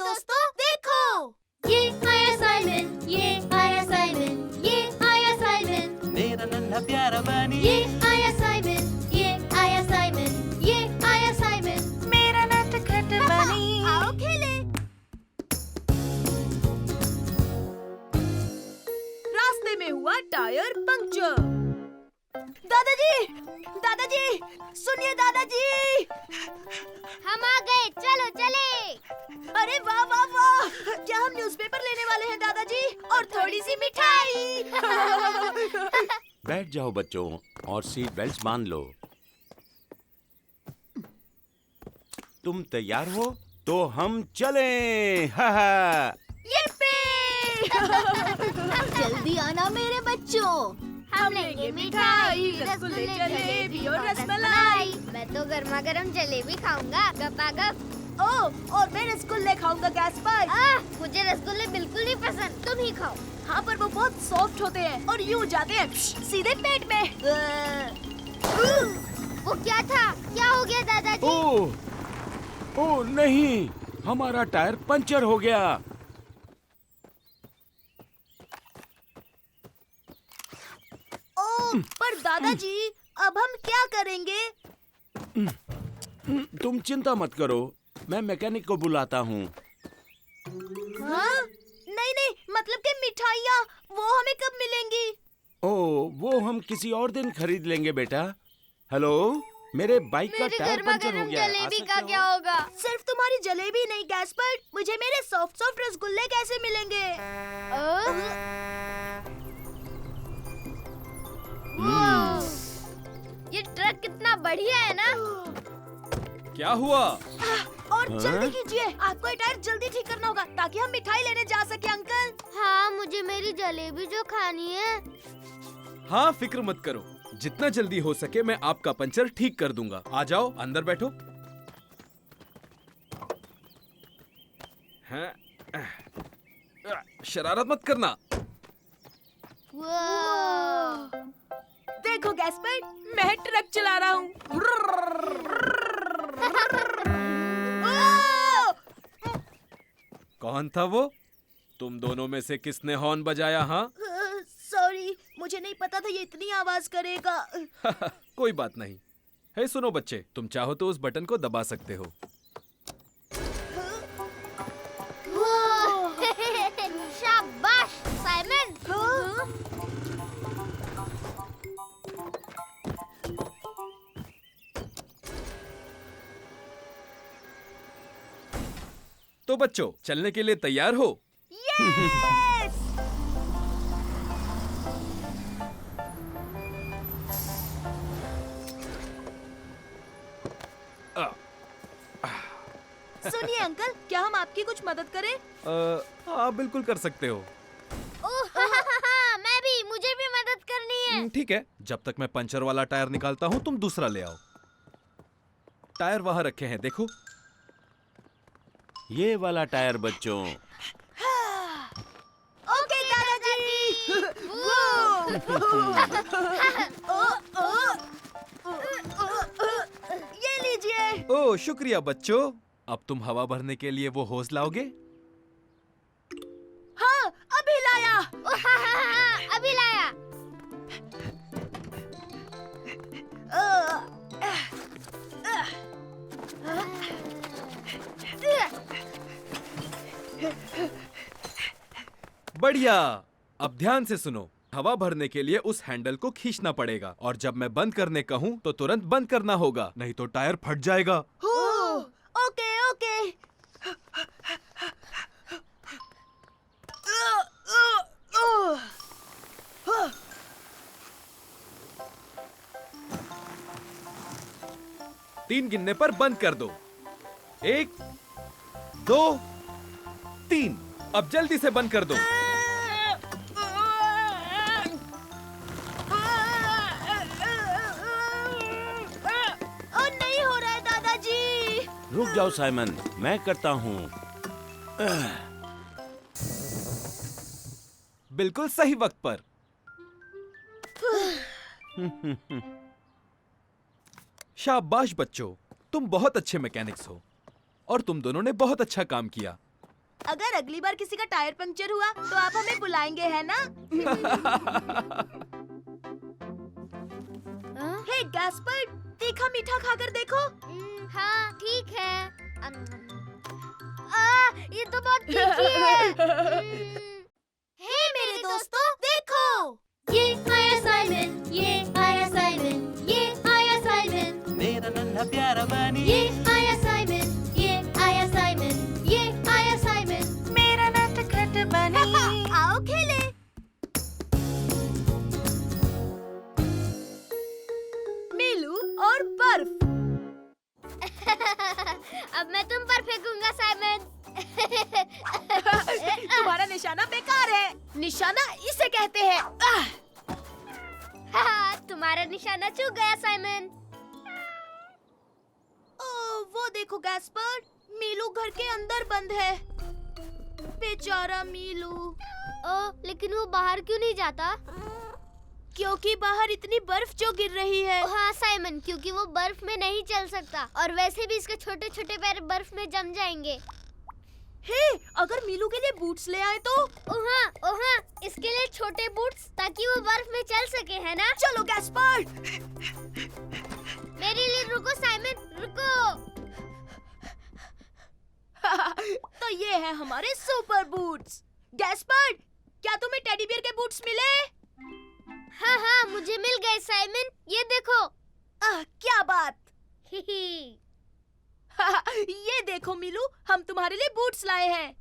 दोस्तों देखो, ये आया साइमन, ये आया साइमन, ये आया साइमन, मेरा नन्हा प्यारा बनी। ये आया साइमन, ये आया साइमन, ये आया साइमन, मेरा नटखट बनी। आओ खेले। रास्ते में हुआ टायर पंक्चर। दादाजी, दादाजी, सुनिए दादाजी। हम आ गए, चलो चले। अरे वाह वाह वाह, क्या हम न्यूज़पेपर लेने वाले हैं दादाजी, और थोड़ी सी मिठाई। बैठ जाओ बच्चों और सीट बेल्ट बांध लो। तुम तैयार हो तो हम चलें। हा हा। जल्दी आना मेरे बच्चों। हम लेंगे मिठाई, रसगुल्ले, जलेबी और रसमलाई। मैं तो गर्मा गर्म जलेबी खाऊंगा, गपागप। ओह, और मैं रसगुल्ले खाऊंगा गैस्पर। मुझे रसगुल्ले बिल्कुल नहीं पसंद, तुम ही खाओ। हाँ, पर वो बहुत सॉफ्ट होते हैं और यूं जाते हैं सीधे पेट में। वो क्या था? क्या हो गया दादाजी? ओह, ओह नहीं, हमारा टायर पंचर हो गया। ओह, पर दादाजी अब हम क्या करेंगे? तुम चिंता मत करो, मैं मैकेनिक को बुलाता हूँ। हाँ? नहीं नहीं, मतलब कि मिठाइयाँ वो हमें कब मिलेंगी? ओह, वो हम किसी और दिन खरीद लेंगे बेटा। हेलो, मेरे बाइक का टायर पंचर हो गया है। जलेबी का क्या होगा? सिर्फ तुम्हारी जलेबी नहीं गैस्पर, मुझे मेरे सॉफ्ट सॉफ्ट रसगुल्ले कैसे मिलेंगे? ये ट्रक कितना बढ़िया है ना? क्या हुआ? और जल्दी कीजिए, आपको ये टायर जल्दी ठीक करना होगा ताकि हम मिठाई लेने जा सके अंकल। हाँ, मुझे मेरी जलेबी जो खानी है। हाँ, फिक्र मत करो, जितना जल्दी हो सके मैं आपका पंचर ठीक कर दूंगा। आ जाओ, अंदर बैठो। हैं? शरारत मत करना। देखो गैस्पर, मैं ट्रक चला रहा हूँ। कौन था वो? तुम दोनों में से किसने हॉर्न बजाया? हाँ? सॉरी, मुझे नहीं पता था ये इतनी आवाज करेगा। कोई बात नहीं। हे सुनो बच्चे, तुम चाहो तो उस बटन को दबा सकते हो। शाबाश साइमन। तो बच्चों, चलने के लिए तैयार हो? यस! सुनिए अंकल, क्या हम आपकी कुछ मदद करें? हाँ, बिल्कुल कर सकते हो। मैं भी, मुझे भी मदद करनी है। ठीक है, जब तक मैं पंचर वाला टायर निकालता हूँ तुम दूसरा ले आओ। टायर वहां रखे हैं, देखो। ये वाला टायर बच्चों। ओके दादाजी। ये लीजिए। ओह, शुक्रिया बच्चों। अब तुम हवा भरने के लिए वो होस लाओगे? हाँ, अभी लाया। अभी लाया। बढ़िया। अब ध्यान से सुनो, हवा भरने के लिए उस हैंडल को खींचना पड़ेगा और जब मैं बंद करने कहूँ तो तुरंत बंद करना होगा, नहीं तो टायर फट जाएगा। Okay okay. तीन गिनने पर बंद कर दो। 1, 2, 3। अब जल्दी से बंद कर दो। नहीं हो रहा है दादाजी। रुक जाओ साइमन, मैं करता हूँ। बिल्कुल सही वक्त पर। शाबाश बच्चों, तुम बहुत अच्छे मैकेनिक्स हो और तुम दोनों ने बहुत अच्छा काम किया। अगर अगली बार किसी का टायर पंक्चर हुआ तो आप हमें बुलाएंगे, है ना? हे गैस्पर, तीखा मीठा खाकर देखो। हाँ ठीक है। ये तो बहुत तीखी है। हे मेरे दोस्तों, देखो, ये आया साइमन, ये आया साइमन, ये आया साइमन, मेरा नन्हा प्यारा बनी ये आया साइमन, ये आया साइमन, ये आया साइमन, मेरा नटखट बनी। आओ खेले। मीलू और बर्फ। अब मैं तुम पर फेंकूंगा साइमन। तुम्हारा निशाना बेकार है। निशाना इसे कहते हैं। तुम्हारा निशाना चूक गया साइमन। ओह, वो देखो गैस्पर, मीलू घर के अंदर बंद है। बेचारा मीलू। लेकिन वो बाहर क्यों नहीं जाता? क्योंकि बाहर इतनी बर्फ जो गिर रही है। हाँ साइमन, क्योंकि वो बर्फ में नहीं चल सकता और वैसे भी इसके छोटे छोटे पैर बर्फ में जम जाएंगे। हे, अगर मीलू के लिए बूट्स ले आए तो? ओहा, इसके लिए छोटे बूट्स ताकि वो बर्फ में चल सके, है ना? चलो गैस्पर। मेरे लिए रुको साइमन, रुको। तो ये है हमारे सुपर बूट्स। गैस्पर, क्या तुम्हें टेडी बियर के बूट्स मिले? हाँ, मुझे मिल गए साइमन, ये देखो। क्या बात। हिही। ये देखो मीलू, हम तुम्हारे लिए बूट्स लाए हैं।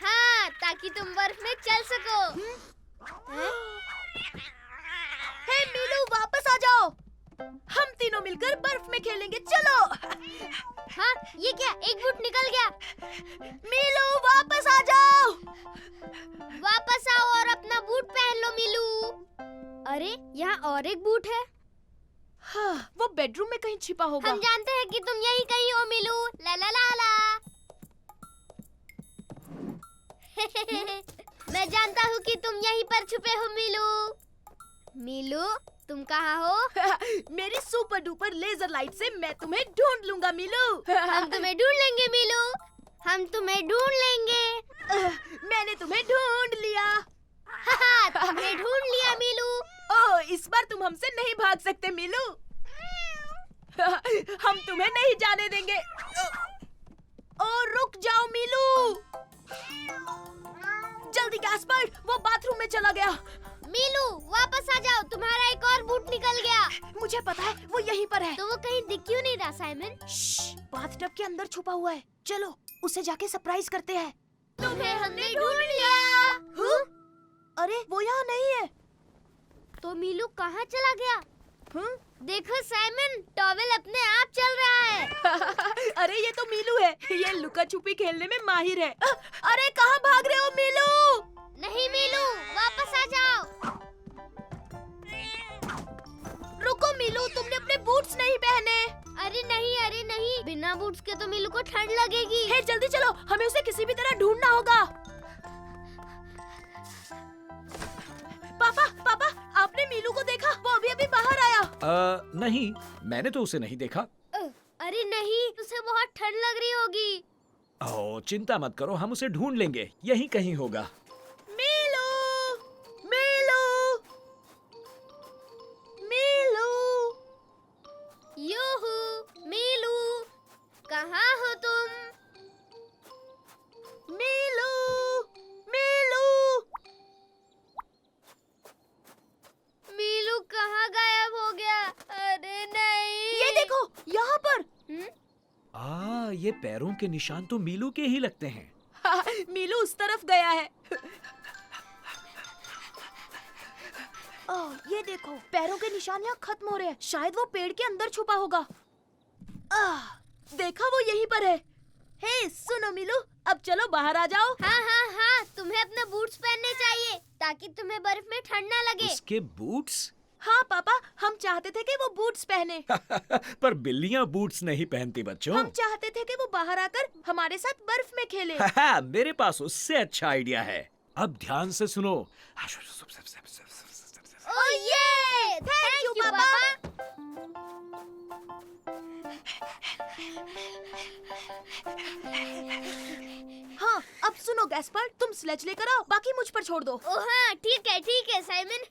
हाँ, ताकि तुम बर्फ में चल सको। हे मीलू, वापस आ जाओ। हम तीनों मिलकर बर्फ में खेलेंगे, चलो। हाँ, ये क्या, एक बूट निकल गया। मीलू, वापस आ जाओ। वापस आओ और अपना बूट पहन लो मीलू। अरे, यहाँ और एक बूट है। हाँ, वो बेडरूम में कहीं छिपा होगा। हम जानते हैं कि तुम यहीं कहीं हो मीलू। ला ला ला ला। मैं जानता हूँ कि तुम यहीं पर छुपे हो मीलू। मीलू, तुम कहाँ हो? मेरी सुपर डुपर लेजर लाइट से मैं तुम्हें ढूंढ लूंगा मीलू। हम तुम्हें ढूंढ लेंगे मीलू, हम तुम्हें ढूंढ लेंगे। मैंने तुम्हें ढूंढ लिया। तुमने ढूंढ लिया मीलू। ओह, इस बार तुम हमसे नहीं भाग सकते मीलू। हम तुम्हें नहीं जाने देंगे। ओह, रुक जाओ मीलू। जल्दी गैस्पर, वो बाथरूम में चला गया। मीलू, वापस आ जाओ, तुम्हारा एक और बूट निकल गया। मुझे पता है, वो यहीं पर है। तो वो कहीं दिख क्यों नहीं रहा साइमन? बाथटब के अंदर छुपा हुआ है। चलो, उसे जाके सरप्राइज करते हैं। तुम्हें हमने ढूंढ लिया। अरे, वो यहाँ नहीं है। तो मीलू कहाँ चला गया? देखो साइमन, टॉवेल अपने आप चल रहा है। अरे, ये तो मीलू है। ये लुका छुपी खेलने में माहिर है। अरे, कहाँ भाग रहे हो मीलू? नहीं मीलू, वापस आ जाओ। रुको मीलू, तुमने अपने बूट्स नहीं पहने। अरे नहीं, बिना बूट्स के तो मीलू को ठंड लगेगी। हे, जल्दी चलो, हमें उसे किसी भी तरह ढूंढना होगा। पापा, आपने मीलू को देखा? वो अभी बाहर आया। नहीं, मैंने तो उसे नहीं देखा। अरे नहीं, उसे बहुत ठंड लग रही होगी। ओह, चिंता मत करो, हम उसे ढूंढ लेंगे, यहीं कहीं होगा। यूहू, मीलू, कहाँ हो तुम? मीलू। मीलू कहाँ गायब हो गया? अरे नहीं। ये देखो, यहाँ पर। ये पैरों के निशान तो मीलू के ही लगते हैं। मीलू उस तरफ गया है। ओह, ये देखो, पैरों के निशान यहाँ खत्म हो रहे हैं। शायद वो पेड़ के अंदर छुपा होगा। देखा, वो यहीं पर है। हे, सुनो मीलू, अब चलो बाहर आ जाओ। हाँ, तुम्हें अपने बूट्स पहनने चाहिए ताकि तुम्हें बर्फ में ठंड ना लगे। उसके बूट्स? हाँ पापा, हम चाहते थे कि वो बूट्स पहने। पर बिल्लियाँ बूट्स नहीं पहनती बच्चों। हम चाहते थे कि वो बाहर आकर हमारे साथ बर्फ में खेले। मेरे पास उससे अच्छा आइडिया है। अब ध्यान से सुनो। ओह ये! थैंक यू पापा। हाँ, अब सुनो गैस्पर, तुम स्लेज लेकर आओ, बाकी मुझ पर छोड़ दो। ओ हाँ, ठीक है साइमन।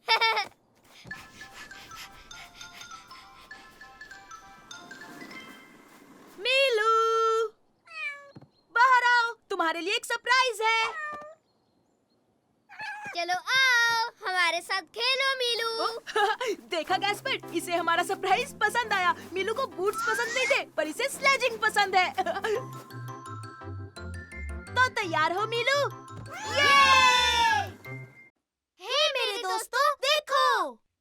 मीलू, बाहर आओ, तुम्हारे लिए एक सरप्राइज है। चलो आओ, हमारे साथ खेलो मीलू। देखा गैस्पर, इसे हमारा सरप्राइज पसंद आया। मीलू को बूट्स पसंद नहीं थे, पर इसे स्लेजिंग पसंद है। तो तैयार हो मीलू? हे मेरे दोस्तों, देखो,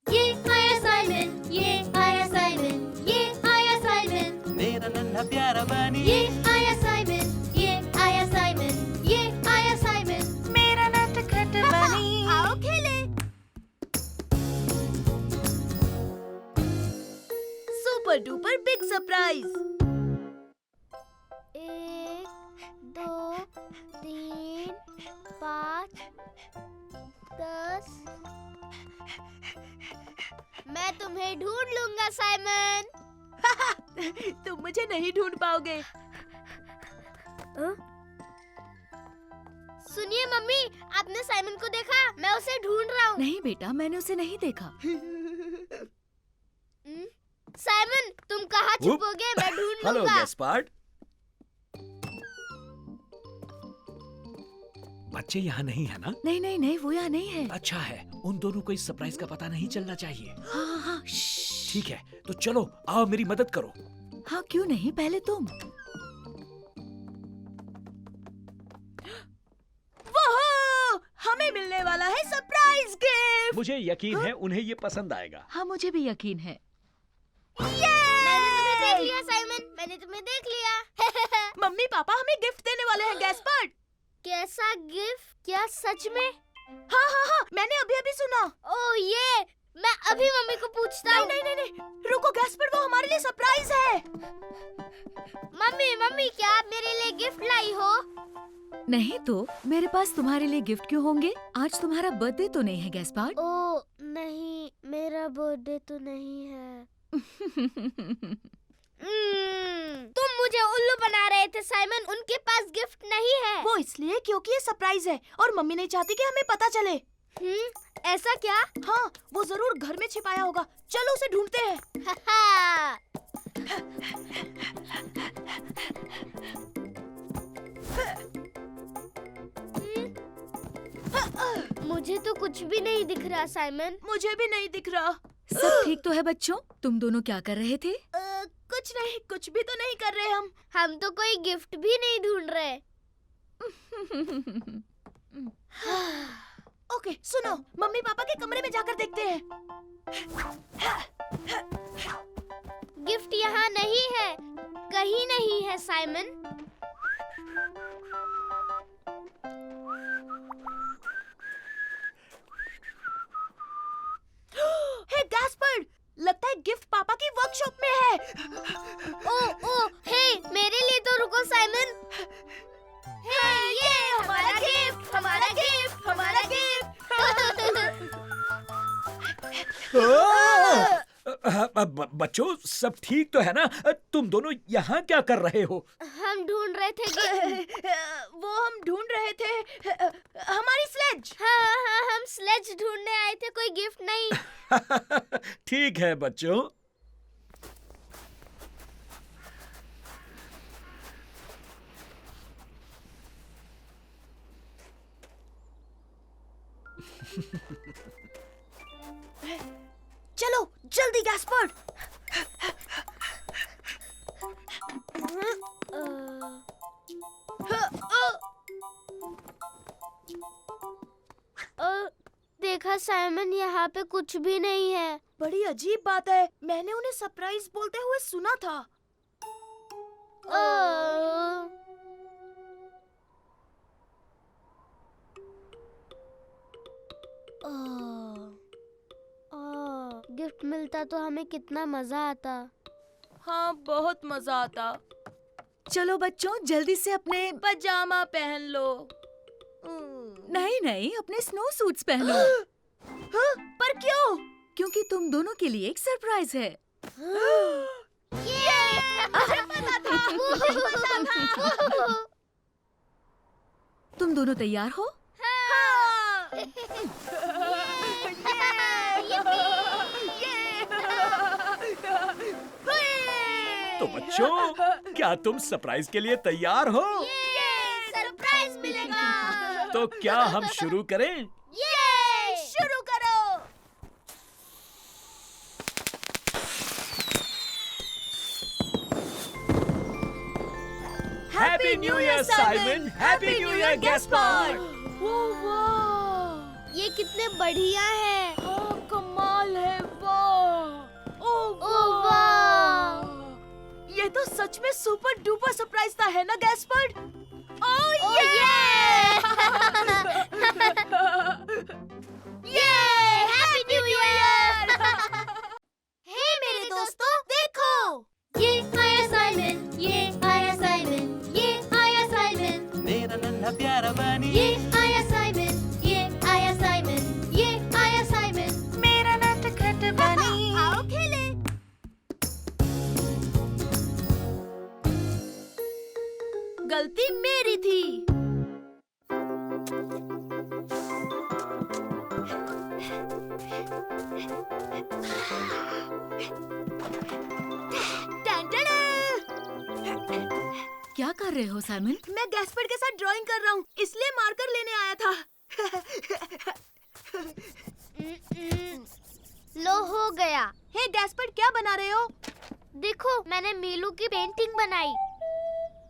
ये आया साइमन, ये आया साइमन, ये आया साइमन, मेरा नन्हा प्यारा बनी ये आया साइमन, ये आया साइमन, ये आया साइमन। मेरा नटखट बनी। आओ खेले। Super duper big surprise. 1 2 3 5 10। मैं तुम्हें ढूंढ लूंगा साइमन। तुम मुझे नहीं ढूंढ पाओगे। सुनिए मम्मी, आपने साइमन को देखा? मैं उसे ढूंढ रहा हूँ। नहीं बेटा, मैंने उसे नहीं देखा। साइमन, तुम कहाँ छुपोगे? मैं ढूंढ हेलो लूंगा। गैस्पार्ड। बच्चे यहाँ नहीं है ना? नहीं नहीं नहीं, वो यहाँ नहीं है। अच्छा है, उन दोनों को इस सरप्राइज का पता नहीं चलना चाहिए। हाँ हाँ, श्श्श। ठीक है, तो चलो आओ मेरी मदद करो। हाँ क्यों नहीं, पहले तुम। वो हमें मिलने वाला है सरप्राइज गिफ्ट। मुझे यकीन है उन्हें ये पसंद आएगा। हाँ मुझे भी यकीन है। मैंने तुम्हें देख लिया साइमन, मैंने तुम्हें देख लिया। मम्मी पापा हमें गिफ्ट देने वाले हैं गैस्पर्ड। कैसा गिफ्ट? क्या सच में? हाँ हाँ हाँ, मैंने अभी अभी सुना। ओ ये, मैं अभी मम्मी को पूछता हूँ। नहीं नहीं नहीं नहीं, रुको गैस्पर्ड, वो हमारे लिए सरप्राइज है। मम्मी क्या आप मेरे लिए गिफ्ट लाई हो? नहीं तो मेरे पास तुम्हारे लिए गिफ्ट क्यों होंगे? आज तुम्हारा बर्थडे तो नहीं है गैस्पार्ड? ओ नहीं, मेरा बर्थडे तो नहीं है। तुम मुझे उल्लू बना रहे थे साइमन, उनके पास गिफ्ट नहीं है। वो इसलिए क्योंकि ये सरप्राइज है और मम्मी नहीं चाहती कि हमें पता चले। ऐसा क्या? हाँ, वो जरूर घर में छिपाया होगा। चलो उसे ढूंढते हैं। मुझे तो कुछ भी नहीं दिख रहा साइमन। मुझे भी नहीं दिख रहा। सब ठीक तो है बच्चों? तुम दोनों क्या कर रहे थे? कुछ नहीं, कुछ भी तो नहीं कर रहे हम। हम तो कोई गिफ्ट भी नहीं ढूंढ रहे। ओके, सुनो, मम्मी पापा के कमरे में जाकर देखते हैं। गिफ्ट यहाँ नहीं है, कहीं नहीं है साइमन। हे गैस्पर्ड, लगता है गिफ्ट पापा की वर्कशॉप में है। ओ हे, मेरे लिए तो रुको साइमन। हे, ये हमारा गिफ्ट, हमारा गिफ्ट, हमारा गिफ्ट। बच्चों सब ठीक तो है ना? तुम दोनों यहाँ क्या कर रहे हो? हम ढूंढ रहे थे गिफ्ट। वो हम ढूंढ रहे थे हमारी स्लेज। हाँ, हम स्लेज ढूंढने आए थे, कोई गिफ्ट नहीं। ठीक है बच्चों। चलो जल्दी गैस्पर्ड। देखा साइमन, यहाँ पे कुछ भी नहीं है। बड़ी अजीब बात है, मैंने उन्हें सरप्राइज बोलते हुए सुना था। गिफ्ट मिलता तो हमें कितना मजा आता। हाँ, बहुत मजा आता। चलो बच्चों जल्दी से अपने पजामा पहन लो। नहीं नहीं, अपने स्नो सूट्स पहनो। हाँ, पर क्यों? क्योंकि तुम दोनों के लिए एक सरप्राइज है। तुम दोनों तैयार हो? तो बच्चों, क्या तुम सरप्राइज के लिए तैयार हो? सरप्राइज मिलेगा। तो क्या हम शुरू करें? शुरू करो। Happy new year Simon, happy new year Gaspard. ये कितने बढ़िया है। कमाल है, वाह। ओह वाह। ये तो सच में सुपर डुपर सरप्राइज था, है ना गैस्पर्ड? ओह ये हैप्पी न्यू ईयर। हे मेरे दोस्तों, देखो। ये आया साइमन, ये आया साइमन, ये आया साइमन, मेरा नन्हा प्यारा बनी ये आया साइमन, ये आया साइमन, ये आया साइमन, मेरा नटखट बनी। आओ खेले। गलती मेरी थी। टन-टन-टन। क्या कर रहे हो साइमन? मैं गैस्पर्ड के साथ ड्राइंग कर रहा हूँ, इसलिए मार्कर लेने आया था। लो हो गया। हे गैस्पर्ड, क्या बना रहे हो? देखो मैंने मीलू की पेंटिंग बनाई।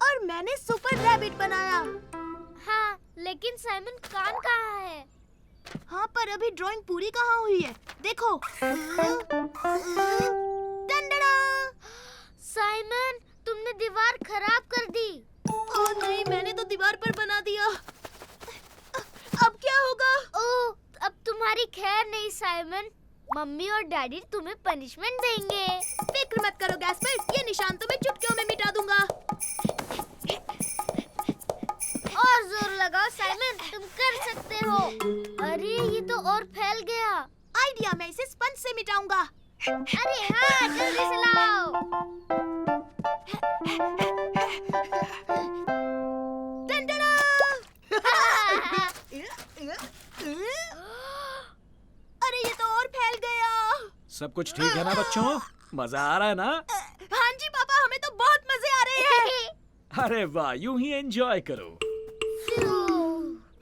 और मैंने सुपर रैबिट बनाया। हाँ, लेकिन साइमन कान कहाँ है? हाँ, पर अभी ड्राइंग पूरी कहाँ हुई है? देखो। टन-टन-टन। साइमन, तुमने दीवार खराब कर दी। ओह नहीं, मैंने तो दीवार पर बना दिया। अब क्या होगा? ओह, अब तुम्हारी खैर नहीं साइमन। मम्मी और डैडी तुम्हें पनिशमेंट देंगे। फिक्र मत करो गैस्पर्ड, ये निशान तो मैं चुटकियों में मिटा दूंगा। और जोर लगाओ साइमन, तुम कर सकते हो। अरे ये तो और फैल गया। आइडिया, मैं इसे स्पंज से मिटाऊंगा। अरे हाँ, जल्दी से लाओ। टन-टन-टन। अरे ये तो और फैल गया। सब कुछ ठीक है ना बच्चों? मजा आ रहा है ना? हाँ जी पापा, हमें तो बहुत मजे आ रहे हैं। अरे वाह, यूं ही एंजॉय करो।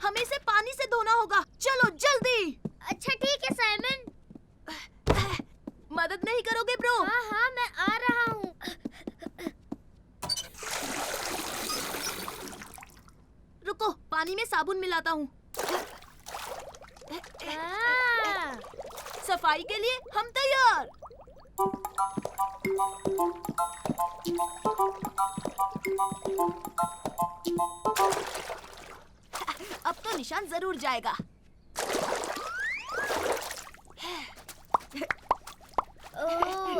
हमें इसे पानी से धोना होगा। चलो जल्दी। अच्छा ठीक है साइमन। मदद नहीं करोगे ब्रो? हाँ हाँ, मैं आ रहा हूँ। रुको, पानी में साबुन मिलाता हूँ। हाँ। सफाई के लिए हम तैयार। अब तो निशान जरूर जाएगा। ओह,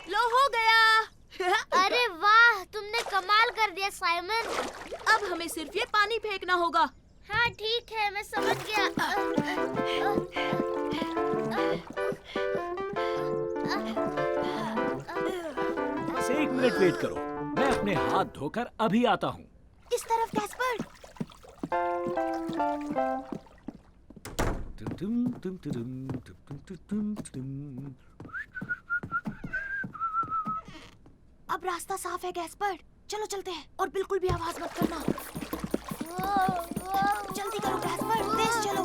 लो हो गया। अरे वाह, तुमने कमाल कर दिया साइमन। अब हमें सिर्फ ये पानी फेंकना होगा। हाँ ठीक है, मैं समझ गया। बस 1 मिनट वेट करो, मैं अपने हाथ धोकर अभी आता हूँ। इस तरफ गैस्पर्ड। अब रास्ता साफ है गैस्पर्ड, चलो चलते हैं। और बिल्कुल भी आवाज मत करना। जल्दी करो गैस्पर्ड, तेज चलो।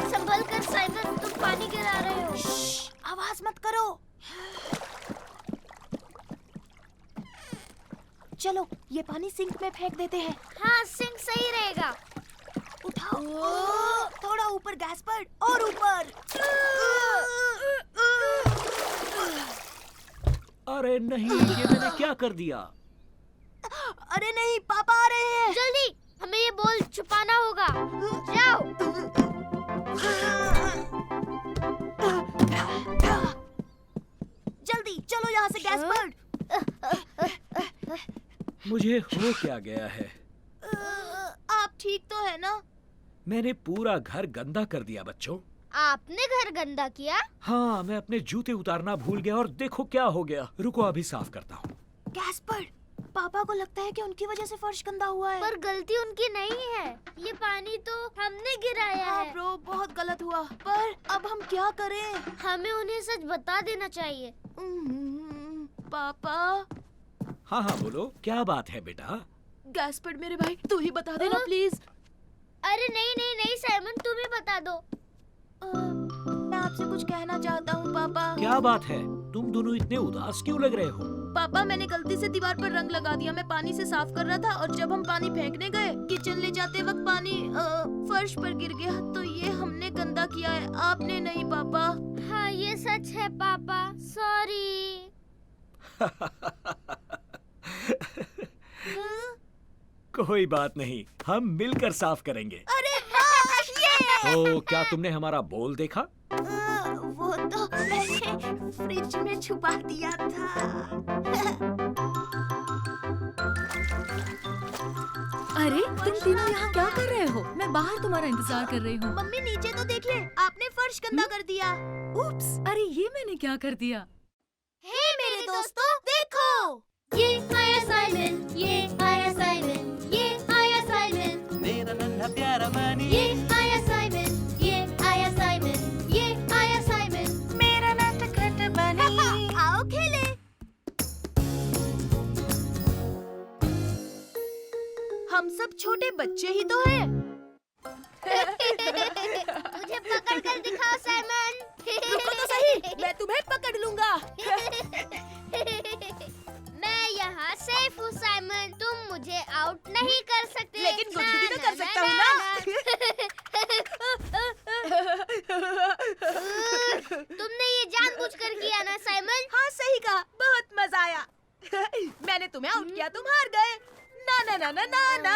संभल कर साइमन, तुम पानी गिरा रहे हो। श्श्श, आवाज मत करो। चलो, ये पानी सिंक में फेंक देते हैं। हाँ, सिंक सही रहेगा। उठाओ। थोड़ा ऊपर गैस्पर्ड, और ऊपर। अरे नहीं, ये मैंने क्या कर दिया? अरे नहीं, पापा आ रहे हैं। जल्दी, हमें ये बॉल छुपाना होगा। जाओ। जल्दी चलो यहाँ से गैस्पर्ड। मुझे हो क्या गया है? आप ठीक तो है ना? मैंने पूरा घर गंदा कर दिया बच्चों। आपने घर गंदा किया? हाँ, मैं अपने जूते उतारना भूल गया और देखो क्या हो गया। रुको अभी साफ करता हूँ। गैस्पर, पापा को लगता है कि उनकी वजह से फर्श गंदा हुआ है। पर गलती उनकी नहीं है, ये पानी तो हमने गिराया हाँ है। ब्रो, बहुत गलत हुआ। पर अब हम क्या करें? हमें उन्हें सच बता देना चाहिए। पापा। हाँ हाँ बोलो, क्या बात है बेटा? गैस्पर मेरे भाई, तू ही बता देना प्लीज। अरे नहीं नहीं नहीं साइमन, तुम ही बता दो। मैं आपसे कुछ कहना चाहता हूँ पापा। क्या बात है? तुम दोनों इतने उदास क्यों लग रहे हो? पापा, मैंने गलती से दीवार पर रंग लगा दिया। मैं पानी से साफ कर रहा था और जब हम पानी फेंकने गए, किचन ले जाते वक्त पानी फर्श पर गिर गया। तो ये हमने गंदा किया है, आपने नहीं पापा। हाँ ये सच है पापा, सॉरी। कोई बात नहीं, हम मिलकर साफ करेंगे। अरे हाँ, ये! तो क्या तुमने हमारा बोल देखा? वो तो मैंने फ्रिज में छुपा दिया था। अरे तुम तीनों यहाँ क्या कर रहे हो? मैं बाहर तुम्हारा इंतजार कर रही हूँ। मम्मी नीचे तो देख ले, आपने फर्श गंदा कर दिया। उप्स, अरे ये मैंने क्या कर दिया? हे मेरे दोस्तों, देखो। ये आया साइमन, ये आया साइमन, ये आया साइमन, मेरा नन्हा प्यारा बनी ये आया साइमन, ये आया साइमन, ये आया साइमन। मेरा नटखट बनी। आओ खेले। हम सब छोटे बच्चे ही तो हैं। मुझे पकड़ कर दिखाओ साइमन। रुको तो सही, मैं तुम्हें पकड़ लूंगा। मैं यहाँ सेफ हूँ साइमन, तुम मुझे आउट नहीं कर सकते। लेकिन गुदगुदी तो कर सकता हूँ ना। तुमने ये जानबूझकर किया ना साइमन? हाँ सही कहा, बहुत मजा आया। मैंने तुम्हें आउट किया, तुम हार गए। ना ना ना ना ना ना।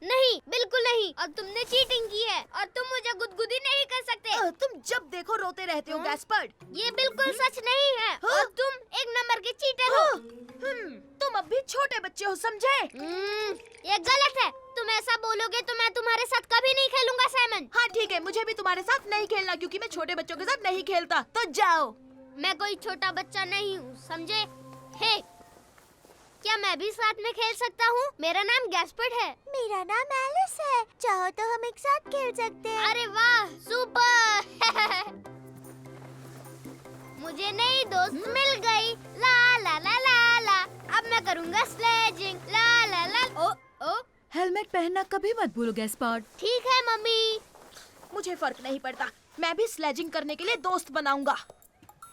नहीं, बिल्कुल नहीं। और तुमने चीटिंग की है और तुम मुझे गुदगुदी नहीं कर सकते। तुम जब देखो रोते रहते हो गैस्पर्ड। ये बिल्कुल सच नहीं है और तुम एक नंबर के चीटर हो। तुम अब भी छोटे बच्चे हो, समझे? ये गलत है। तुम ऐसा बोलोगे तो मैं तुम्हारे साथ कभी नहीं खेलूंगा साइमन। हाँ ठीक है, मुझे भी तुम्हारे साथ नहीं खेलना क्योंकि मैं छोटे बच्चों के साथ नहीं खेलता। तो जाओ। मैं कोई छोटा बच्चा नहीं हूँ, समझे? हे, क्या मैं भी साथ में खेल सकता हूँ? मेरा नाम गैस्पर्ड है। मेरा नाम एलिस है, चाहो तो हम एक साथ खेल सकते हैं। अरे वाह, सुपर। मुझे नई दोस्त मिल गई। ला ला ला ला ला। अब मैं करूँगा स्लेजिंग। ला ला ला। ओ ओ। हेलमेट पहनना कभी मत भूलो गैस्पर्ड। ठीक है मम्मी। मुझे फर्क नहीं पड़ता, मैं भी स्लेजिंग करने के लिए दोस्त बनाऊंगा।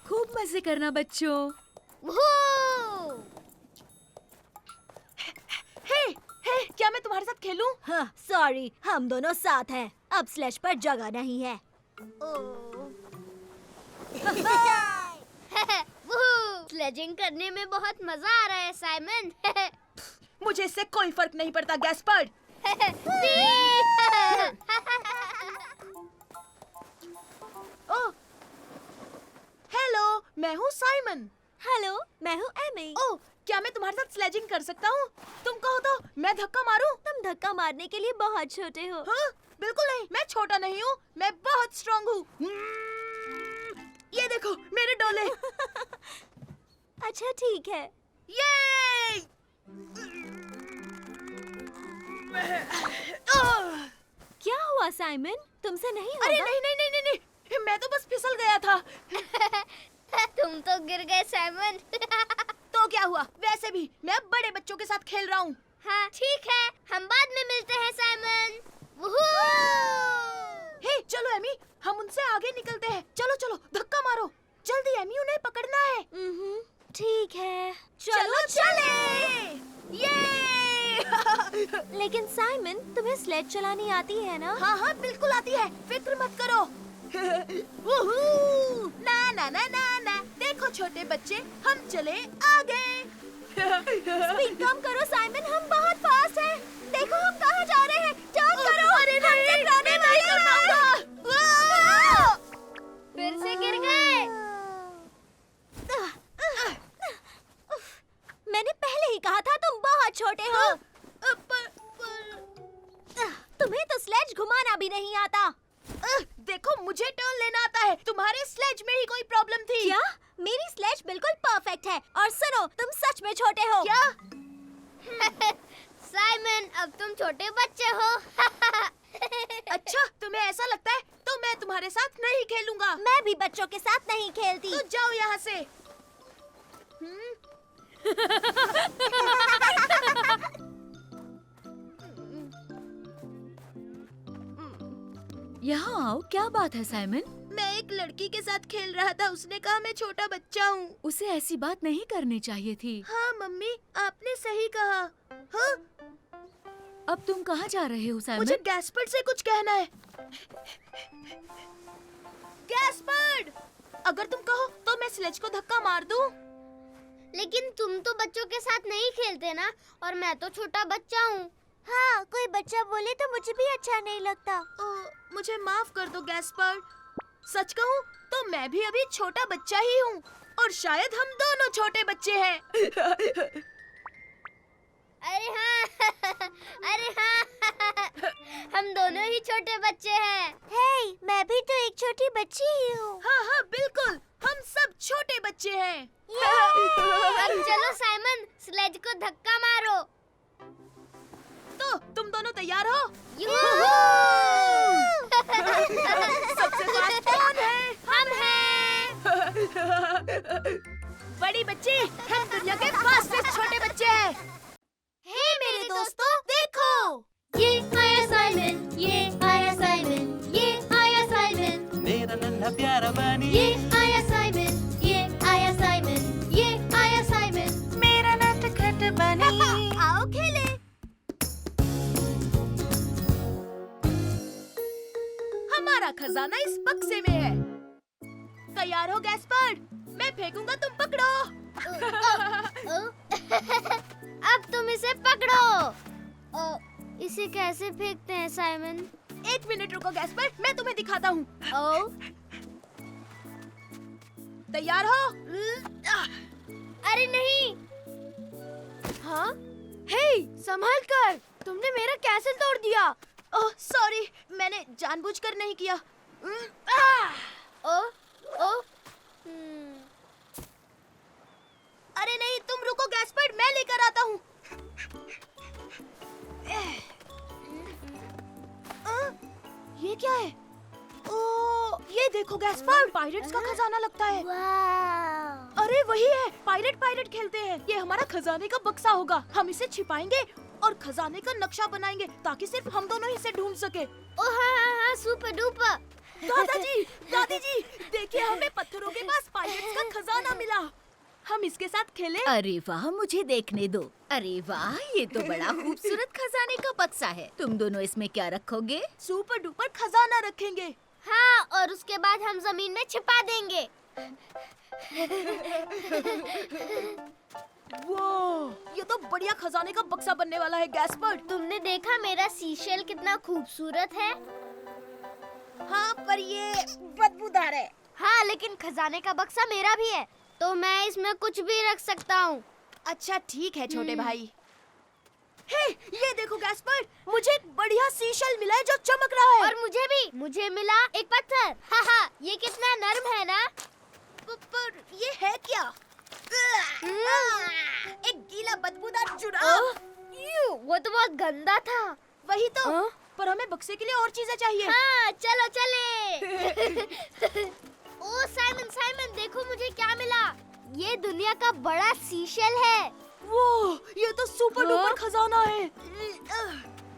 खूब मजे करना बच्चों। वूहू! हे, क्या मैं तुम्हारे साथ खेलूं? हाँ, सॉरी, हम दोनों साथ हैं। अब स्लैश पर जगह नहीं है। वूहू! स्लेजिंग करने में बहुत मजा आ रहा है साइमन। मुझे इससे कोई फर्क नहीं पड़ता गैस्पर्ड। ओह, हेलो, मैं हूँ साइमन। हेलो, मैं हूँ एमी। ओह, क्या मैं तुम्हारे साथ स्लेजिंग कर सकता हूँ? तुम कहो तो मैं धक्का मारूं? तुम धक्का मारने के लिए बहुत छोटे हो। हाँ, बिल्कुल नहीं, मैं छोटा नहीं हूँ, मैं बहुत स्ट्रॉन्ग हूँ। ये देखो मेरे डोले। अच्छा ठीक है। ये! क्या हुआ साइमन? तुमसे नहीं होगा? अरे नहीं नहीं नहीं नहीं नहीं, मैं तो बस फिसल गया था। तुम तो गिर गए साइमन। तो क्या हुआ? वैसे भी मैं अब बड़े बच्चों के साथ खेल रहा हूँ। हाँ ठीक है, हम बाद में मिलते हैं साइमन। वूहू! हे, चलो एमी, हम उनसे आगे निकलते हैं। चलो चलो, धक्का मारो जल्दी एमी, उन्हें पकड़ना है। ठीक है, चलो चले। ये! लेकिन साइमन, तुम्हें स्लेज चलानी आती है ना? हाँ हाँ बिल्कुल आती है, फिक्र मत करो। वूहू! ना ना ना ना ना, देखो छोटे बच्चे, हम चले आगे। स्पीड कम करो साइमन, हम बहुत फास्ट हैं। देखो हम कहाँ जा रहे हैं। टर्न करो। अरे नहीं, मैं नहीं कर पाऊंगा। फिर से गिर गए। मैंने पहले ही कहा था तुम बहुत छोटे हो। तुम्हें तो स्लेज घुमाना भी नहीं आता। देखो देखो मुझे टर्न लेना आता है, तुम्हारे स्लेज में ही कोई प्रॉब्लम थी। क्या? मेरी स्लेज बिल्कुल परफेक्ट है। और सुनो, तुम सच में छोटे हो। क्या? साइमन, अब तुम छोटे बच्चे हो। अच्छा, तुम्हें ऐसा लगता है तो मैं तुम्हारे साथ नहीं खेलूंगा। मैं भी बच्चों के साथ नहीं खेलती। तो जाओ यहाँ से। यहाँ आओ, क्या बात है साइमन? मैं एक लड़की के साथ खेल रहा था, उसने कहा मैं छोटा बच्चा हूँ। उसे ऐसी बात नहीं करनी चाहिए थी। हाँ मम्मी, आपने सही कहा। हाँ, अब तुम कहाँ जा रहे हो साइमन? मुझे गैस्पर्ड से कुछ कहना है। गैस्पर्ड, अगर तुम कहो तो मैं स्लेज को धक्का मार दूं। लेकिन तुम तो बच्चों के साथ नहीं खेलते ना, और मैं तो छोटा बच्चा हूँ। हाँ, कोई बच्चा बोले तो मुझे भी अच्छा नहीं लगता। मुझे माफ कर दो गैस्पर्ड। सच कहूँ तो मैं भी अभी छोटा बच्चा ही हूँ, और शायद हम दोनों छोटे बच्चे हैं। अरे हाँ, अरे हाँ, हम दोनों ही छोटे बच्चे हैं। हे, मैं भी तो एक छोटी बच्ची ही हूँ। हाँ हाँ बिल्कुल, हम सब छोटे बच्चे हैं। अब चलो साइमन, स्लेज को धक्का मारो। तो तुम दोनों तैयार हो? यूहू! सबसे फास्ट कौन है? हम हैं। बड़ी बच्ची, हम दुनिया के फास्टेस्ट छोटे बच्चे हैं। हे मेरे दोस्तों, देखो, ये आया साइमन, ये आया साइमन, ये आया साइमन, मेरा नन्हा प्यारा बनी ये आया साइमन, ये आया साइमन, ये आया साइमन, मेरा नटखट बनी। आओ खेले। हमारा खजाना इस बक्से में है। तैयार हो गैस्पर्ड? मैं फेंकूंगा, तुम पकड़ो। अब तुम इसे पकड़ो। इसे कैसे फेंकते हैं साइमन? 1 मिनट रुको गैस्पर्ड, मैं तुम्हें दिखाता हूँ। तैयार हो? अरे नहीं। हाँ? हे, संभाल कर, तुमने मेरा कैसल तोड़ दिया। ओह सॉरी, मैंने जानबूझकर नहीं किया। अरे नहीं, तुम रुको गैस्पर्ड, मैं लेकर आता हूँ। ये क्या है? ओह, ये देखो गैस्पर्ड, पायरेट्स का खजाना लगता है। अरे वही है, पायरेट खेलते हैं। ये हमारा खजाने का बक्सा होगा। हम इसे छिपाएंगे और खजाने का नक्शा बनाएंगे ताकि सिर्फ हम दोनों ही इसे ढूंढ सके। ओ हाँ, सुपर डुपर। दादी जी, देखिए हमें पत्थरों के पास पायरेट्स का खजाना मिला। हम इसके साथ खेलें? अरे वाह, मुझे देखने दो। अरे वाह, ये तो बड़ा खूबसूरत खजाने का बक्सा है। तुम दोनों इसमें क्या रखोगे? सुपर डुपर खजाना रखेंगे। हाँ, और उसके बाद हम जमीन में छिपा देंगे। वो, ये तो बढ़िया खजाने का बक्सा बनने वाला है गैस्पर्ड। तुमने देखा मेरा सीशेल कितना खूबसूरत है? हाँ, पर ये बदबूदार है। हाँ, लेकिन खजाने का बक्सा मेरा भी है, तो मैं इसमें कुछ भी रख सकता हूँ। अच्छा ठीक है छोटे भाई। हे, ये देखो गैस्पर्ड, मुझे एक बढ़िया सीशल मिला है जो चमक रहा है। और मुझे भी, मुझे मिला एक पत्थर। हाँ, ये कितना नर्म है ना? पर ये है क्या? एक गीला बदबूदार जुराब। वो तो बहुत गंदा था। वही तो, पर हमें बक्से के लिए और चीजें चाहिए। हाँ, चलो चले। ओ साइमन, देखो मुझे क्या मिला। ये दुनिया का बड़ा सीशेल है। वो, ये तो सुपर डुपर खजाना है।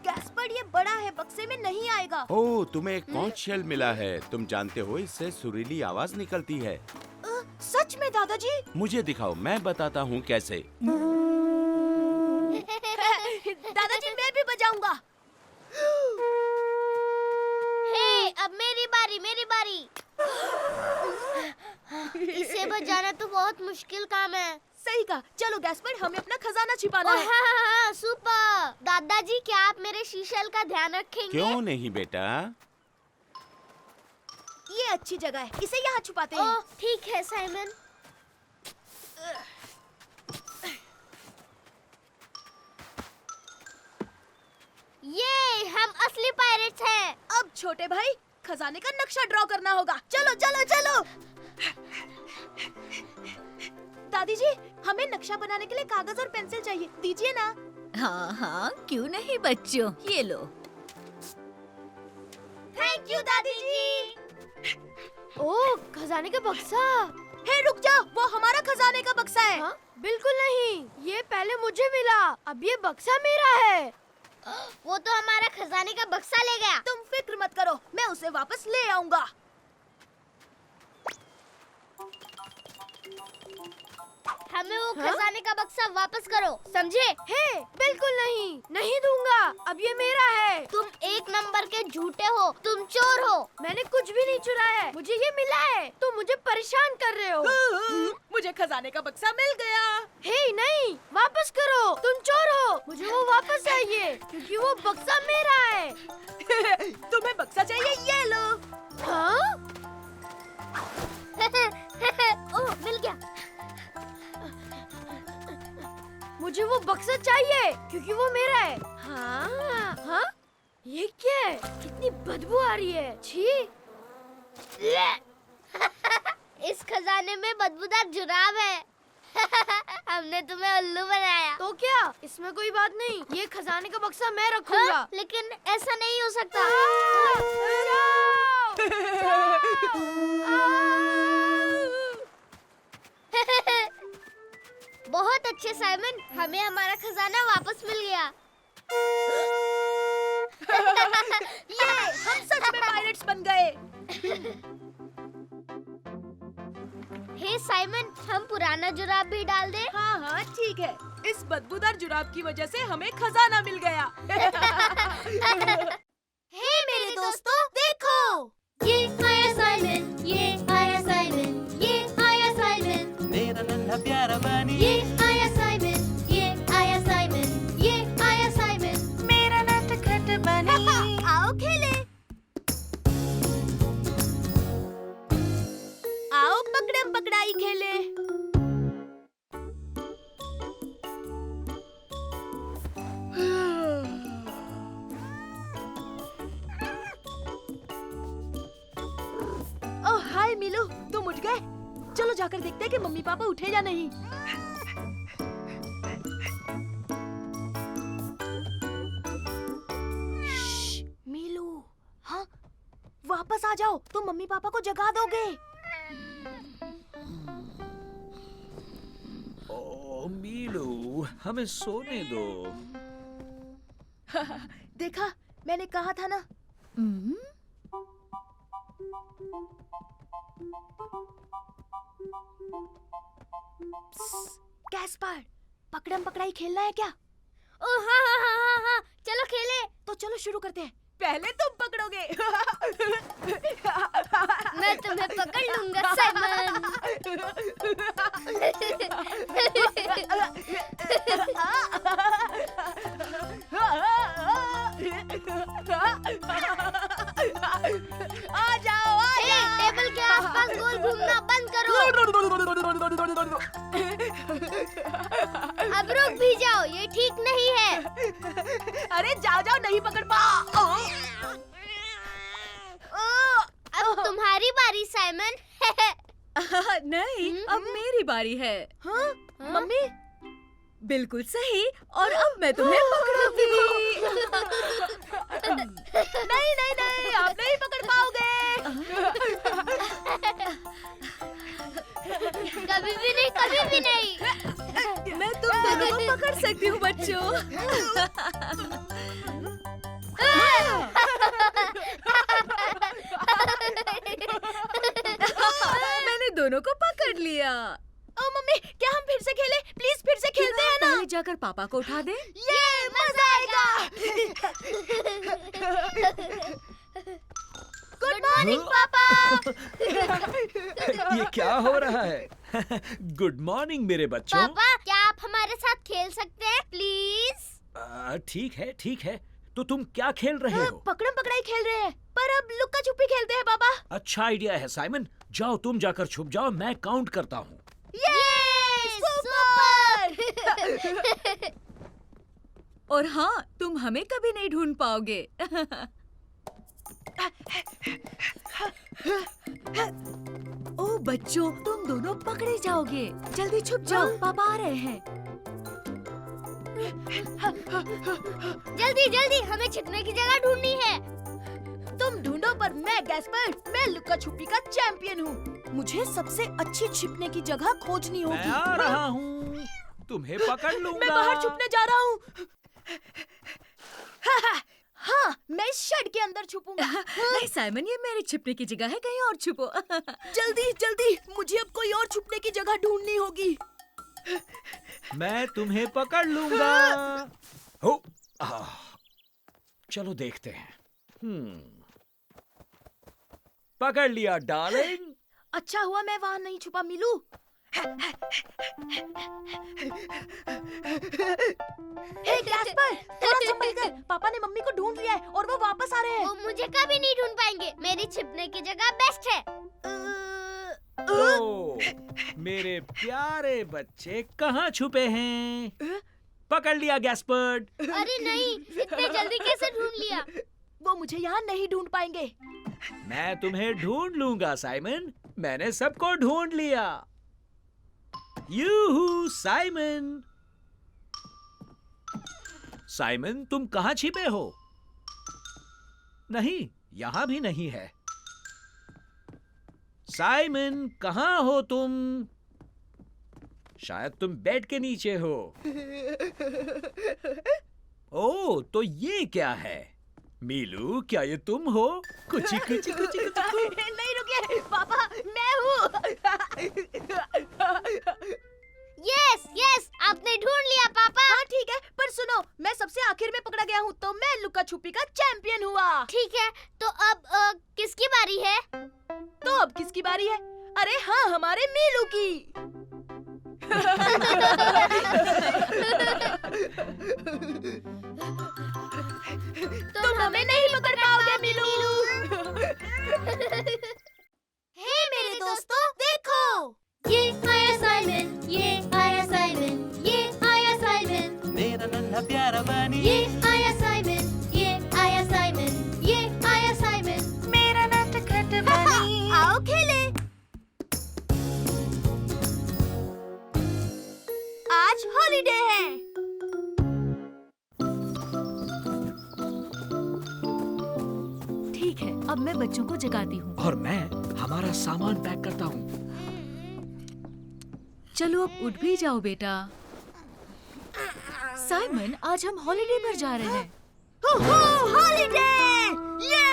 गैस्पर्ड, ये बड़ा है, बक्से में नहीं आएगा। ओह, तुम्हें एक कॉन्च शेल मिला है। तुम जानते हो इससे सुरीली आवाज निकलती है। सच में दादाजी? मुझे दिखाओ, मैं बताता हूँ कैसे। दादाजी, मैं भी बजाऊंगा। हे, अब मेरी बारी। इसे बजाना तो बहुत मुश्किल काम है। सही कहा। चलो गैस्पर्ड, हमें अपना खजाना छिपाना है। हाँ, सुपर। दादाजी, क्या आप मेरे शीशल का ध्यान रखेंगे? क्यों नहीं बेटा? ये अच्छी जगह है, इसे यहाँ छुपाते हैं। ओह, ठीक है साइमन। ये हम असली पायरेट्स हैं। अब छोटे भाई, खजाने का नक्शा ड्रॉ करना होगा। चलो चलो चलो। दादी जी, हमें नक्शा बनाने के लिए कागज और पेंसिल चाहिए, दीजिए ना। हाँ हाँ, क्यों नहीं बच्चों, ये लो। थैंक यू दादी जी। ओह, खजाने का बक्सा। हे रुक जाओ, वो हमारा खजाने का बक्सा है। हाँ? बिल्कुल नहीं, ये पहले मुझे मिला, अब ये बक्सा मेरा है। वो तो हमारा खजाने का बक्सा ले गया। तुम फिक्र मत करो, मैं उसे वापस ले आऊंगा। हमें वो खजाने का बक्सा वापस करो, समझे? हे, बिल्कुल नहीं, नहीं दूंगा, अब ये मेरा है। तुम एक नंबर के झूठे हो, तुम चोर हो। मैंने कुछ भी नहीं चुराया है, मुझे ये मिला है। तुम मुझे परेशान कर रहे हो। मुझे खजाने का बक्सा मिल गया। हे नहीं, वापस करो, तुम चोर हो। मुझे वो वापस चाहिए, क्योंकि वो बक्सा मेरा है। तुम्हें बक्सा चाहिए, ये लो। हाँ? ओह, मिल गया। मुझे वो बक्सा चाहिए, क्योंकि वो मेरा है। हाँ, हाँ? ये क्या है? कितनी बदबू आ रही है। छी। इस खजाने में बदबूदार जुराब है। हमने तुम्हें उल्लू बनाया। तो क्या? इसमें कोई बात नहीं, ये खजाने का बक्सा मैं रखूंगा। हाँ? लेकिन ऐसा नहीं हो सकता। बहुत अच्छे साइमन, हमें हमारा खजाना वापस मिल गया। ये हम सच में पायरेट्स बन गए। हे साइमन, हम पुराना जुराब भी डाल दे। हाँ हाँ ठीक है, इस बदबूदार जुराब की वजह से हमें खजाना मिल गया। हे मेरे दोस्तों, देखो, ये आया साइमन, ये आया साइमन, ये आया साइमन, मेरा नन्हा प्यारा बनी ये आया साइमन, ये आया साइमन, ये आया साइमन, मेरा नटखट बनी। आओ खेले। आओ पकड़म पकड़ाई खेले। ओह हाय मीलू, तुम उठ गए? चलो जाकर देखते हैं कि मम्मी पापा उठे या नहीं। श्श, मीलू, हाँ वापस आ जाओ, तुम मम्मी पापा को जगा दोगे। ओ मीलू, हमें सोने दो। देखा, मैंने कहा था ना। कैस्पर, पकड़म पकड़ाई खेलना है क्या? ओ हाँ हाँ हाँ हाँ हाँ, चलो खेले। तो चलो शुरू करते हैं। पहले तुम पकड़ोगे। मैं तुम्हें पकड़ लूंगा साइमन। आ जाओ, आ हे, जाओ। टेबल के आसपास गोल घूमना बंद करो। अब रुक भी जाओ, ये ठीक नहीं है। अरे जाओ जाओ, नहीं पकड़ पाओ। अब तुम्हारी बारी साइमन। नहीं, अब मेरी बारी है। हाँ? मम्मी, बिल्कुल सही, और अब मैं तुम्हें पकड़ूंगी। नहीं नहीं नहीं, आप नहीं पकड़ पाओगे। कभी भी नहीं, कभी भी नहीं। मैं तुम दोनों को पकड़ सकती हूँ बच्चों। मैंने दोनों को पकड़ लिया। ओ मम्मी, क्या हम फिर से खेलें? प्लीज फिर से खेलते हैं ना। पहले जाकर पापा को उठा दे। ये मजा आएगा। गुड मॉर्निंग पापा। ये क्या हो रहा है? गुड मॉर्निंग मेरे बच्चों। पापा, क्या आप हमारे साथ खेल सकते हैं प्लीज? ठीक है। तो तुम क्या खेल रहे हो? पकड़म पकड़ाई खेल रहे हैं, पर अब लुक्का छुपी खेलते हैं पापा। अच्छा आइडिया है साइमन, जाओ तुम जाकर छुप जाओ, मैं काउंट करता हूँ। सुपर। और हाँ, तुम हमें कभी नहीं ढूंढ पाओगे। ओ बच्चों, तुम दोनों पकड़े जाओगे। जल्दी छुप जाओ, पापा आ रहे हैं। जल्दी जल्दी, हमें छिपने की जगह ढूंढनी है। तुम ढूंढो, पर मैं गैस्पर, मैं लुका छुपी का चैंपियन हूँ। मुझे सबसे अच्छी छिपने की जगह खोजनी मैं होगी। आ रहा हूँ, तुम्हें पकड़ लूंगा। मैं बाहर छुपने जा रहा हूँ। हाँ, मैं इस शेड के अंदर छुपूंगा। नहीं साइमन, ये मेरी छिपने की जगह है, कहीं और छुपो। जल्दी जल्दी, मुझे अब कोई और छुपने की जगह ढूंढनी होगी। मैं तुम्हें पकड़ लूंगा। हो, चलो देखते हैं। पकड़ लिया डार्लिंग। अच्छा हुआ मैं वहाँ नहीं छुपा मिलू। हे गैस्पर, थोड़ा संभल कर। पापा ने मम्मी को ढूंढ लिया है और वो वापस आ रहे हैं। वो मुझे कभी नहीं ढूंढ पाएंगे। मेरी छिपने की जगह बेस्ट है। तो मेरे प्यारे बच्चे कहाँ छुपे हैं? पकड़ लिया गैस्पर्ड। अरे नहीं, इतने जल्दी कैसे ढूंढ लिया? वो मुझे यहाँ नहीं ढूंढ पाएंगे। मैं तुम्हें ढूंढ लूंगा साइमन। मैंने सबको ढूंढ लिया। यूहू साइमन। साइमन, तुम कहाँ छिपे हो? नहीं, यहाँ भी नहीं है। साइमन, कहाँ हो तुम? शायद तुम बेड के नीचे हो। ओह, तो ये क्या है? मीलू, क्या ये तुम हो? कुची कुची कुची कुची। नहीं रुकिए पापा, मैं हूँ। यस यस, आपने ढूंढ लिया पापा। हाँ ठीक है, पर सुनो, मैं सबसे आखिर में पकड़ा गया हूँ, तो मैं लुका छुपी का चैंपियन हुआ। ठीक है, तो अब किसकी बारी है? तो अब किसकी बारी है? अरे हाँ, हमारे मीलू की। तुम हमें नहीं पकड़ पाओगे मीलू। हे मेरे दोस्तों, देखो, ये आया साइमन, ये आया साइमन, ये आया साइमन, मेरा नन्हा प्यारा बानी ये आया साइमन, ये आया साइमन, ये आया साइमन, मेरा नटखट बनी। आओ खेले। आज हॉलिडे है। ठीक है, अब मैं बच्चों को जगाती हूँ। और मैं हमारा सामान पैक करता हूँ। चलो अब उठ भी जाओ बेटा। साइमन, आज हम हॉलिडे पर जा रहे हैं। हॉलिडे! ये!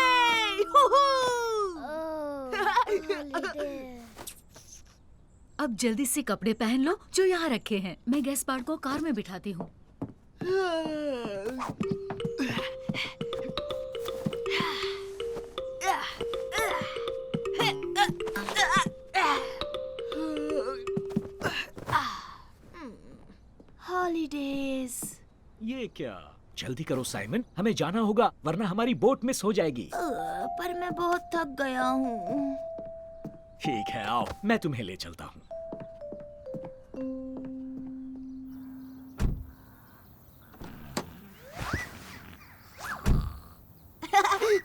अब जल्दी से कपड़े पहन लो जो यहाँ रखे हैं। मैं गैस्पार्ड को कार में बिठाती हूँ। हॉलिडेज। ये क्या? जल्दी करो साइमन, हमें जाना होगा वरना हमारी बोट मिस हो जाएगी। पर मैं बहुत थक गया हूँ। ठीक है, आओ, मैं तुम्हें ले चलता हूँ।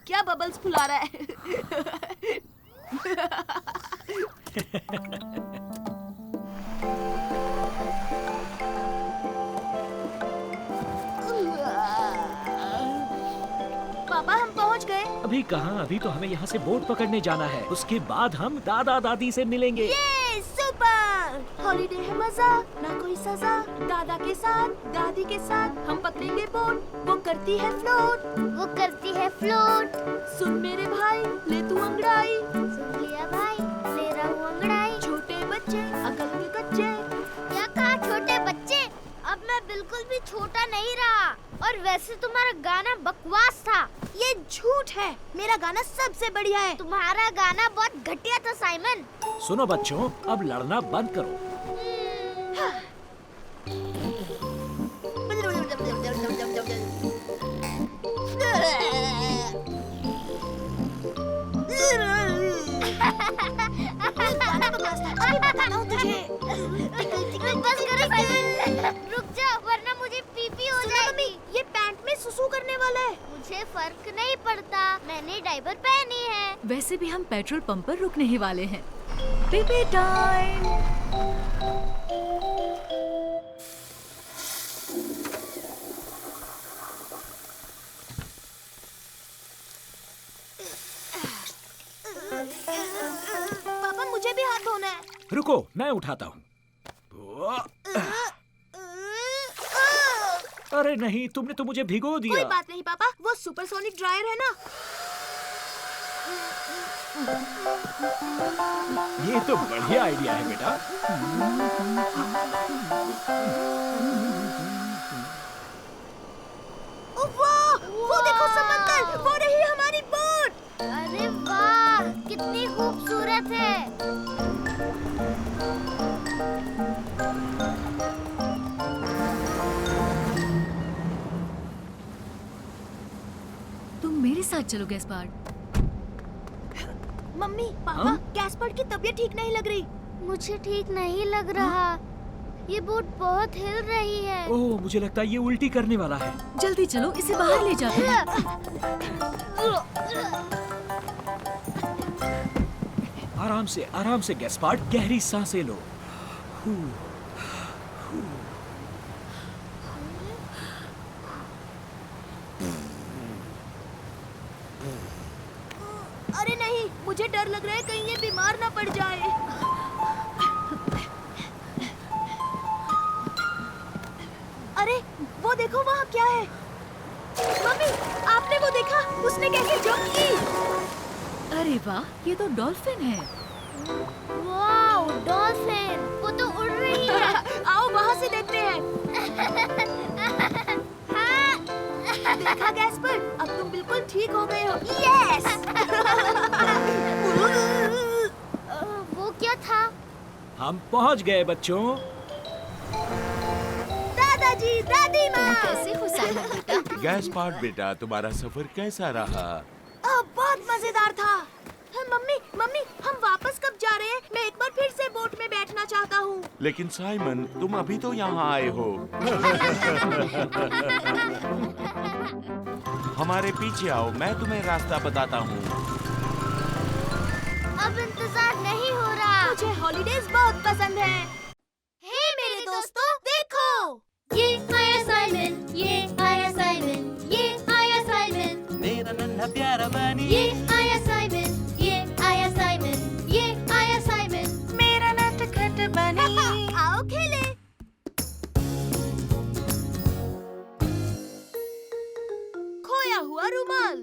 क्या बबल्स फुला रहा है? पापा, हम पहुंच गए। अभी कहाँ? अभी तो हमें यहाँ से बोट पकड़ने जाना है। उसके बाद हम दादा दादी से मिलेंगे। ये सुपर हॉलिडे है, मजा ना कोई सजा। दादा के साथ, दादी के साथ हम पकड़ेंगे बोट। वो करती है फ्लोट, वो करती है फ्लोट। सुन मेरे भाई, ले तू अंगड़ाई। सुन लिया भाई, ले रहा हूँ अंगड़ाई। छोटे बच्चे अकल के कच्चे। क्या कहा छोटे बच्चे? अब मैं बिल्कुल भी छोटा नहीं रहा। और वैसे तुम्हारा गाना बकवास था। ये झूठ है, मेरा गाना सबसे बढ़िया है। तुम्हारा गाना बहुत घटिया था साइमन। सुनो बच्चों, अब लड़ना बंद करो। गाना बकवास था, अभी बताता हूँ तुझे। बस करो साइमन, रुक जा वरना मुझे पीपी हो सुनो जाएगी। मम्मी, ये पैंट में सुसु करने वाला है। मुझे फर्क नहीं पड़ता, मैंने डायपर पहनी है। वैसे भी हम पेट्रोल पंप पर रुकने ही वाले हैं। PP time. पापा मुझे भी हाथ धोना है। रुको, मैं उठाता हूँ। अरे नहीं, तुमने तो मुझे भिगो कोई दिया। बात नहीं पापा, वो सुपरसोनिक ड्रायर है ना। ये तो बढ़िया आइडिया है बेटा। वो देखो समंदर, वो रही हमारी बोट। अरे वाह, कितनी खूबसूरत है। तुम मेरे साथ चलो गैस्पार्ड। मम्मी पापा, हाँ? गैस्पर्ड की तबीयत ठीक नहीं लग रही। मुझे ठीक नहीं लग रहा। ये बोट बहुत हिल रही है। ओह, मुझे लगता है ये उल्टी करने वाला है। जल्दी चलो, इसे बाहर ले जाते हैं। आराम से गैस्पार्ड, गहरी सांसें लो। अरे नहीं, मुझे डर लग रहा है कहीं ये बीमार ना पड़ जाए। अरे वो देखो वहाँ क्या है। मम्मी आपने वो देखा, उसने कैसे जंप की। अरे वाह, ये तो डॉल्फिन है। वाओ, डॉल्फिन, वो तो उड़ रही है। आओ वहाँ से देखते हैं। देखा गैस्पर्ड, अब तुम बिल्कुल ठीक हो गए हो। यस। वो क्या था? हम पहुंच गए बच्चों। दादाजी, दादी माँ। कैसे हो साइमन बेटा? गैस्पार्ड बेटा, तुम्हारा सफर कैसा रहा? बहुत मजेदार था। मम्मी मम्मी, हम वापस कब जा रहे हैं? मैं एक बार फिर से बोट में बैठना चाहता हूँ। लेकिन साइमन, तुम अभी तो यहाँ आए हो। हमारे पीछे आओ, मैं तुम्हें रास्ता बताता हूँ। अब इंतजार नहीं हो रहा। मुझे हॉलीडेज बहुत पसंद है। हे मेरे दोस्तों, देखो, ये आया साइमन, ये आया साइमन, ये आया साइमन, मेरा नन्हा प्यारा बनी ये आया साइमन, ये आया साइमन, ये आया साइमन, मेरा नटखट बनी। आओ खेले। खोया हुआ रुमाल।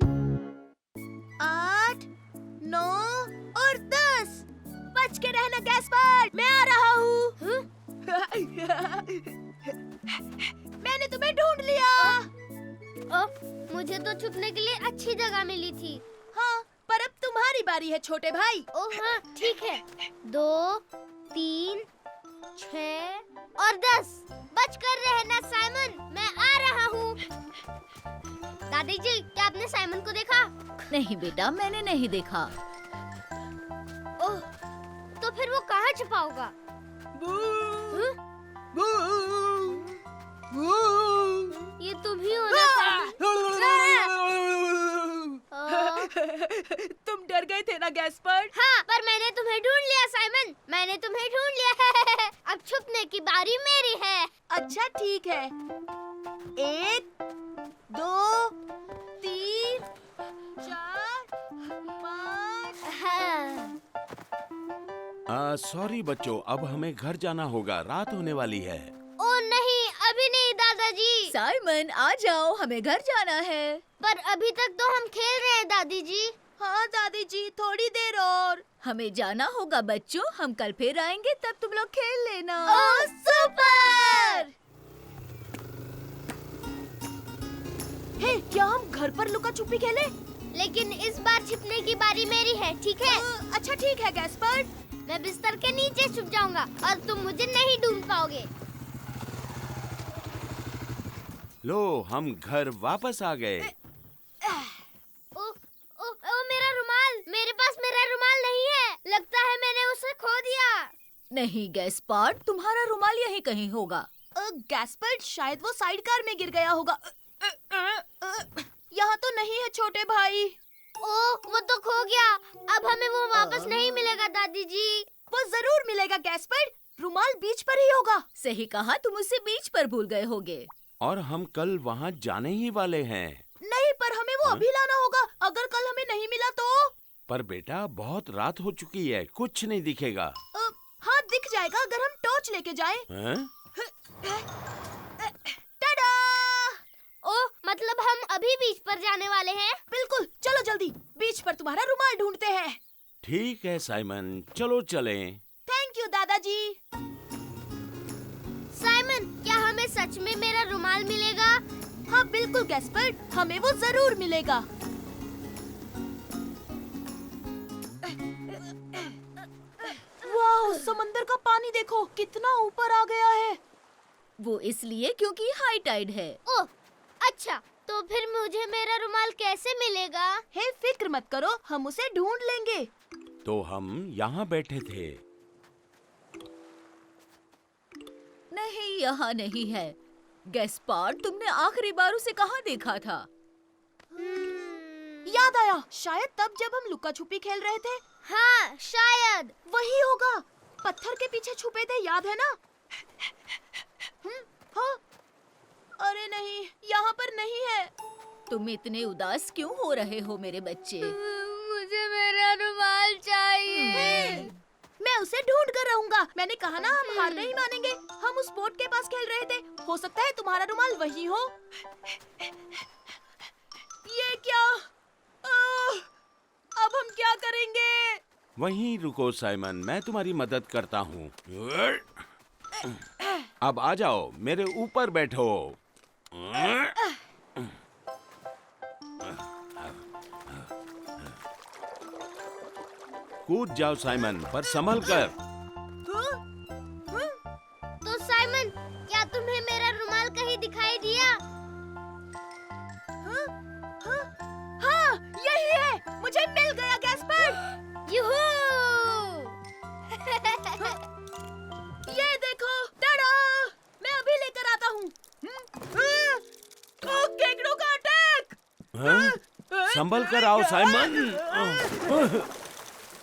8, 9 और 10। बच के रहना गैस्पर्ड, मैं आ रहा हूँ। मैंने तुम्हें ढूंढ लिया। मुझे तो छुपने के लिए अच्छी जगह मिली थी। हाँ, पर अब तुम्हारी बारी है छोटे भाई। ओह हाँ, ठीक है। 2, 3, 6 और 10। बच कर रहना साइमन, मैं आ रहा हूँ। दादी जी, क्या आपने साइमन को देखा? नहीं बेटा, मैंने नहीं देखा। ओह, तो फिर वो कहाँ छुपा होगा? ये तुम ही हो ना साइमन? तुम डर गए थे ना गैस्पर्ड? हाँ, पर मैंने तुम्हें ढूंढ लिया साइमन, मैंने तुम्हें ढूंढ लिया। अब छुपने की बारी मेरी है। अच्छा ठीक है। 1, 2, 3, 4, 5। सॉरी बच्चों, अब हमें घर जाना होगा, रात होने वाली है। ओ नहीं, अभी नहीं दादाजी। साइमन आ जाओ, हमें घर जाना है। पर अभी तक तो हम खेल रहे हैं दादी जी। हाँ दादी जी, थोड़ी देर और। हमें जाना होगा बच्चों, हम कल फिर आएंगे, तब तुम लोग खेल लेना। ओह सुपर! हे, क्या हम घर पर लुका छुपी खेले? लेकिन इस बार छिपने की बारी मेरी है, ठीक है? अच्छा ठीक है गैस्पर्ड। मैं बिस्तर के नीचे छुप जाऊंगा और तुम मुझे नहीं ढूंढ पाओगे। लो, हम घर वापस आ गए। ओ, ओ, ओ मेरा रुमाल, मेरे पास मेरा रुमाल नहीं है। लगता है मैंने उसे खो दिया। नहीं गैस्पार्ड, तुम्हारा रुमाल यहीं कहीं होगा। गैस्पर्ड, शायद वो साइड कार में गिर गया होगा। यहाँ तो नहीं है छोटे भाई। ओ, वो तो खो गया। अब हमें वो वापस नहीं मिलेगा दादी जी। वो जरूर मिलेगा गैस्पर्ड। रुमाल बीच पर ही होगा। सही कहा, तुम उसे बीच पर भूल गए होगे। और हम कल वहाँ जाने ही वाले हैं। नहीं, पर हमें वो अभी लाना होगा। अगर कल हमें नहीं मिला तो? पर बेटा बहुत रात हो चुकी है, कुछ नहीं दिखेगा। हाँ, दिख जाएगा अगर हम टॉर्च लेके जाएं। हैं? टाडा! ओ, मतलब हम अभी बीच पर जाने वाले हैं? बिल्कुल, चलो जल्दी। बीच पर तुम्हारा रुमाल ढूंढते हैं। ठीक है साइमन, चलो चलें। थैंक यू दादाजी। साइमन, क्या हमें सच में मेरा रुमाल मिलेगा? हाँ बिल्कुल गैस्पर्ड, हमें वो जरूर मिलेगा। वाह, समंदर का पानी देखो कितना ऊपर आ गया है। वो इसलिए क्योंकि हाई टाइड है। ओह, अच्छा, तो फिर मुझे मेरा रुमाल कैसे मिलेगा? हे, फिक्र मत करो, हम उसे ढूंढ लेंगे। तो हम यहाँ बैठे थे। नहीं, यहाँ नहीं है। गैस्पार्ड, तुमने आखिरी बार उसे कहाँ देखा था? याद आया, शायद तब जब हम लुका छुपी खेल रहे थे। हाँ, शायद वही होगा। पत्थर के पीछे छुपे थे, याद है ना? हाँ। अरे नहीं, यहाँ पर नहीं है। तुम इतने उदास क्यों हो रहे हो मेरे बच्चे? मुझे मेरा रुमाल चाहिए। मैं उसे ढूंढ कर रहूंगा। मैंने कहा ना, हम हार नहीं मानेंगे। हम उस बोट के पास खेल रहे थे। हो सकता है तुम्हारा रुमाल वही हो। ये क्या? अब हम क्या करेंगे? वहीं रुको साइमन, मैं तुम्हारी मदद करता हूँ। अब आ जाओ, मेरे ऊपर बैठो। कूद जाओ साइमन, पर संभल कर। तो साइमन, क्या तुम्हें मेरा रुमाल कहीं दिखाई दिया? हाँ, यही है। मुझे मिल गया गैस्पर्ड। यूहू! ये देखो, टाडा! मैं अभी लेकर आता हूँ। केकड़ों का अटैक! हैं? संभल कर आओ साइमन।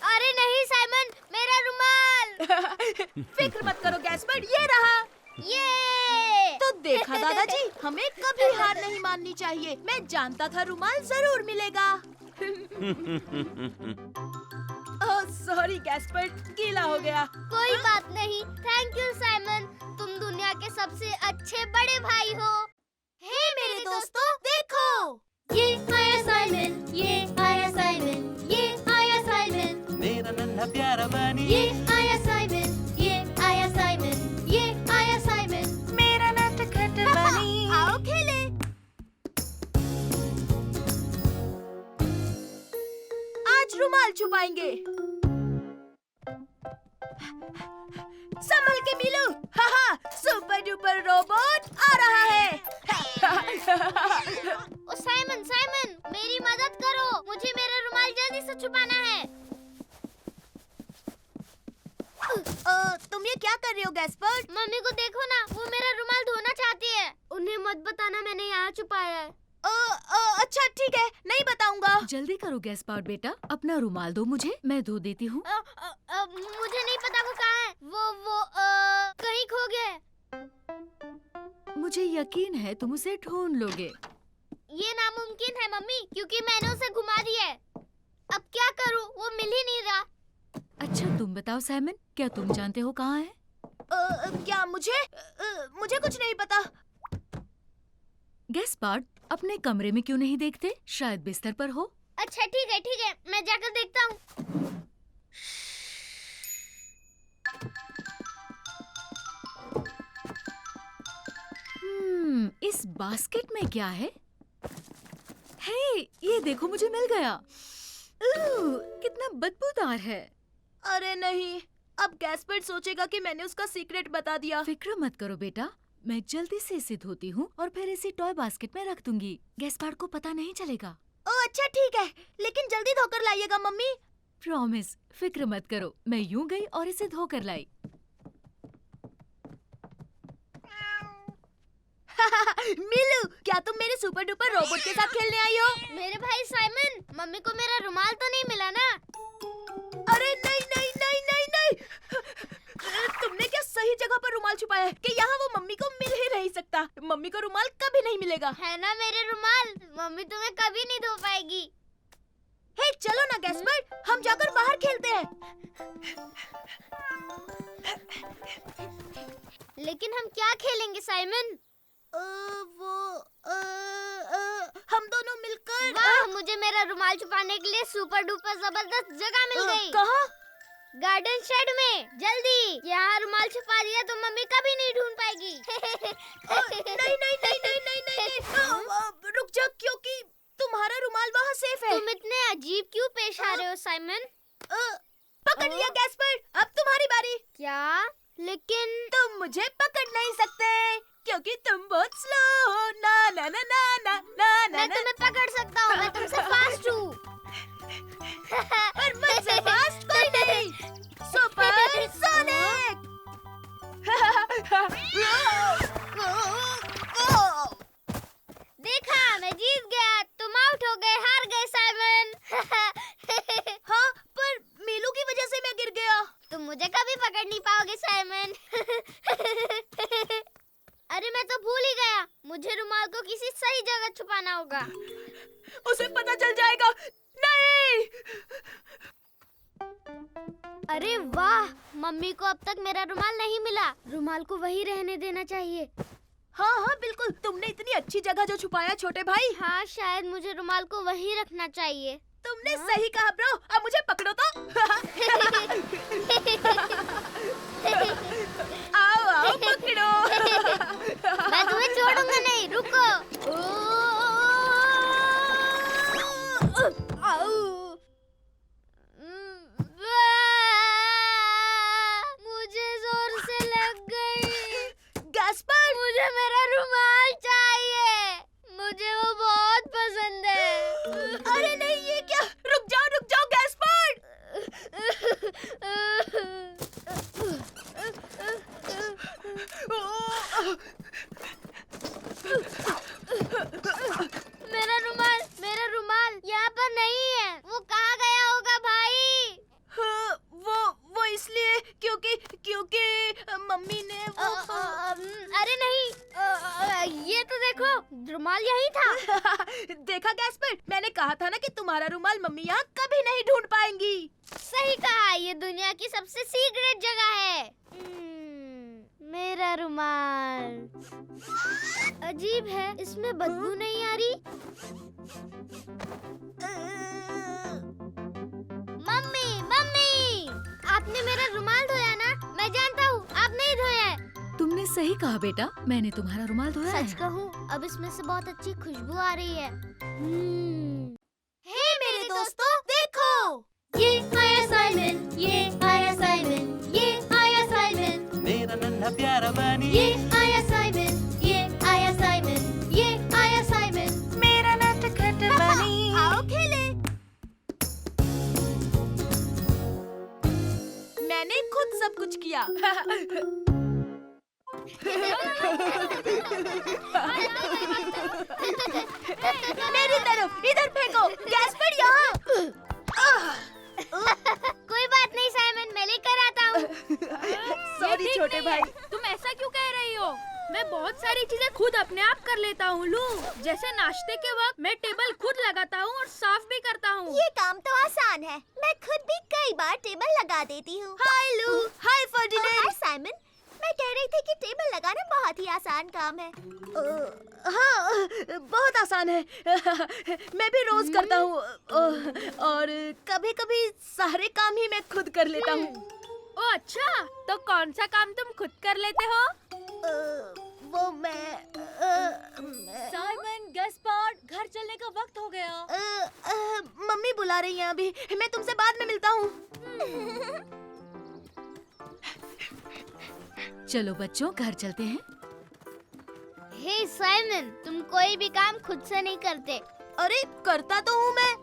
अरे नहीं साइमन, मेरा रुमाल! फिक्र मत करो गैस्पर्ड, ये रहा। ये! तो देखा दादाजी, हमें कभी हार नहीं माननी चाहिए। मैं जानता था रुमाल जरूर मिलेगा। सॉरी गैस्पर्ड, गीला हो गया। कोई बात नहीं। थैंक यू साइमन, तुम दुनिया के सबसे अच्छे बड़े भाई हो। हे मेरे दोस्तों, देखो। ये आया साइमन, ये आया साइमन, ये आया साइमन, मेरा नन्हा प्यारा बानी। ये आया साइमन, ये आया साइमन, ये आया साइमन, मेरा नटखट बनी। आओ खेले। आज रुमाल छुपाएंगे। संभल के मिलू। हाहा, सुपर डुपर रोबोट आ रहा है। ओ साइमन, साइमन, मेरी मदद करो। मुझे मेरा रुमाल जल्दी से छुपाना है। तुम ये क्या कर रहे हो गैस्पर्ड? मम्मी को देखो ना, वो मेरा रुमाल धोना चाहती है। उन्हें मत बताना मैंने यहाँ छुपाया है। अच्छा ठीक है, नहीं बताऊंगा। जल्दी करो गैस्पार्ड बेटा, अपना रुमाल दो मुझे, मैं धो देती हूँ। मुझे नहीं पता वो कहाँ है। वो कहीं खो गया है। मुझे यकीन है तुम उसे ढूंढ लोगे। ये नामुमकिन है मम्मी, क्योंकि मैंने उसे घुमा दिया है। अब क्या करूँ, वो मिल ही नहीं रहा। अच्छा तुम बताओ साइमन, क्या तुम जानते हो कहाँ है? क्या मुझे मुझे कुछ नहीं पता। गैस्पार्ड, अपने कमरे में क्यों नहीं देखते? शायद बिस्तर पर हो। अच्छा ठीक है, मैं जाकर देखता हूँ। इस बास्केट में क्या है? हे, ये देखो मुझे मिल गया। कितना बदबूदार है। अरे नहीं, अब गैस्पर्ड सोचेगा कि मैंने उसका सीक्रेट बता दिया। फिक्र मत करो बेटा, मैं जल्दी से इसे धोती हूँ और फिर इसे टॉय बास्केट में रख दूंगी। गैस्पार्ड को पता नहीं चलेगा। अच्छा ठीक है, लेकिन जल्दी धोकर लाइएगा मम्मी। प्रॉमिस, फिक्र मत करो। मैं यूं गई और इसे धोकर लाई। मिलू, क्या तुम मेरे सुपर डुपर रोबोट के साथ खेलने आई हो? मेरे भाई साइमन, मम्मी को मेरा रुमाल तो नहीं मिला ना? अरे नहीं नहीं नहीं नहीं नहीं, तुमने क्या सही जगह पर रुमाल छुपाया है कि यहाँ वो मम्मी को मिल ही नहीं सकता। मम्मी को रुमाल कभी नहीं मिलेगा। है ना मेरे रुमाल, मम्मी तुम्हें कभी नहीं धो पाएगी। हे चलो ना गैस्पर्ड, हम जाकर बाहर खेलते हैं। लेकिन हम क्या खेलेंगे साइमन? हम दोनों मिलकर वाह, मुझे मेरा रुमाल छुपाने के लिए सुपर डुपर जबरदस्त जगह मिल गई। कहाँ? गार्डन शेड में। जल्दी यहाँ रुमाल छुपा दिया तो मम्मी कभी नहीं ढूंढ पाएगी। नहीं नहीं नहीं नहीं नहीं नहीं, रुक जा, क्योंकि तुम्हारा रुमाल वहाँ सेफ है। तुम इतने अजीब क्यों पेश आ रहे हो साइमन? पकड़ लिया गैस्पर्ड, अब तुम्हारी बारी। क्या? लेकिन तुम मुझे पकड़ नहीं सकते क्योंकि तुम बहुत स्लो हो। ना ना ना ना ना ना ना। मैं तुम्हें पकड़ सकता हूँ, मैं तुमसे फास्ट हूँ। पर मुझसे फास्ट कोई नहीं। Super sonic. देखा, मैं जीत गया, तुम आउट हो गए, हार गए साइमन। हाँ, पर मीलू की वजह से मैं गिर गया। तुम मुझे कभी पकड़ नहीं पाओगे साइमन। अरे मैं तो भूल ही गया, मुझे रुमाल को किसी सही जगह छुपाना होगा। उसे पता चल जाएगा। नहीं। अरे वाह, मम्मी को अब तक मेरा रुमाल नहीं मिला। रुमाल को वही रहने देना चाहिए। हाँ हाँ बिल्कुल, तुमने इतनी अच्छी जगह जो छुपाया छोटे भाई। हाँ, शायद मुझे रुमाल को वहीं रखना चाहिए। तुमने सही कहा ब्रो, अब मुझे पकड़ो तो। आओ आओ पकड़ो। मैं तुम्हें छोड़ूंगा नहीं, रुको। मुझे जोर से लग गई। गैस्पर्ड, मुझे मेरा रुमाल चाहिए, मुझे वो बहुत पसंद है। अरे नहीं, ये क्या? रुक जाओ गैस्पर्ड। मेरा रुमाल यहाँ पर नहीं है। वो कहाँ गया होगा भाई? हाँ, वो इसलिए क्योंकि मम्मी ने वो अरे नहीं, ये तो देखो, रुमाल यही था। देखा गैस्पर्ड, मैंने कहा था ना कि तुम्हारा रुमाल मम्मी यहाँ कभी नहीं ढूंढ पाएंगी। सही कहा, ये दुनिया की सबसे सीक्रेट जगह है। मेरा रुमाल अजीब है, इसमें बदबू नहीं आ रही। मम्मी, आपने मेरा रुमाल धोया ना? मैं जानता हूँ, आप नहीं धोया है। तुमने सही कहा बेटा, मैंने तुम्हारा रुमाल धोया है। सच कहूँ, अब इसमें से बहुत अच्छी खुशबू आ रही है। हे मेरे दोस्तों, देखो, ये आया साइमन, ये आया साइमन, ये आया साइमन, मेरा नन्हा प्यारा बनी ये आया साइमन, ये आया साइमन, ये आया साइमन। मेरा नटखट बनी। आओ खेले। मैंने खुद सब कुछ किया। मेरी तरफ, इधर फेंको। गैस्पर्ड यहाँ। कोई बात नहीं साइमन, मैं लेकर आता हूँ। सॉरी छोटे भाई। तुम ऐसा क्यों कह रही हो? मैं बहुत सारी चीजें खुद अपने आप कर लेता हूँ लू। जैसे नाश्ते के वक्त मैं टेबल खुद लगाता हूँ और साफ भी करता हूँ। ये काम तो आसान है, मैं खुद भी कई बार टेबल लगा देती हूँ। हाय लू, हाय फर्डिनेंड। हाय साइमन, मैं कह रही थी कि टेबल लगाना बहुत ही आसान काम है। हाँ, बहुत आसान है। मैं भी रोज करता हूँ और कभी-कभी सारे काम ही मैं खुद कर लेता हूँ। ओ अच्छा, तो कौन सा काम तुम खुद कर लेते हो? वो मैं साइमन, गैस्पर्ड, घर चलने का वक्त हो गया। मम्मी बुला रही हैं अभी, मैं तुमसे बाद में मिलता हूँ। चलो बच्चों, घर चलते हैं। हे साइमन, तुम कोई भी काम खुद से नहीं करते। अरे करता तो हूँ मैं।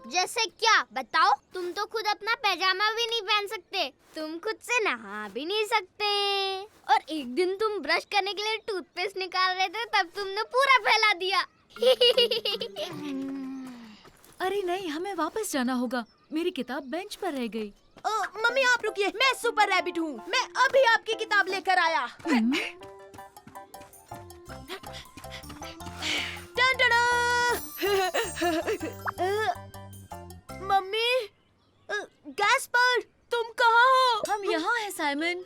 जैसे क्या, बताओ? तुम तो खुद अपना पैजामा भी नहीं पहन सकते, तुम खुद से नहा भी नहीं सकते, और और एक दिन तुम ब्रश करने के लिए टूथपेस्ट निकाल रहे थे, तब तुमने पूरा फैला दिया। अरे नहीं, हमें वापस जाना होगा। मेरी किताब बेंच पर रह गई। मम्मी आप रुकिए, मैं सुपर रैबिट हूँ। मैं अभी आपकी किताब लेकर आया। टन-टना! मम्मी, गैस्पर, तुम कहाँ हो? हम यहाँ हैं साइमन।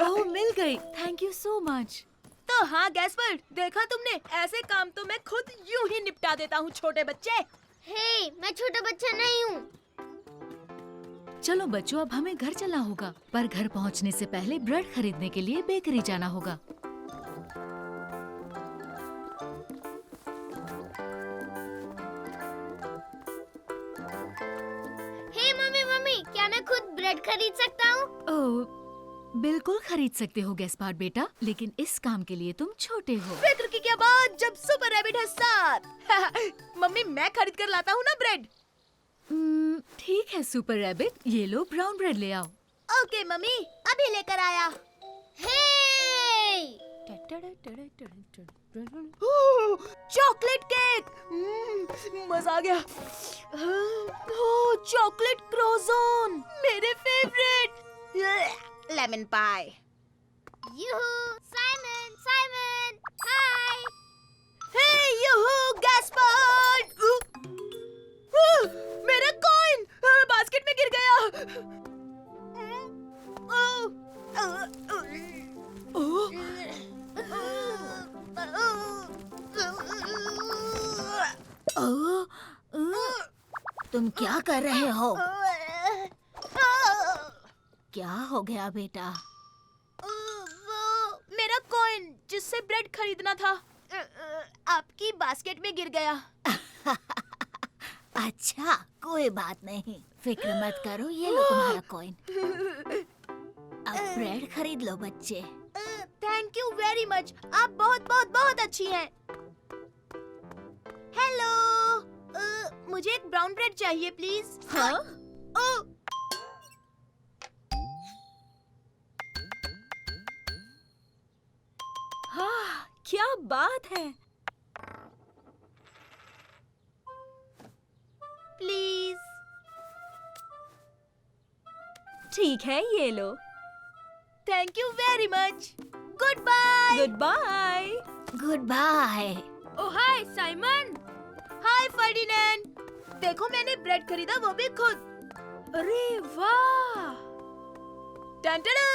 ओह, मिल गई। Thank you so much. तो हाँ गैस्पर, देखा तुमने, ऐसे काम तो मैं खुद यूं ही निपटा देता हूँ छोटे बच्चे। हे, मैं छोटा बच्चा नहीं हूँ। चलो बच्चों, अब हमें घर चलना होगा, पर घर पहुँचने से पहले ब्रेड खरीदने के लिए बेकरी जाना होगा। हे मम्मी, मम्मी, क्या मैं खुद ब्रेड खरीद सकता हूँ? ओह, बिल्कुल खरीद सकते हो गैस्पार्ड बेटा, लेकिन इस काम के लिए तुम छोटे हो। फिक्र की क्या बात, जब सुपर रैबिट है साथ। मम्मी, मैं खरीद कर लाता हूँ ना ब्रेड। ठीक है सुपर रैबिट, ये लो ब्राउन ब्रेड ले आओ। ओके मम्मी, अभी लेकर आया। हे! चॉकलेट केक, मजा आ गया। चॉकलेट क्रोज़ोन, मेरे फेवरेट। लेमन पाई। यूहू, साइमन, साइमन, हाय। हे यूहू, गैस्पार्ड। मेरा कॉइन बास्केट में गिर गया। तुम क्या कर रहे हो? क्या हो गया बेटा? वो मेरा कॉइन जिससे ब्रेड खरीदना था, आपकी बास्केट में गिर गया। अच्छा, कोई बात नहीं, फिक्र मत करो, ये लो तुम्हारा कॉइन। अब ब्रेड खरीद लो बच्चे। थैंक यू वेरी मच, आप बहुत बहुत बहुत अच्छी हैं। हेलो, मुझे एक ब्राउन ब्रेड चाहिए प्लीज। हाँ? ओह, हाँ, क्या बात है। प्लीज। ठीक है, ये लो। Thank you very much. Good bye. Good bye. Good bye. Oh hi Simon. Hi Ferdinand, देखो मैंने ब्रेड खरीदा, वो भी खुद। अरे वाह। टन-टना!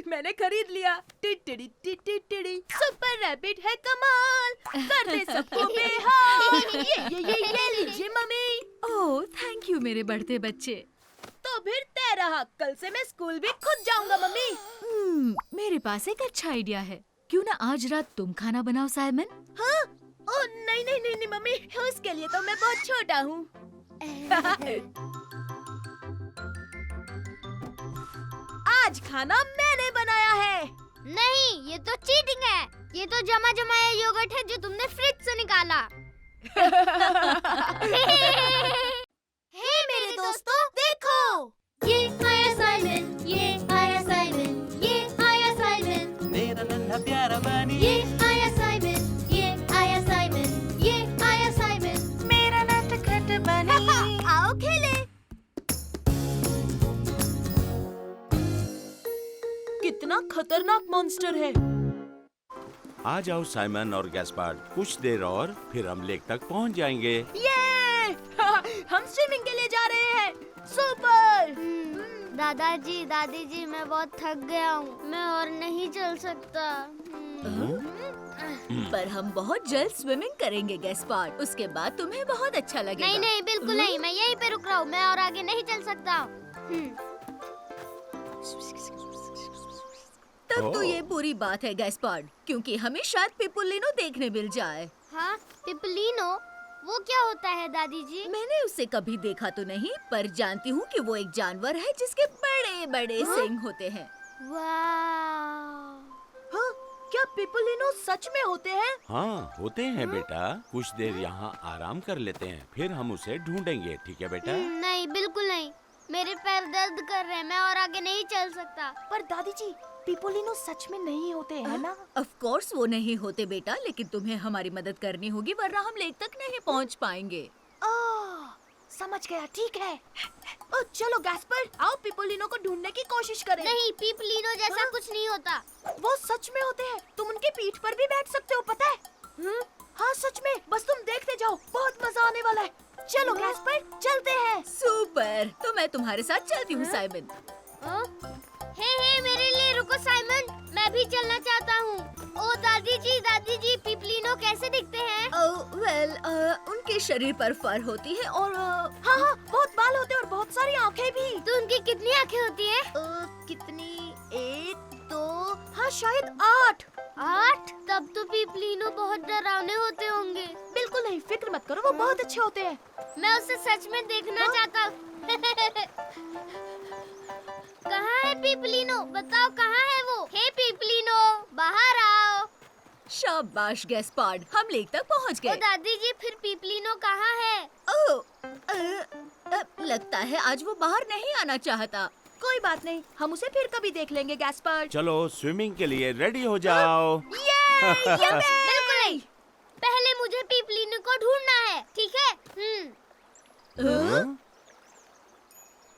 मैंने खरीद लिया। टिटिड़ी टिटिड़ी, सुपर रैबिट है कमाल, कर दे सबको बेहाल। ये लीजिए मम्मी। ओह, थैंक यू मेरे बढ़ते बच्चे। तो फिर तय रहा, कल से मैं स्कूल भी खुद जाऊंगा मम्मी। मेरे पास एक अच्छा आइडिया है। क्यों ना आज रात तुम खाना बनाओ साइमन? हाँ? ओह नहीं नहीं नहीं नहीं मम्मी, उसके लिए तो मैं बहुत छोटा हूँ। आज खाना मैंने बनाया है। नहीं, ये तो चीटिंग है। ये तो जमा जमाया योगर्ट है जो तुमने फ्रिज से निकाला। हे मेरे दोस्तों, देखो। ये आया साइमन, ये आया साइमन, ये आया साइमन, मेरा नन्हा प्यारा बनी ये आया साइमन, ये आया साइमन, ये आया साइमन, मेरा नटखट बनी। आओ खेले। कितना खतरनाक मॉन्स्टर है। आ जाओ साइमन और गैस्पार्ड, कुछ देर और फिर हम लेक तक पहुंच जाएंगे। ये हम स्विमिंग के लिए जा रहे हैं। सुपर। दादाजी, दादी जी, मैं बहुत थक गया हूँ, मैं और नहीं चल सकता। पर हम बहुत जल्द स्विमिंग करेंगे गैस्पार्ड, उसके बाद तुम्हें बहुत अच्छा लगेगा। नहीं नहीं, बिल्कुल नहीं, मैं यहीं पे रुक रहा हूँ, मैं और आगे नहीं चल सकता। तब तो ये बुरी बात है गैस्पार्ड, क्योंकि हमें शायद पिपुलिनो देखने मिल जाए। हाँ, पिपलिनो, वो क्या होता है दादी जी? मैंने उसे कभी देखा तो नहीं, पर जानती हूँ कि वो एक जानवर है जिसके बड़े बड़े सींग होते हैं। वाह! हाँ, क्या पिपुलिनो सच में होते हैं? हाँ, होते हैं बेटा। कुछ देर यहाँ आराम कर लेते हैं, फिर हम उसे ढूंढेंगे, ठीक है बेटा? नहीं, बिल्कुल नहीं। मेरे पैर दर्द कर रहे हैं, मैं और आगे नहीं चल सकता। पर दादी जी, पिपोलिनो सच में नहीं होते हैं ना? ऑफ कोर्स वो नहीं होते बेटा, लेकिन तुम्हें हमारी मदद करनी होगी वरना हम लेक तक नहीं पहुंच पाएंगे। समझ गया, ठीक है। ओ चलो गैस्पर, आओ पिपोलिनो को ढूंढने की कोशिश करें। नहीं, पिपलिनो जैसा हाँ? कुछ नहीं होता। वो सच में होते हैं, तुम उनके पीठ पर भी बैठ सकते हो, पता है? हाँ सच में, बस तुम देखते जाओ, बहुत मजा आने वाला है। चलो गैस्पर, चलते हैं। सुपर, तो मैं तुम्हारे साथ चलती हूँ साइमन। हे मेरे लिए रुको साइमन, मैं भी चलना चाहता हूँ। ओ दादी जी, पिपलिनो कैसे दिखते हैं? वेल, उनके शरीर पर फर होती है और हाँ, बहुत बाल होते हैं और बहुत सारी आँखें भी। तो उनकी कितनी आँखें होती है? कितनी? 1, 2, हाँ शायद 8। 8? तब तो पिपलिनो बहुत डरावने होते होंगे। बिल्कुल नहीं, फिक्र मत करो, वो बहुत अच्छे होते हैं। मैं उसे सच में देखना चाहता हूँ। कहाँ है पिपलिनो? बताओ कहाँ है वो? हे पिपलिनो, बाहर आओ। शाबाश गैस्पार्ड, हम लेक तक पहुँच ओ गए। दादी जी, फिर पिपलिनो कहाँ है? लगता है आज वो बाहर नहीं आना चाहता। कोई बात नहीं, हम उसे फिर कभी देख लेंगे गैस्पर। चलो स्विमिंग के लिए रेडी हो जाओ। बिल्कुल नहीं, पहले मुझे पिपलिनो को ढूंढना है, ठीक है?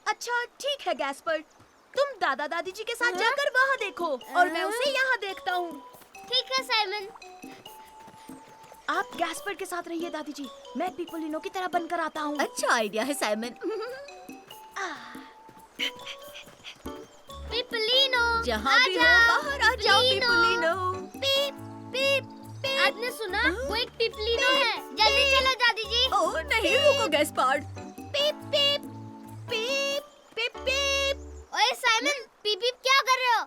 अच्छा ठीक है गैस्पर, तुम दादा दादी जी के साथ जाकर वहाँ देखो और मैं उसे यहाँ देखता हूँ। ठीक है साइमन। आप गैस्पर के साथ रहिए दादी जी, मैं पिपोलिनो की तरह बनकर आता हूँ। अच्छा आइडिया है साइमन। पिपलिनो, जहाँ भी हो बाहर आ जाओ पिपोलिनो। पीप पीप पीप। आपने सुना? वो एक पिपलिनो है। जल्दी चलो दादी जी। ओह नहीं, रुको गैस्पार्ड। पीप पीप पीप पीप पीप। ओए साइमन, पीप पीप क्या कर रहे हो?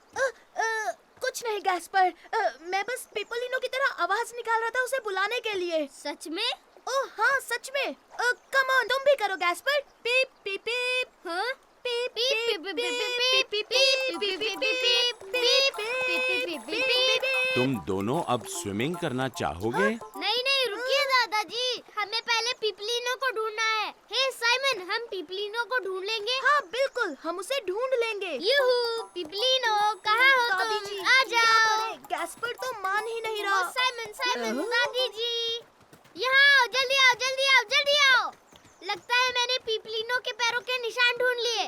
कुछ नहीं गैस्पर, मैं बस पिपोलिनो की तरह आवाज निकाल रहा था उसे बुलाने के लिए। सच में? ओह हाँ सच में। कम ऑन, तुम भी करो गैस्पर। पीप पीप पीप। हाँ? पीप पीप पीप पीप पीप पीप पीप पीप पीप पीप पीप पीप पीप। तुम दोनों अब स्विमिंग करना चाहोगे? नहीं नहीं, रुकिए दादाजी, हमें पहले पिपलिनो को ढूंढना है। हे साइमन, हम पिपलिनो को ढूंढ लेंगे। हाँ बिल्कुल, हम उसे ढूंढ लेंगे। यूहू, पिपलिनो कहाँ हो दादी तुम? जी, आ क्या जाओ। करें? गैस्पर तो मान ही नहीं ओ रहा। साइमन, दादी जी, यहाँ आओ, जल्दी आओ, जल्दी आओ, जल्दी आओ। लगता है मैंने पिपलिनो के पैरों के निशान ढूंढ लिए।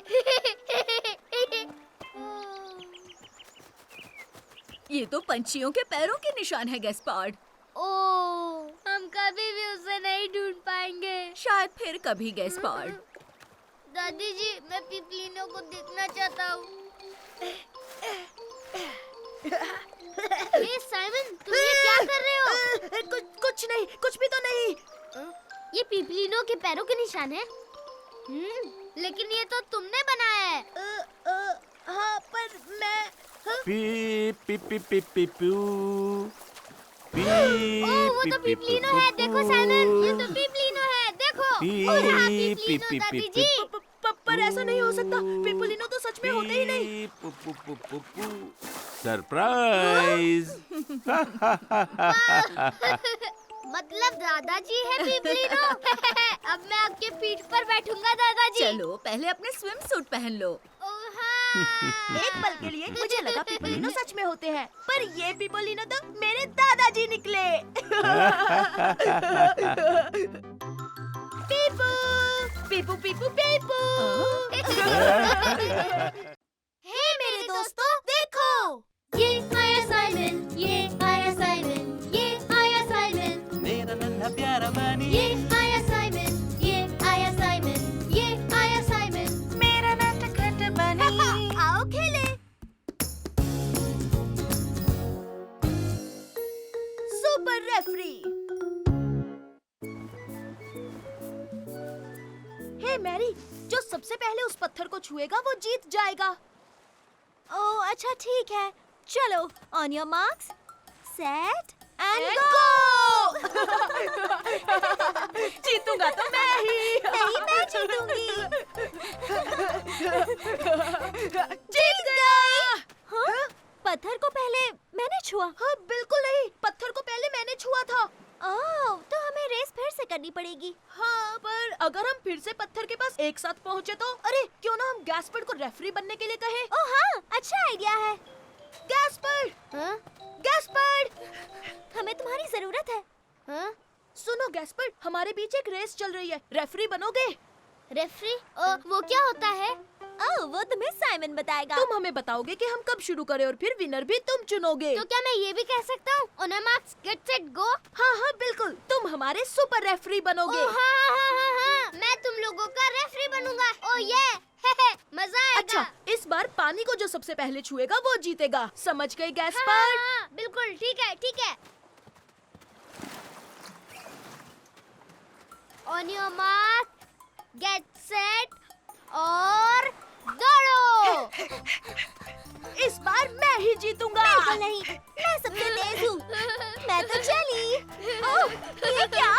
ये तो पंछियों के पैरों के निशान है गैस्पार्ड। ओह, हम कभी भी उसे नहीं ढूंढ पाएंगे। शायद फिर कभी गैस्पार्ड। दादी जी, मैं पिपलिनो को देखना चाहता हूँ। हे साइमन, तुम ये क्या कर रहे हो? कुछ नहीं, कुछ भी तो नहीं। ये पिपलिनो के पैरों के निशान है। लेकिन ये तो तुमने बनाया है। हाँ पर मैं पीप पीप पीप पीप पीप पू। ओह, वो तो पिपलिनो है। देखो साइमन, ये तो पिपलिनो है, देखो। और हाँ, पिपलिनो दादी जी। पर ऐसा नहीं हो सकता, पिपोलिनो तो सच में होते ही नहीं। सरप्राइज। मतलब दादाजी है पिपलिनो। अब मैं आपके पीठ पर बैठूंगा दादाजी। चलो पहले अपने स्विम सूट पहन लो। ओह हाँ। एक पल के लिए मुझे लगा पिपोलिनो सच में होते हैं, पर ये पिपोलिनो तो मेरे दादाजी निकले। पीपू पीपू पीपू पीपू। हे मेरे दोस्तों, देखो, ये आया साइमन, ये आया साइमन, ये आया साइमन, मेरा नन्हा प्यारा बनी। ये आया साइमन, ये आया साइमन, ये आया साइमन, मेरा नटखट बनी। आओ खेले। Super referee. हे मैरी, जो सबसे पहले उस पत्थर को छुएगा वो जीत जाएगा। ओह अच्छा ठीक है, चलो on your marks, set and go. जीतूंगा तो मैं ही। नहीं, मैं जीतूंगी। जीत गया। हाँ? पत्थर को पहले मैंने छुआ। हाँ बिल्कुल नहीं, पत्थर को पहले मैंने छुआ था। ओह, तो हमें रेस फिर से करनी पड़ेगी। हाँ, पर अगर हम फिर से पत्थर के पास एक साथ पहुँचे तो? अरे क्यों ना हम गैस्पर्ड को रेफरी बनने के लिए कहें? ओह हाँ, अच्छा आइडिया है। गैस्पर्ड, हाँ? गैस्पर्ड, हमें तुम्हारी जरूरत है। हाँ? सुनो गैस्पर्ड, हमारे बीच एक रेस चल रही है, रेफरी बनोगे? रेफरी? वो क्या होता है? ओह, वो तुम्हें साइमन बताएगा। तुम हमें बताओगे कि हम कब शुरू करें और फिर विनर भी तुम चुनोगे। तो क्या मैं ये भी कह सकता हूँ? On a marks, get set, go. हाँ हाँ बिल्कुल, तुम हमारे सुपर रेफरी बनोगे। ओह हाँ, मैं तुम लोगों का रेफरी बनूंगा। ओह ये, मजा आएगा। अच्छा, इस बार पानी को जो सबसे पहले छुएगा वो जीतेगा, समझ गए गैस्पर्ड? हाँ, बिल्कुल ठीक है, ठीक है। On your mark, get set और दौड़ो। इस बार मैं ही जीतूंगा। बिल्कुल नहीं, मैं सबसे तेज हूँ। मैं तो चली। ओह, ये क्या?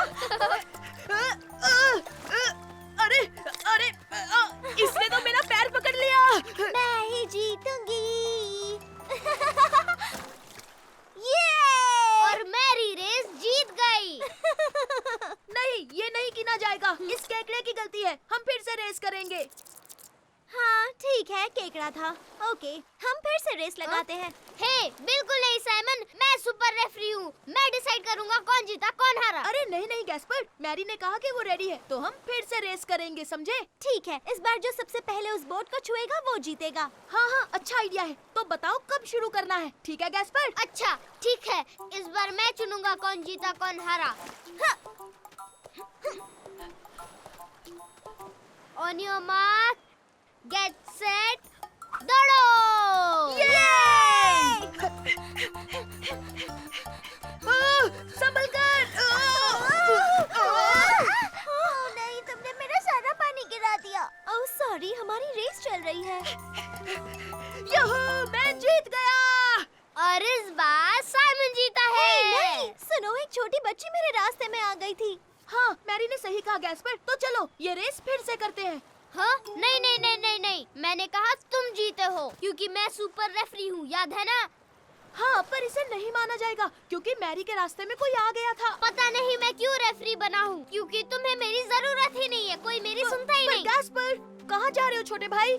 अरे अरे इसने तो मेरा पैर पकड़ लिया। मैं ही जीतूंगी। ये और मेरी रेस जीत गई। नहीं, ये नहीं गिना जाएगा, इस केकड़े की गलती है, हम फिर से रेस करेंगे। हाँ ठीक है, केकड़ा था। ओके, हम फिर से रेस लगाते हैं। हे, बिल्कुल नहीं साइमन, मैं सुपर रेफरी हूँ। मैं डिसाइड करूँगा कौन जीता कौन हारा। अरे नहीं नहीं गैस्पर्ड, मैरी ने कहा कि वो रेडी है, तो हम फिर से रेस करेंगे, समझे? ठीक है, इस बार जो सबसे पहले उस बोट को छुएगा वो जीतेगा। हाँ हाँ, अच्छा आइडिया है। तो बताओ कब शुरू करना है, ठीक है गैस्पर्ड? अच्छा ठीक है, इस बार मैं चुनूंगा कौन जीता कौन हारा। On your mark, get set, दौड़ो। संभल कर। नहीं, तुमने मेरा सारा पानी गिरा दिया। ओह सॉरी, हमारी रेस चल रही है। यहू, मैं जीत गया। और इस बार साइमन जीता है। नहीं, सुनो, एक छोटी बच्ची मेरे रास्ते में आ गई थी। हाँ, मैरी ने सही कहा गैस्पर्ड, तो चलो ये रेस फिर से करते हैं। हाँ? नहीं नहीं नहीं नहीं नहीं, मैंने कहा तुम जीते हो क्योंकि मैं सुपर रेफरी हूँ, याद है ना? हाँ, पर इसे नहीं माना जाएगा क्योंकि मैरी के रास्ते में कोई आ गया था। पता नहीं मैं क्यों रेफरी बना हूँ, क्योंकि तुम्हें मेरी जरूरत ही नहीं है, कोई मेरी सुनता ही नहीं। गैस्पर्ड, कहाँ जा रहे हो छोटे भाई?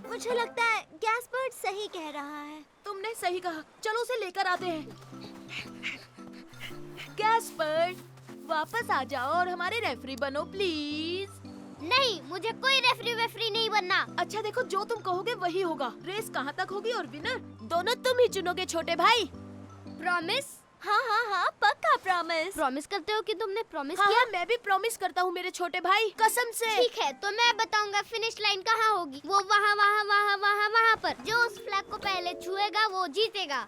मुझे लगता है गैस्पर्ड सही कह रहा है। तुमने सही कहा, चलो उसे लेकर आते हैं। गैस्पर्ड, वापस आ जाओ और हमारे रेफरी बनो प्लीज। नहीं, मुझे कोई रेफरी वेफरी नहीं बनना। अच्छा देखो, जो तुम कहोगे वही होगा। रेस कहाँ तक होगी और विनर दोनों तुम ही चुनोगे छोटे भाई। प्रॉमिस? हाँ हाँ हाँ, पक्का प्रॉमिस। प्रॉमिस करते हो कि तुमने प्रॉमिस हाँ, किया? हाँ, मैं भी प्रॉमिस करता हूँ मेरे छोटे भाई, कसम से। ठीक है, तो मैं बताऊंगा फिनिश लाइन कहाँ होगी। वो वहाँ वहाँ वहाँ वहाँ वहाँ पर। जो उस फ्लैग को पहले छुएगा वो जीतेगा।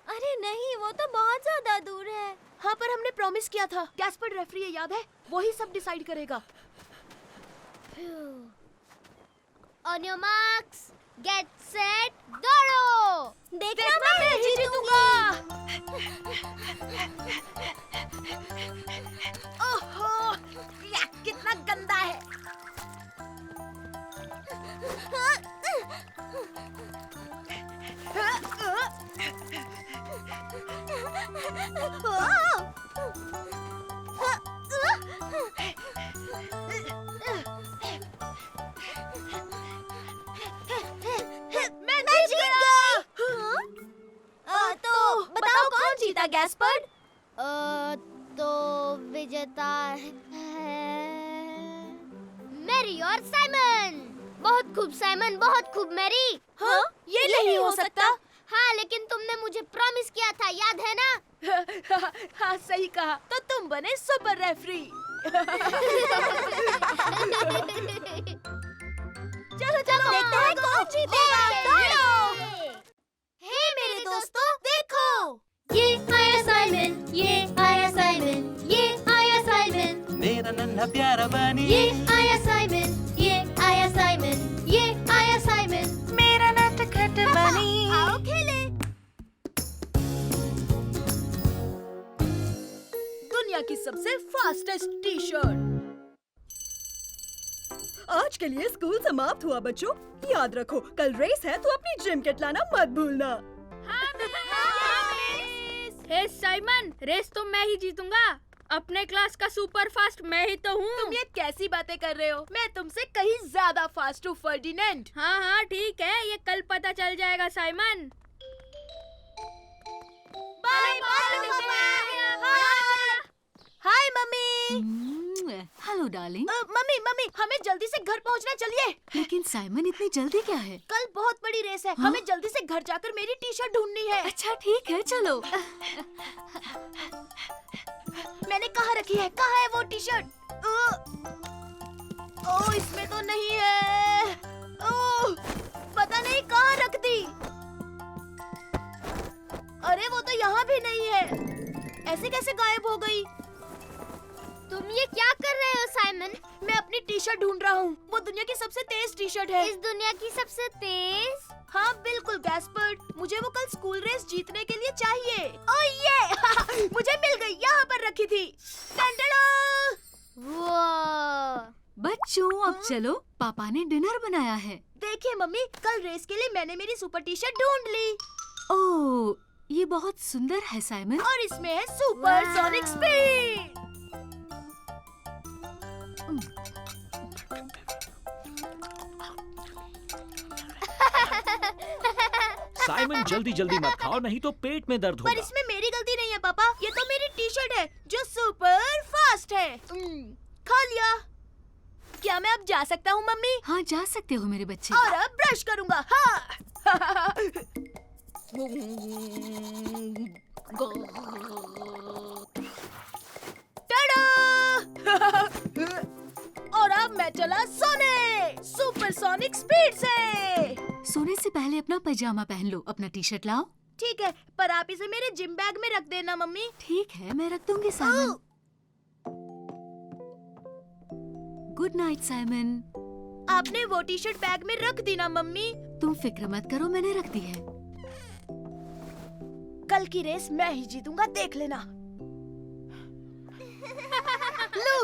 अरे नहीं, वो तो बहुत ज्यादा दूर है। हाँ, पर हमने प्रॉमिस किया था। गैस्पर्ड रेफरी है, याद है? वही सब डिसाइड करेगा। On your marks, get set, दौड़ो। देखना मैं ही जीतूंगा। ओहो, या, कितना गंदा है। मैं जीत गया। तो बताओ कौन जीता गैस्पर्ड? तो विजेता है मैरी और साइमन। बहुत खूब साइमन, बहुत खूब मैरी। हाँ, ये नहीं हो सकता। हाँ, लेकिन तुमने मुझे प्रॉमिस किया था, याद है ना? हाँ, सही कहा। तो तुम बने सुपर रेफरी। चलो चलो, देखते हैं कौन जीतेगा। दौड़ो। हे मेरे दोस्तों, देखो। ये आया साइमन, ये आया साइमन, ये आया साइमन, मेरा नन्हा प्यारा बनी ये आया साइमन, ये आया साइमन, ये आया साइमन, मेरा नटखट बनी। आओ खेले। दुनिया की सबसे फास्टेस्ट टी शर्ट। आज के लिए स्कूल समाप्त हुआ बच्चों। याद रखो, कल रेस है तो अपनी जिम किट लाना मत भूलना। हे साइमन, रेस तो मैं ही जीतूंगा। अपने क्लास का सुपर फास्ट मैं ही तो हूँ। तुम ये कैसी बातें कर रहे हो? मैं तुमसे कहीं ज्यादा फास्ट हूँ फर्डिनेंड। हाँ हाँ ठीक है, ये कल पता चल जाएगा Simon. Bye hi mummy. Hello darling. Mummy हमें जल्दी से घर पहुंचना, चलिए। लेकिन साइमन इतनी जल्दी क्या है? कल बहुत बड़ी रेस है। हमें जल्दी से घर जाकर मेरी टी शर्ट ढूंढनी है। अच्छा ठीक है चलो। मैंने कहाँ रखी है? कहाँ है वो टी शर्ट? ओह इसमें तो नहीं है। ओह पता नहीं कहाँ रख दी। अरे वो तो यहाँ भी नहीं है। ऐसे कैसे गायब हो गई? तुम ये क्या कर रहे हो साइमन? मैं अपनी टी शर्ट ढूंढ रहा हूँ। वो दुनिया की सबसे तेज टी शर्ट है। इस दुनिया की सबसे तेज? हाँ बिल्कुल गैस्पर्ड, मुझे वो कल स्कूल रेस जीतने के लिए चाहिए। ओह ये मुझे मिल गई, यहाँ पर रखी थी। टन-टन-टन! वो बच्चों अब चलो, पापा ने डिनर बनाया है। देखिए मम्मी, कल रेस के लिए मैंने मेरी सुपर टी शर्ट ढूंढ ली। ओह ये बहुत सुंदर है साइमन। और इसमें है सुपर सोनिक स्पीड। साइमन जल्दी जल्दी मत खाओ, नहीं तो पेट में दर्द पर होगा। इसमें मेरी गलती नहीं है पापा, ये तो मेरी टी शर्ट है जो सुपर फास्ट है। खा लिया। क्या मैं अब जा सकता हूँ मम्मी? हाँ जा सकते हो मेरे बच्चे। और अब ब्रश करूँगा। हाँ। टाडा! और अब मैं चला सोने सुपरसोनिक स्पीड से। सोने से पहले अपना पैजामा पहन लो। अपना टी शर्ट लाओ। ठीक है, पर आप इसे मेरे जिम बैग में रख देना मम्मी। ठीक है मैं रख दूंगी साइमन। Good night Simon. आपने वो टी शर्ट बैग में रख दी ना मम्मी? तुम फिक्र मत करो, मैंने रख दी है। कल की रेस मैं ही जीतूंगा, देख लेना। लू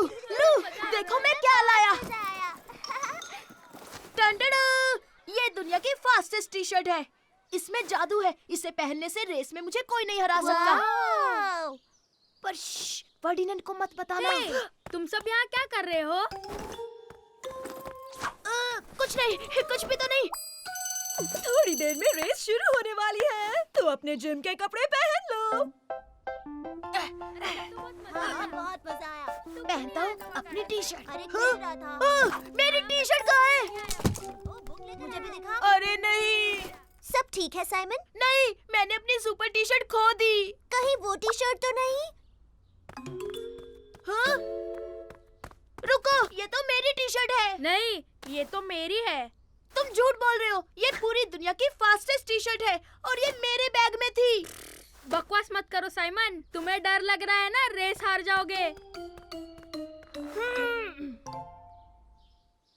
देखो मैं क्या लाया। टन-टन-टन! ये दुनिया की फास्टेस्ट टी शर्ट है। इसमें जादू है, इसे पहनने से रेस में मुझे कोई नहीं हरा सकता। पर फर्डिनेंड को मत बताना। तुम सब यहाँ क्या कर रहे हो? कुछ नहीं, कुछ भी तो नहीं। थोड़ी देर में रेस शुरू होने वाली है, तो अपने जिम के कपड़े पहन लो। बहुत मजा आया। पहनता हूँ अपनी टी शर्ट। अरे खेल रहा था। मेरी टी शर्ट कहाँ है? मुझे भी दिखा। अरे नहीं। सब ठीक है साइमन? नहीं, मैंने अपनी सुपर टी शर्ट खो दी। कहीं वो टी शर्ट तो नहीं? हाँ? रुको, ये तो मेरी टी शर्ट है। नहीं, ये तो मेरी है। तुम झूठ बोल रहे हो। ये पूरी दुनिया की फास्टेस्ट टी शर्ट है और ये मेरे बैग में थी। बकवास मत करो साइमन, तुम्हें डर लग रहा है ना रेस हार जाओगे।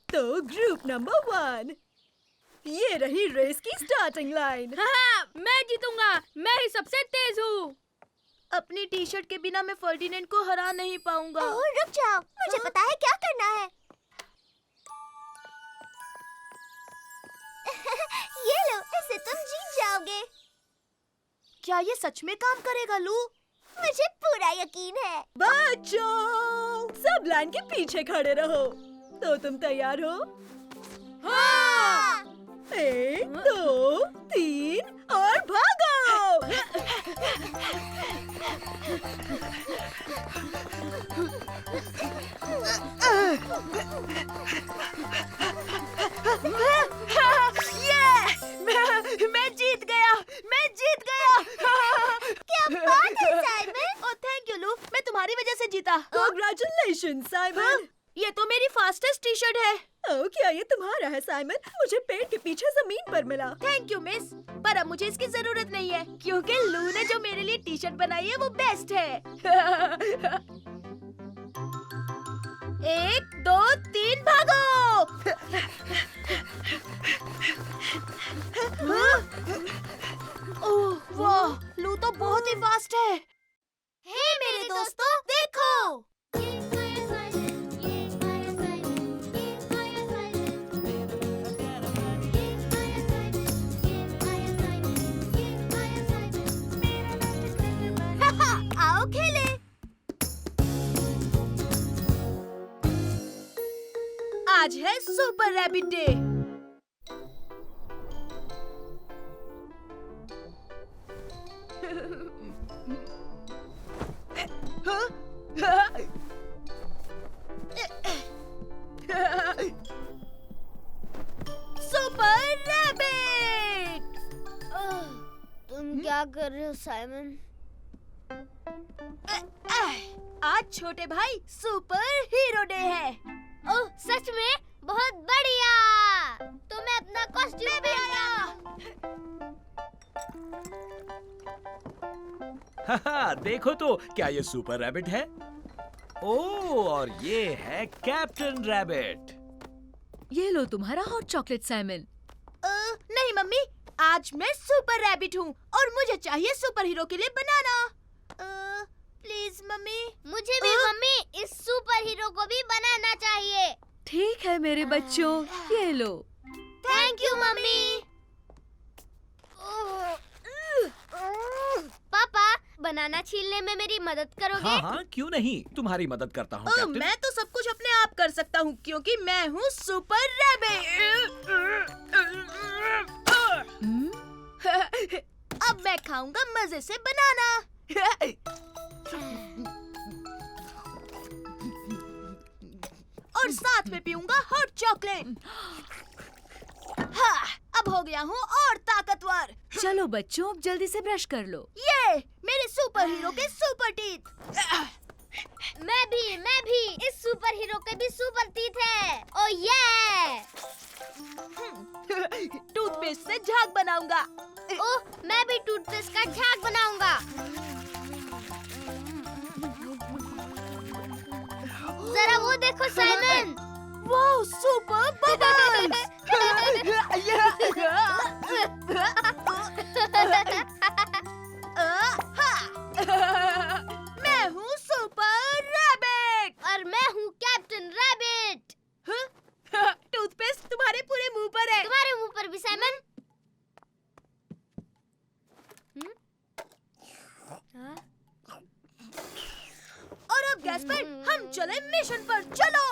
तो ग्रुप नंबर 1, ये रही रेस की स्टार्टिंग लाइन। हाँ, मैं जीतूंगा, मैं ही सबसे तेज हूँ। अपनी टी शर्ट के बिना मैं फर्डिनेंड को हरा नहीं पाऊंगा। ओह, रुक जाओ, मुझे पता है क्या करना है। ये लो, इससे तुम जीत जाओगे। क्या ये सच में काम करेगा लू? मुझे पूरा यकीन है। बच्चों सब लाइन के पीछे खड़े रहो। तो तुम तैयार हो? हाँ! 1, 2, 3 और भागो। मैं जीत गया, मैं जीत गया। क्या बात है साइमन? ओह थैंक यू लू, मैं तुम्हारी वजह से जीता। Congratulation Simon. ये तो मेरी फास्टेस्ट टी शर्ट है। ओह क्या ये तुम्हारा है साइमन? मुझे पेड़ के पीछे जमीन पर मिला। थैंक यू मिस, पर अब मुझे इसकी जरूरत नहीं है क्योंकि लू ने जो मेरे लिए टी शर्ट बनाई है वो बेस्ट है। 1, 2, 3 भागो। ओह वाह, लू तो बहुत ही फास्ट है। हे मेरे दोस्तों, देखो। आज है super rabbit day. Super rabbit. तुम क्या कर रहे हो साइमन? आज छोटे भाई सुपर हीरो डे है। ओह सच में? बहुत बढ़िया। तो मैं अपना कॉस्ट्यूम भी आया। हाँ, देखो तो क्या ये सुपर रैबिट है? ओह, और ये है कैप्टन रैबिट। ये लो तुम्हारा हॉट चॉकलेट साइमन। नहीं मम्मी, आज मैं सुपर रैबिट हूँ और मुझे चाहिए सुपर हीरो के लिए बनाना। Please mummy. मुझे भी मम्मी इस सुपर हीरो को भी बनाना चाहिए। ठीक है मेरे बच्चों, ये लो। Thank you mummy. पापा, बनाना छीलने में मेरी मदद करोगे? हाँ हाँ, क्यों नहीं, तुम्हारी मदद करता हूँ कैप्टन। मैं तो सब कुछ अपने आप कर सकता हूँ क्योंकि मैं हूँ सुपर रैबिट। अब मैं खाऊंगा मजे से बनाना। और साथ में पीऊंगा हॉट चॉकलेट। हाँ, अब हो गया हूँ और ताकतवर। चलो बच्चों, अब जल्दी से ब्रश कर लो। ये मेरे सुपर हीरो के सुपर टीथ। मैं भी इस सुपर हीरो के भी सुपर टीथ है। ओ ये टूथपेस्ट से झाग बनाऊंगा। ओह, मैं भी टूथपेस्ट का झाग बनाऊंगा। जरा वो देखो साइमन। Wow, super bubbles. मैं हूँ सुपर रैबिट और मैं हूँ कैप्टन रैबिट। टूथपेस्ट तुम्हारे पूरे मुंह पर है। तुम्हारे मुंह पर भी साइमन। और अब गैस पर हम चले मिशन पर। चलो।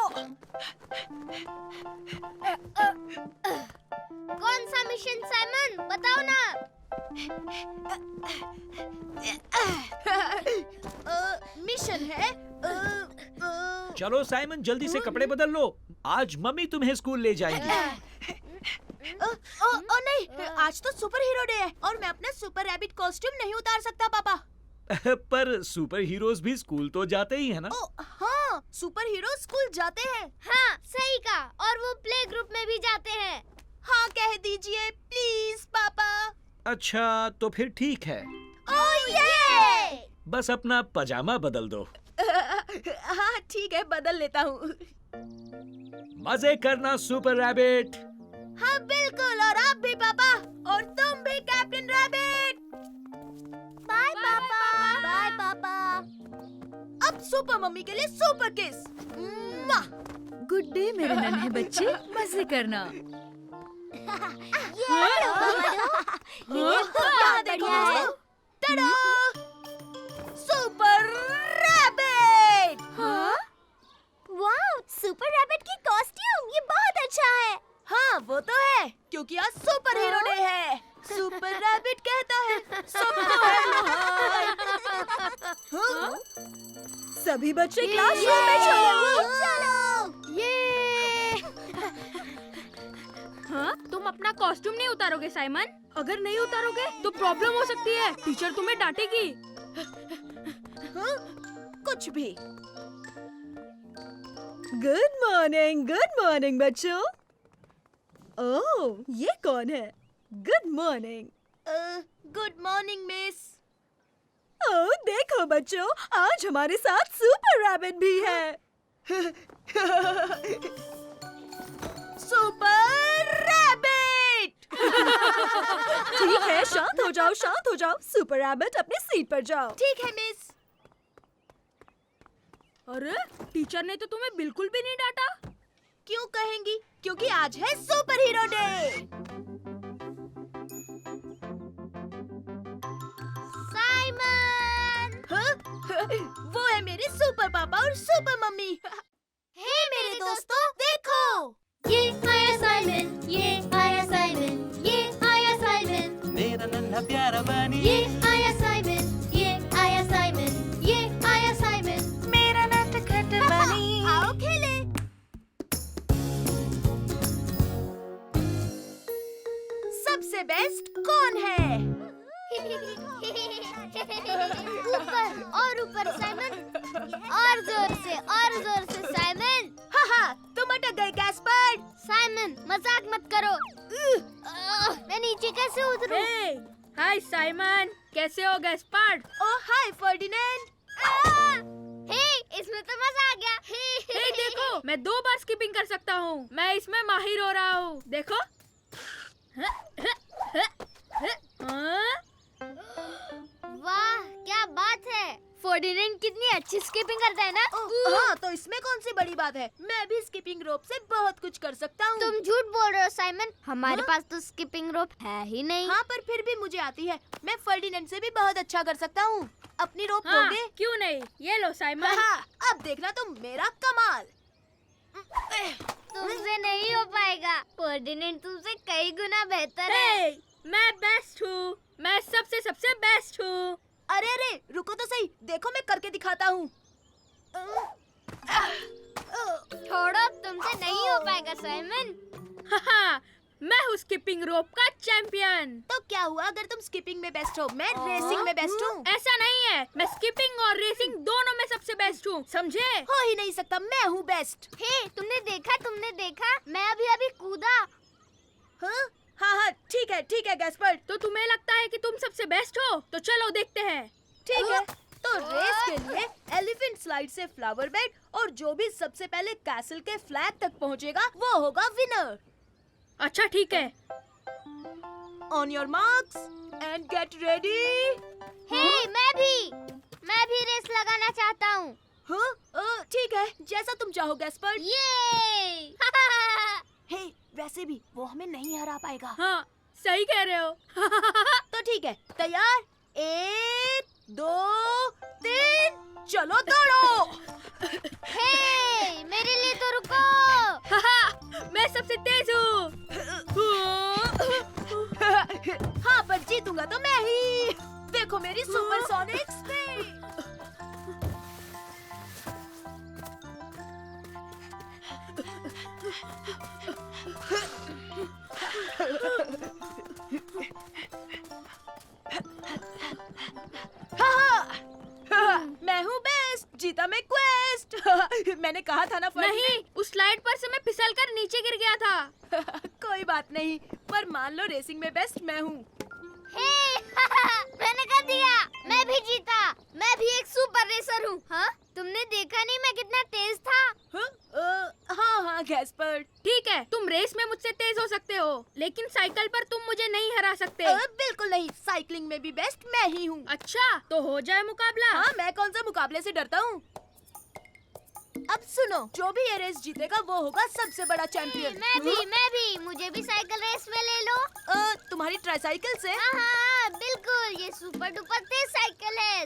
कौन सा मिशन साइमन, बताओ ना। मिशन है चलो साइमन, जल्दी से कपड़े बदल लो, आज मम्मी तुम्हें स्कूल ले जाएंगी। ओ नहीं, आज तो सुपर हीरो डे है और मैं अपना सुपर रैबिट कॉस्ट्यूम नहीं उतार सकता पापा। पर सुपर हीरोज भी स्कूल तो जाते ही है ना। ओ हाँ, सुपर हीरो स्कूल जाते हैं। हाँ सही कहा, और वो प्ले ग्रुप में भी जाते हैं। हाँ कह दीजिए प्लीज पापा। अच्छा तो फिर ठीक है, ओह ये। बस अपना पजामा बदल दो। हाँ ठीक है, बदल लेता हूँ। मजे करना सुपर रैबिट। हाँ बिल्कुल, और आप भी पापा, और तुम भी कैप्टन रैबिट। बाय पापा। बाय पापा। अब सुपर मम्मी के लिए सुपर किस। गुड डे मेरे नन्हे बच्चे, मजे करना। यहाँ देखो, टडा, सुपर रैबिट। वाह, सुपर रैबिट की कॉस्ट्यूम, ये बहुत अच्छा है। हाँ वो तो है, क्योंकि आज सुपर हीरो डे है। सुपर रैबिट कहता है सबको हेलो। सभी बच्चे क्लासरूम में चलो। ये हाँ, तुम अपना कॉस्ट्यूम नहीं उतारोगे साइमन? अगर नहीं उतारोगे तो प्रॉब्लम हो सकती है, टीचर तुम्हें डांटेगी। कुछ भी। गुड मॉर्निंग बच्चों। ओह, ये कौन है? Good morning. Good morning miss. Oh देखो बच्चों, आज हमारे साथ सुपर रैबिट भी है। Super rabbit. ठीक है, शांत हो जाओ, शांत हो जाओ। सुपर रैबिट अपनी सीट पर जाओ। ठीक है मिस। अरे टीचर ने तो तुम्हें बिल्कुल भी नहीं डांटा। क्यों कहेंगी? क्योंकि आज है सुपर हीरो डे। साइमन। वो है मेरे सुपर पापा और सुपर मम्मी। हे मेरे दोस्तों, देखो। नन्हा प्यारा बनी ये आया साइमन, ये आया साइमन, ये आया साइमन, मेरा नटखट बनी। आओ खेले। सबसे बेस्ट कौन है? ऊपर और ऊपर साइमन, और जोर से साइमन। हाँ, तुम अटक गए गैस्पर्ड। साइमन मजाक मत करो। मैं नीचे कैसे उतरूं? हाय साइमन, कैसे हो गैस्पर्ड? ओह हाय फर्डिनेंड। हे, इसमें तो मजा आ गया। हे देखो, मैं 2 बार स्किपिंग कर सकता हूँ। मैं इसमें माहिर हो रहा हूँ। देखो। वाह क्या बात है। फर्डिनेंड कितनी अच्छी स्किपिंग करता है ना। हाँ, तो इसमें कौन सी बड़ी बात है? मैं भी स्किपिंग रोप से बहुत कुछ कर सकता हूँ। तुम झूठ बोल रहे हो साइमन, हमारे पास तो स्किपिंग रोप है ही नहीं। हाँ, पर फिर भी मुझे आती है। मैं फर्डिनेंड से भी बहुत अच्छा कर सकता हूँ। अपनी रोप हाँ, दोगे? क्यों नहीं? ये लो साइमन। हाँ, अब देखना तुम मेरा कमाल। तुमसे नहीं हो पाएगा। फर्डिनेंड तुमसे कई गुना बेहतर है। मैं बेस्ट हूँ। मैं सबसे बेस्ट हूँ। अरे अरे, रुको तो सही, देखो मैं करके दिखाता हूँ। छोड़ो, तुमसे नहीं हो पाएगा साइमन। हाँ, मैं हूँ स्किपिंग रोप का चैंपियन। तो क्या हुआ अगर तुम स्किपिंग में बेस्ट हो? मैं रेसिंग में बेस्ट हूँ। ऐसा नहीं है, मैं स्किपिंग और रेसिंग दोनों में सबसे बेस्ट हूँ, समझे? हो ही नहीं सकता, मैं हूँ बेस्ट। हे, तुमने देखा, मैं अभी कूदा। हाँ हाँ, ठीक है गैस्पर्ड। तो तुम्हें लगता है कि तुम सबसे बेस्ट हो? तो चलो देखते हैं। ठीक है, तो रेस के लिए एलिफेंट स्लाइड से फ्लावर बेड और जो भी सबसे पहले कैसल के फ्लैग तक पहुंचेगा वो होगा विनर। अच्छा ठीक है। On your marks and get ready. Hey, मैं भी रेस लगाना चाहता हूँ। हाँ, ठीक है, जैसा तुम चाहो गैस्पर्ड। ये हे, वैसे भी वो हमें नहीं हरा पाएगा। हाँ, सही कह रहे हो। तो ठीक है, तैयार? 1 2 3 चलो दौड़ो। हे, मेरे लिए तो रुको। मैं सबसे तेज हूँ। हाँ, पर जीतूंगा तो मैं ही। देखो मेरी सुपरसोनिक स्पीड। मैं हूँ बेस्ट, जीता मैं क्वेस्ट। मैंने कहा था ना नहीं, उस स्लाइड पर से मैं फिसलकर नीचे गिर गया था। कोई बात नहीं, पर मान लो रेसिंग में बेस्ट मैं हूँ। हे, मैंने कर दिया, मैं भी जीता। मैं भी एक सुपर रेसर हूँ। हाँ, तुमने देखा नहीं मैं कितना तेज था? हाँ गैस्पर्ड। ठीक है, तुम रेस में मुझसे तेज हो सकते हो, लेकिन साइकिल पर तुम मुझे नहीं हरा सकते। बिल्कुल नहीं, साइकिलिंग में भी बेस्ट मैं ही हूँ। अच्छा, तो हो जाए मुकाबला। हाँ, मैं कौन सा मुकाबले से डरता हूँ। अब सुनो, जो भी ये रेस जीतेगा वो होगा सबसे बड़ा चैंपियन। मैं भी, मुझे भी साइकिल रेस में ले लो। तुम्हारी ट्राइसाइकिल से? हाँ, बिल्कुल, ये सुपर डुपर तेज साइकिल है।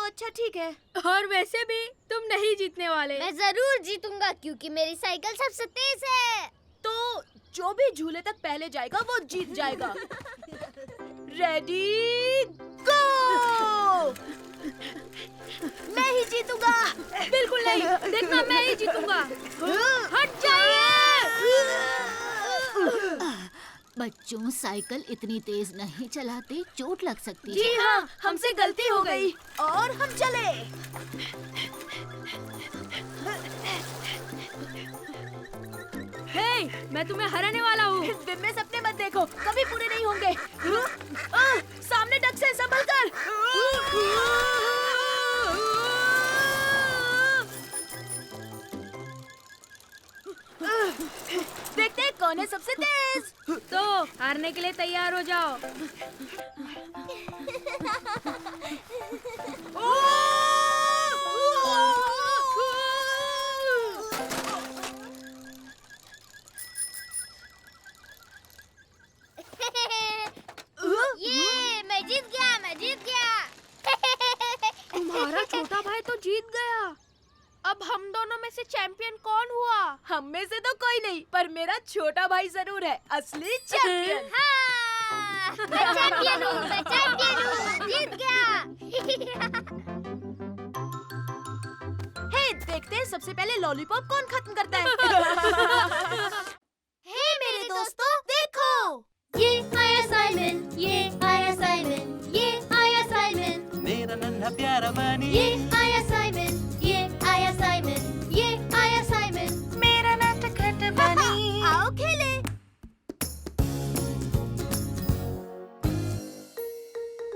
अच्छा ठीक है। और वैसे भी तुम नहीं जीतने वाले। मैं जरूर जीतूंगा क्योंकि मेरी साइकिल सबसे तेज है। तो जो भी झूले तक पहले जाएगा वो जीत जाएगा। रेडी गो। मैं ही जीतूंगा। बिल्कुल नहीं, देखना मैं ही जीतूंगा। हट जाइए। बच्चों, साइकिल इतनी तेज नहीं चलाते, चोट लग सकती है। जी हाँ, हमसे गलती हो गई और हम चले। हे, मैं तुम्हें हराने वाला हूँ। दिन में सपने मत देखो, कभी पूरे नहीं होंगे। सामने डक से संभल कर। देखते हैं कौन है सबसे तेज। तो हारने के लिए तैयार हो जाओ। ये मैं जीत गया। तुम्हारा छोटा भाई तो जीत गया। अब हम दोनों में से चैंपियन कौन हुआ? हम में से तो कोई नहीं, पर मेरा छोटा भाई जरूर है असली चैंपियन। हाँ। मैं चैंपियन हूँ, जीत गया। हे, देखते हैं सबसे पहले लॉलीपॉप कौन खत्म करता है। हे मेरे दोस्तों, देखो, ये आया साइमन, ये आया साइमन, ये आया साइमन, मेरा नन्हा प्यारा बनी ये आया साइमन, ये आया साइमन, ये आया साइमन, मेरा नटखट बनी। आओ खेले।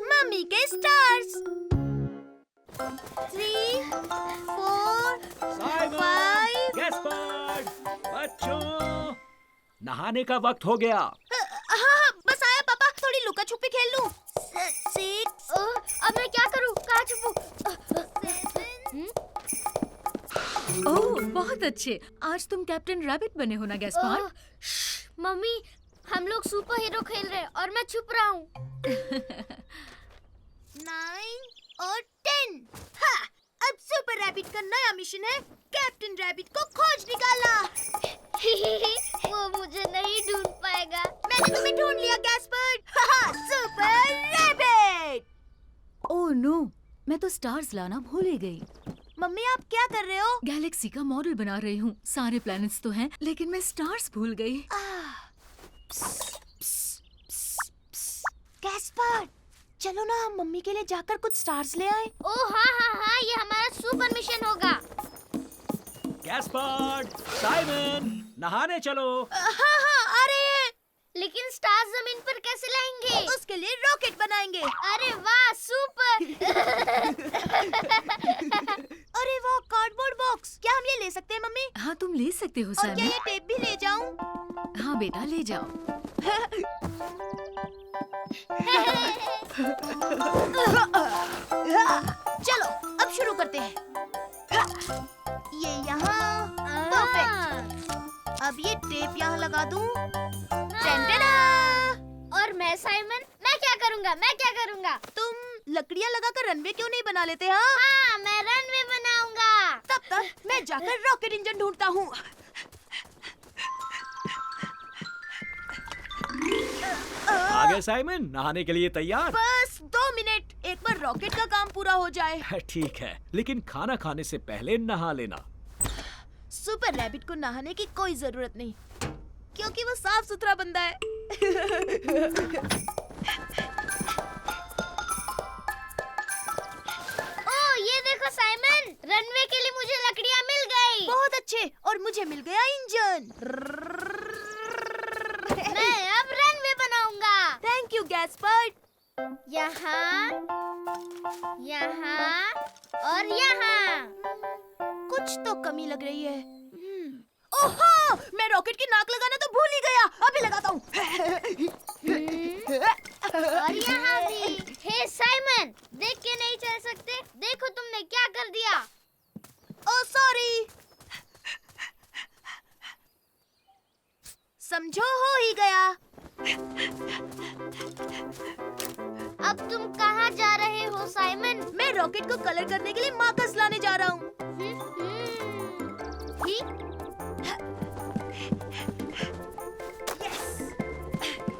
मम्मी के स्टार्स। 3, 4, साइमन, 5। गैस्पर्ड, बच्चों, नहाने का वक्त हो गया। हाँ, बस आया पापा, थोड़ी लुका छुपी खेल लूं। 6। अब मैं क्या करूं? कहाँ छुपूं? ओह, बहुत अच्छे। आज तुम कैप्टन रैबिट बने हो ना गैस्पार्ड? मम्मी, हम लोग सुपर हीरो खेल रहे हैं और मैं छुप रहा हूँ। 9 और 10। हाँ, अब सुपर रैबिट का नया मिशन है कैप्टन रैबिट को खोज निकालना। वो मुझे नहीं ढूंढ पाएगा। मैंने तुम्हें ढूंढ लिया गैस्पर्ड। हाँ, सुपर रैबिट। ओह नो, मैं तो स्टार्स लाना भूल ही गई। मम्मी, आप क्या कर रहे हो? गैलेक्सी का मॉडल बना रही हूँ। सारे प्लैनेट्स तो हैं, लेकिन मैं स्टार्स भूल गई। गैस्पर्ड, चलो ना हम मम्मी के लिए जाकर कुछ स्टार्स ले आए। ओह हाँ, ये हमारा सुपर मिशन होगा। गैस्पर्ड, साइमन, नहाने चलो। हाँ, आ रहे हैं। लेकिन स्टार्स जमीन पर कैसे लाएंगे? उसके लिए रॉकेट बनाएंगे। अरे वाह, सुपर। अरे वाह, कार्डबोर्ड बॉक्स। क्या हम ये ले सकते हैं मम्मी? हाँ, तुम ले सकते हो और क्या साइमन। ये टेप भी ले जाऊं? हाँ बेटा, ले जाओ। चलो अब शुरू करते हैं। ये यहाँ, परफेक्ट। अब ये टेप यहाँ लगा दूं। टन-टना! और मैं साइमन, मैं क्या करूँगा? तुम लकड़ियाँ लगाकर रनवे क्यों नहीं बना लेते? हाँ, हाँ, मैं रनवे बनाऊंगा। तब तक मैं जाकर रॉकेट इंजन ढूंढता हूँ। आ गए साइमन, नहाने के लिए तैयार? बस 2 मिनट, एक बार रॉकेट का काम पूरा हो जाए। ठीक है, लेकिन खाना खाने से पहले नहा लेना। सुपर रैबिट को नहाने की कोई जरूरत नहीं, क्योंकि वो साफ सुथरा बंदा है। ओह, ये देखो साइमन, रनवे के लिए मुझे लकड़ियाँ मिल गई। बहुत अच्छे, और मुझे मिल गया इंजन। मैं अब रनवे बनाऊंगा। Thank you Gaspard. यहाँ, यहाँ और यहाँ। कुछ तो कमी लग रही है। ओहो, मैं रॉकेट की नाक लगाना तो भूल ही गया। अभी लगाता हूँ। और यहाँ भी। हे साइमन, देख के नहीं चल सकते? देखो तुमने क्या कर दिया। Oh sorry. समझो, हो ही गया। अब तुम कहाँ जा रहे हो साइमन? मैं रॉकेट को कलर करने के लिए मार्कर्स लाने जा रहा हूँ।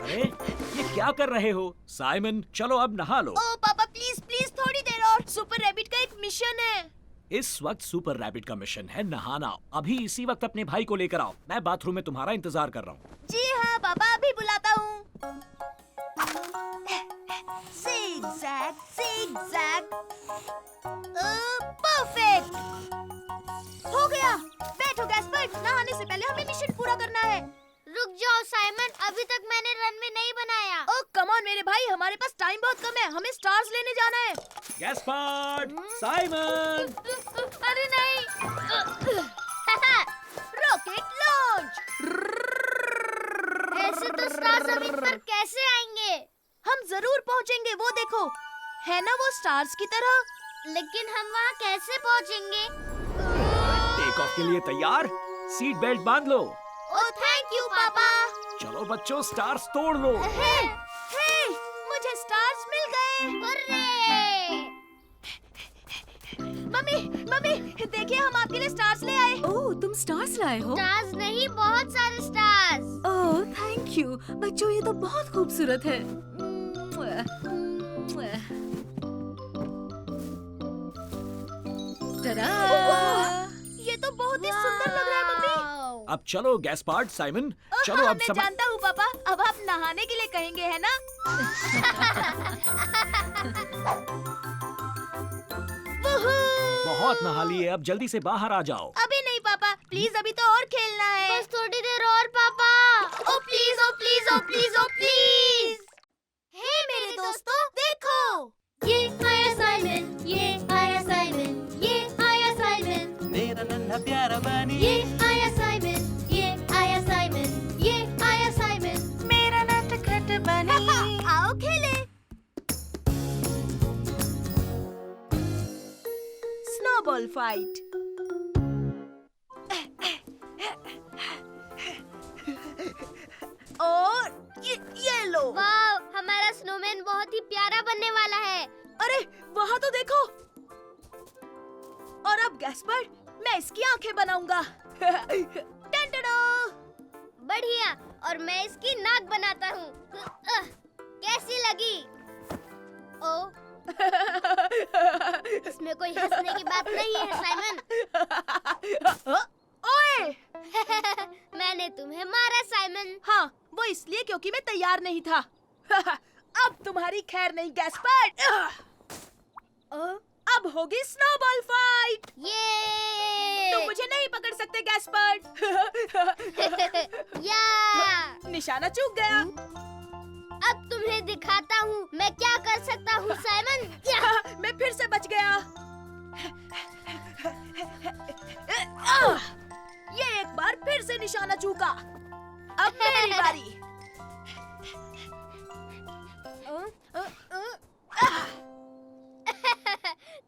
अरे, ये क्या कर रहे हो? साइमन, चलो अब नहा लो। ओह पापा, प्लीज प्लीज थोड़ी देर और। सुपर रैबिट का एक मिशन है। इस वक्त सुपर रैबिट का मिशन है नहाना। अभी इसी वक्त अपने भाई को लेकर आओ। मैं बाथरूम में तुम्हारा इंतजार कर रहा हूँ। जी हाँ पापा, अभी बुलाता हूँ। Zigzag, zigzag. परफेक्ट। हो गया। बैठो गैस्पर्ड, नहाने से पहले हमें मिशन पूरा करना है। रुक जाओ साइमन, अभी तक मैंने रनवे नहीं बनाया। ओह कम ऑन मेरे भाई, हमारे पास टाइम बहुत कम है। हमें स्टार्स लेने जाना है। Gaspard, Simon. अरे नहीं। Rocket launch. ऐसे तो स्टार जमीन पर कैसे आएंगे? हम जरूर पहुंचेंगे, वो देखो, है ना वो स्टार्स की तरह। लेकिन हम वहाँ कैसे पहुँचेंगे? टेक ऑफ के लिए तैयार? सीट बेल्ट बांध लो। ओह थैंक यू पापा। चलो बच्चों, स्टार्स तोड़ लो। हे, मुझे स्टार्स मिल गए। हुर्रे! मम्मी, देखिए हम आपके लिए स्टार्स ले आए। ओह, तुम स्टार्स लाए हो? स्टार्स नहीं, बहुत सारे स्टार्स। Oh, thank you. बच्चों, ये तो बहुत खूबसूरत है। टडा! ये तो बहुत ही सुंदर लग रहा है मम्मी। अब चलो गैस्पार्ड, साइमन, चलो अब मैं समय। जानता हूँ पापा, अब आप नहाने के लिए कहेंगे है ना? वुहू! बहुत नहा लिए, अब जल्दी से बाहर आ जाओ। अभी नहीं पापा, प्लीज अभी तो और खेलना है। बस थोड़ी देर और पापा। Oh please, oh please, oh please, oh please. Hey मेरे दोस्तों, देखो। ये आया साइमन, ये आया साइमन, ये आया साइमन, मेरा नन्हा प्यारा बनी ये आया साइमन, ये आया साइमन, ये आया साइमन। मेरा नटखट बनी। आओ खेले। Snowball fight. और ये लो। वाह, हमारा स्नोमैन बहुत ही प्यारा बनने वाला है। अरे वहाँ तो देखो। और अब गैस्पर्ड, मैं इसकी आंखें बनाऊंगा। टन-टडो! बढ़िया, और मैं इसकी नाक बनाता हूँ। कैसी लगी? ओ, इसमें कोई हंसने की बात नहीं है साइमन। ओए! मैंने तुम्हें मारा साइमन। हाँ, वो इसलिए क्योंकि मैं तैयार नहीं था। अब तुम्हारी खैर नहीं गैस्पर्ड। अब होगी स्नोबॉल फाइट। ये तुम मुझे नहीं पकड़ सकते गैस्पर्ड। या निशाना चूक गया। अब तुम्हें दिखाता हूँ मैं क्या कर सकता हूँ साइमन। या! मैं फिर से बच गया। ये एक बार फिर से निशाना चूका। अब मेरी बारी।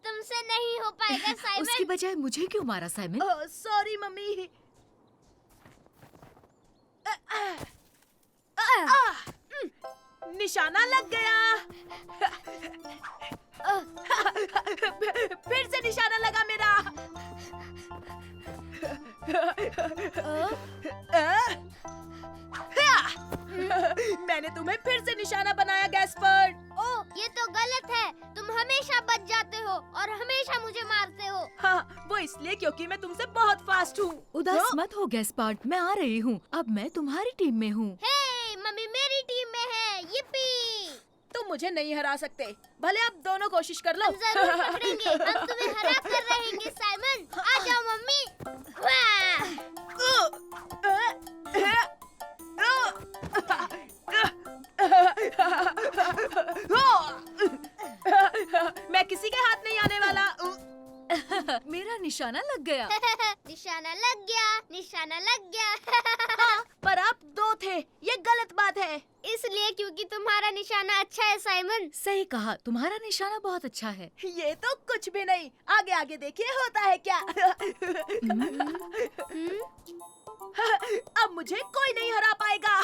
तुमसे नहीं हो पाएगा साइमन। उसकी बजाय मुझे क्यों मारा साइमन? Sorry mummy. निशाना लग गया। फिर से निशाना लगा मेरा। मैंने तुम्हें फिर से निशाना बनाया गैस्पर्ड। ओ, ये तो गलत है। तुम हमेशा बच जाते हो और हमेशा मुझे मारते हो। हाँ, वो इसलिए क्योंकि मैं तुमसे बहुत फास्ट हूँ। उदास मत हो गैस्पार्ड, मैं आ रही हूँ। अब मैं तुम्हारी टीम में हूँ। हे, मम्मी मेरी टीम में है। yippee! तुम मुझे नहीं हरा सकते, भले आप दोनों कोशिश कर लो। हम जरूर पकड़ेंगे। हम तुम्हें हरा कर रहेंगे साइमन। आ जाओ मम्मी। वाह! मैं किसी के हाथ नहीं आने वाला। मेरा निशाना लग गया। निशाना लग गया, निशाना लग गया। पर आप दो थे, ये गलत बात है। इसलिए क्योंकि तुम्हारा निशाना अच्छा है साइमन। सही कहा, तुम्हारा निशाना बहुत अच्छा है। ये तो कुछ भी नहीं। आगे आगे देखिए होता है क्या। अब मुझे कोई नहीं हरा पाएगा।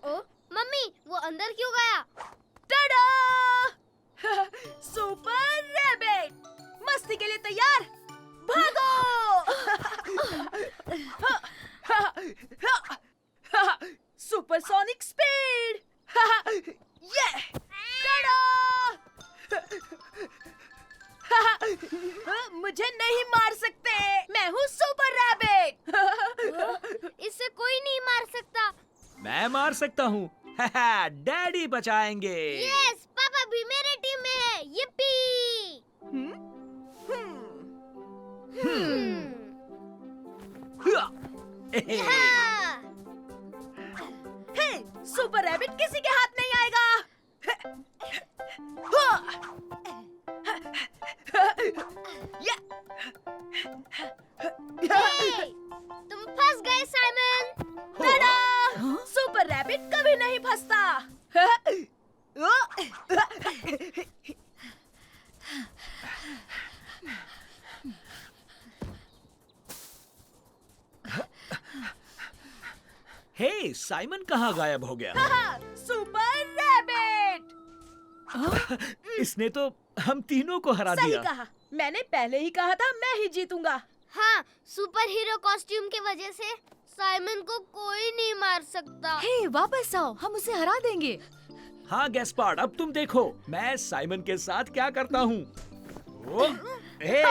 ओ, मम्मी वो अंदर क्यों गया? टाडा! सुपर रैबिट, मस्ती के लिए तैयार? भागो! Supersonic speed! ये! टाडा! मुझे नहीं मार सकते, मैं हूँ सुपर रैबिट। इससे कोई नहीं मार सकता। मैं मार सकता हूँ। डैडी बचाएंगे। यस, पापा भी मेरे टीम में है। yippee! हाँ। हे, सुपर रैबिट किसी के हाथ नहीं आएगा। हे, तुम फंस गए साइमन। टाडा! सुपर रैबिट कभी नहीं फंसता। हे, साइमन कहाँ गायब हो गया? Super rabbit! इसने तो हम तीनों को हरा सही दिया। कहा, मैंने पहले ही कहा था मैं ही जीतूंगा। हाँ, सुपर हीरो कॉस्ट्यूम की वजह से साइमन को कोई नहीं मार सकता। हे, वापस आओ, हम उसे हरा देंगे। हाँ गैस्पार्ड, अब तुम देखो मैं साइमन के साथ क्या करता हूँ। ओ, हे,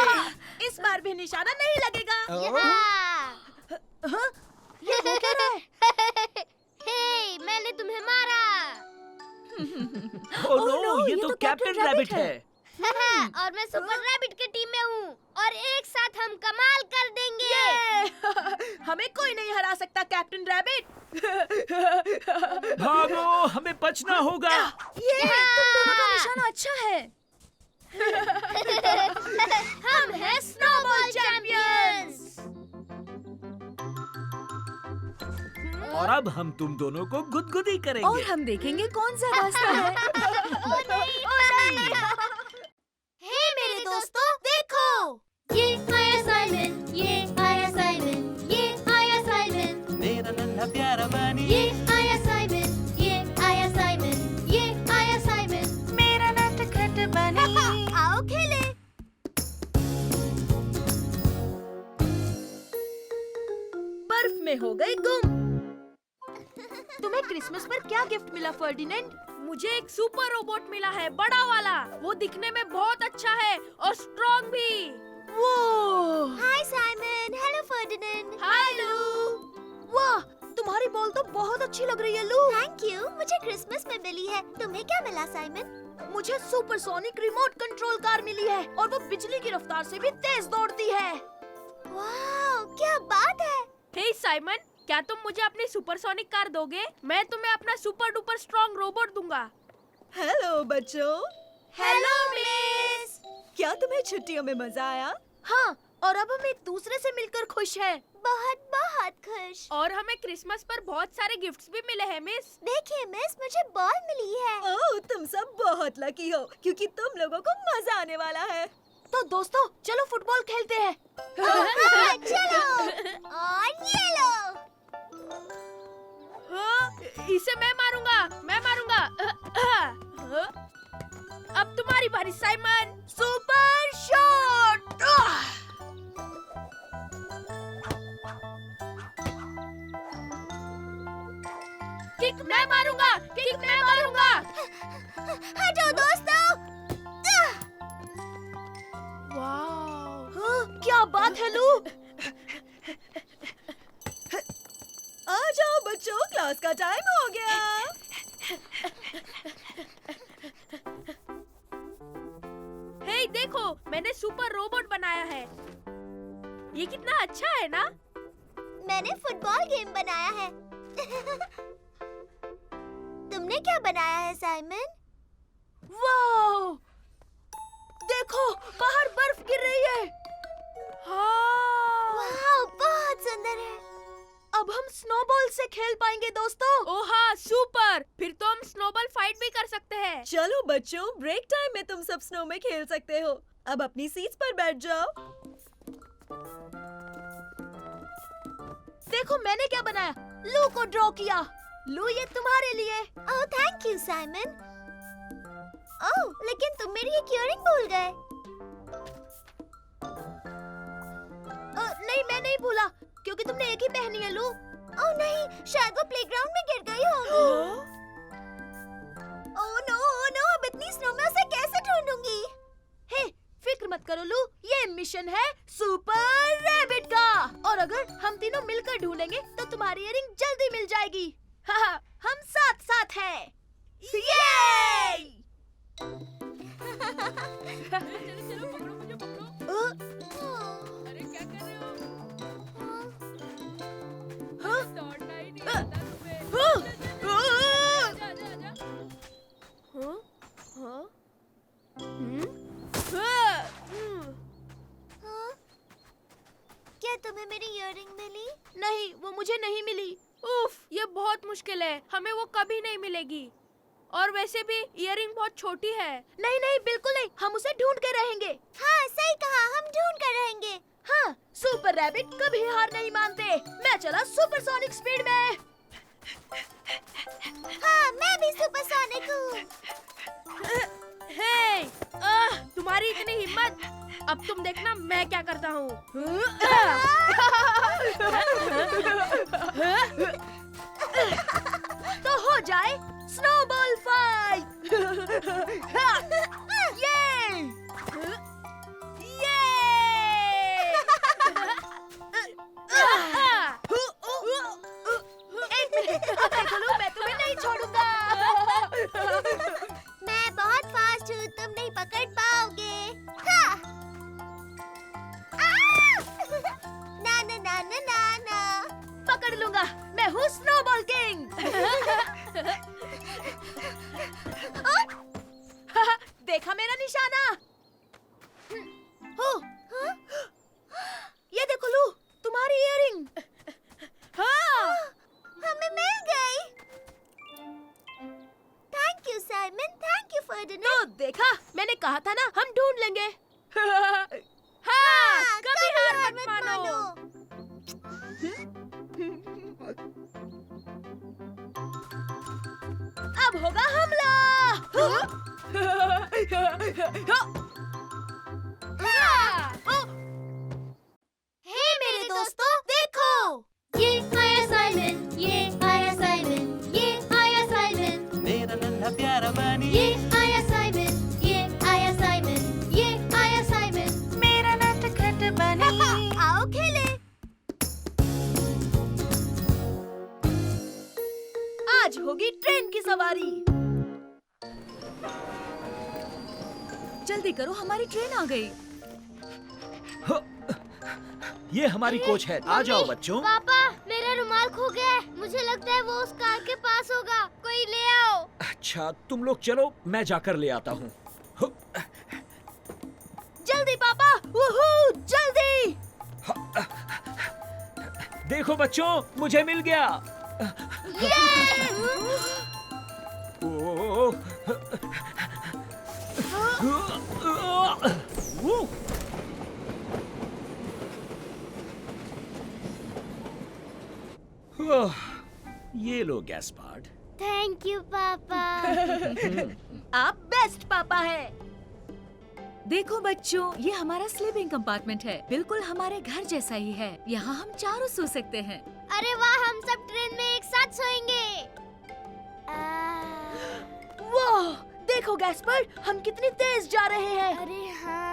इस बार भी निशाना नहीं लगेगा। हाँ? ये हो क्या रहा है? हे, मैंने तुम्हें मारा। ओ नो, ये तो कैप्टन रैबिट है। और मैं सुपर रैबिट की टीम में हूँ और एक साथ हम कमाल कर देंगे। हमें कोई नहीं हरा सकता कैप्टन रैबिट। भागो, हमें बचना होगा। ये तुम दोनों का निशाना अच्छा है। हम हैं स्नोबॉल चैंपियंस। और अब हम तुम दोनों को गुदगुदी करेंगे। और हम देखेंगे कौन सा रास्ता है। हे मेरे दोस्तों, देखो, ये आया साइमन, ये आया साइमन, ये आया साइमन, मेरा नन्हा प्यारा बनी ये आया साइमन, ये आया साइमन, ये आया साइमन, मेरा नटखट बनी। आओ खेले। बर्फ में हो गई गुम। तुम्हें क्रिसमस पर क्या गिफ्ट मिला फर्डिनेंड? मुझे एक सुपर रोबोट मिला है, बड़ा वाला। वो दिखने में बहुत अच्छा है और स्ट्रॉन्ग भी। वो हाय साइमन, हेलो फर्डिनेंड। हेलो। वाह, तुम्हारी बॉल तो बहुत अच्छी लग रही है लू। थैंक यू, मुझे क्रिसमस में मिली है। तुम्हें क्या मिला साइमन? मुझे सुपरसोनिक रिमोट कंट्रोल कार मिली है और वो बिजली की रफ्तार से भी तेज दौड़ती है। वाह, क्या बात है। हे साइमन, क्या तुम मुझे अपनी सुपरसोनिक कार दोगे? मैं तुम्हें अपना सुपर डुपर स्ट्रॉन्ग रोबोट दूंगा। हेलो बच्चों, हेलो मिस। क्या तुम्हें छुट्टियों में मजा आया? हाँ, और अब हम एक दूसरे से मिलकर खुश हैं। बहुत बहुत खुश। और हमें क्रिसमस पर बहुत सारे गिफ्ट्स भी मिले हैं मिस। देखिए मिस, मुझे बॉल मिली है। ओह, तुम सब बहुत लकी हो क्योंकि तुम लोगों को मजा आने वाला है। तो दोस्तों, चलो फुटबॉल खेलते हैं। हाँ, चलो। और ये लो। इसे मैं मारूंगा, मैं मारूंगा। अब तुम्हारी बारी साइमन। Super shot. किक मैं मारूंगा, किक मैं मारूंगा। हटो दोस्तों। वाह, हाँ, क्या बात है लू। आ जाओ बच्चों, क्लास का टाइम हो गया। हे देखो, मैंने सुपर रोबोट बनाया है। ये कितना अच्छा है ना? मैंने फुटबॉल गेम बनाया है। तुमने क्या बनाया है साइमन? वाह, देखो बाहर बर्फ गिर रही है। हाँ। वाह, बहुत सुंदर है। अब हम स्नोबॉल से खेल पाएंगे दोस्तों। ओह हाँ, सुपर। फिर तो हम स्नोबॉल फाइट भी कर सकते हैं। चलो बच्चों, ब्रेक टाइम में तुम सब स्नो में खेल सकते हो। अब अपनी सीट्स पर बैठ जाओ। देखो मैंने क्या बनाया, लू को ड्रॉ किया। लू, ये तुम्हारे लिए। Oh thank you Simon. ओह, लेकिन तुम मेरी एक इयररिंग भूल गए। नहीं, मैं नहीं भूला क्योंकि तुमने एक ही पहनी है लू। ओह नहीं, शायद वो प्लेग्राउंड में गिर गई होगी। ओह नो, अब इतनी स्नो में उसे कैसे ढूंढूंगी? हे, फिक्र मत करो लू, ये मिशन है सुपर रैबिट का। और अगर हम तीनों मिलकर ढूंढेंगे तो तुम्हारी इयररिंग जल्दी मिल जाएगी। हाँ, हम साथ साथ हैं। ये! चलो पकड़ो, मुझे पकड़ो। अरे क्या कर रहे हो? दौड़ना ही नहीं आता तुम्हें। आजा, आजा, आजा। हाँ? हाँ? क्या तुम्हें मेरी इयररिंग मिली? नहीं, वो मुझे नहीं मिली। उफ, ये बहुत मुश्किल है। हमें वो कभी नहीं मिलेगी। और वैसे भी इयररिंग बहुत छोटी है। नहीं नहीं, बिल्कुल नहीं, हम उसे ढूंढ के रहेंगे। हाँ सही कहा, हम ढूंढ कर रहेंगे। हाँ, सुपर रैबिट कभी हार नहीं मानते। मैं चला सुपरसोनिक स्पीड में। हाँ, मैं भी सुपरसोनिक हूँ। हे, तुम्हारी इतनी हिम्मत। अब तुम देखना मैं क्या करता हूँ। तो हो जाए स्नोबॉल फाइट। ये एक मिनट, अब देखो लो, मैं तुम्हें नहीं छोड़ूंगा। मैं बहुत फास्ट हूँ, तुम नहीं पकड़ पाओगे। हाँ। ना ना ना ना ना ना। पकड़ लूंगा, मैं हूँ स्नोबॉल किंग। देखा मेरा निशाना? हो, ये देखो लू, तुम्हारी इयररिंग। हाँ, हमें मिल गई। Thank you Simon, thank you Ferdinand. तो देखा, मैंने कहा था ना, हम ढूंढ लेंगे। हाँ, कभी हार मत मानो। अब होगा हमला। हे मेरे दोस्तों, देखो। ये आया साइमन, ये आया साइमन, ये आया साइमन। मेरा नन्हा प्यारा बनी ये आया साइमन, ये आया साइमन, ये आया साइमन। मेरा नटखट बनी। आओ खेले। आज होगी ट्रेन की सवारी। जल्दी करो, हमारी ट्रेन आ गई। ये हमारी कोच है। आ जाओ बच्चों। पापा, मेरा रुमाल खो गया है। मुझे लगता है वो उस कार के पास होगा। कोई ले आओ। अच्छा, तुम लोग चलो, मैं जाकर ले आता हूँ। जल्दी पापा, वूहू, जल्दी। देखो बच्चों, मुझे मिल गया। ओह, ओह, ये लो गैस्पार्ड। थैंक यू पापा। आप बेस्ट पापा हैं। देखो बच्चों, ये हमारा स्लीपिंग कंपार्टमेंट है, बिल्कुल हमारे घर जैसा ही है। यहाँ हम चारों सो सकते हैं। अरे वाह, हम सब ट्रेन में एक साथ सोएंगे। वाह, देखो गैस्पर, हम कितनी तेज जा रहे हैं। अरे हाँ।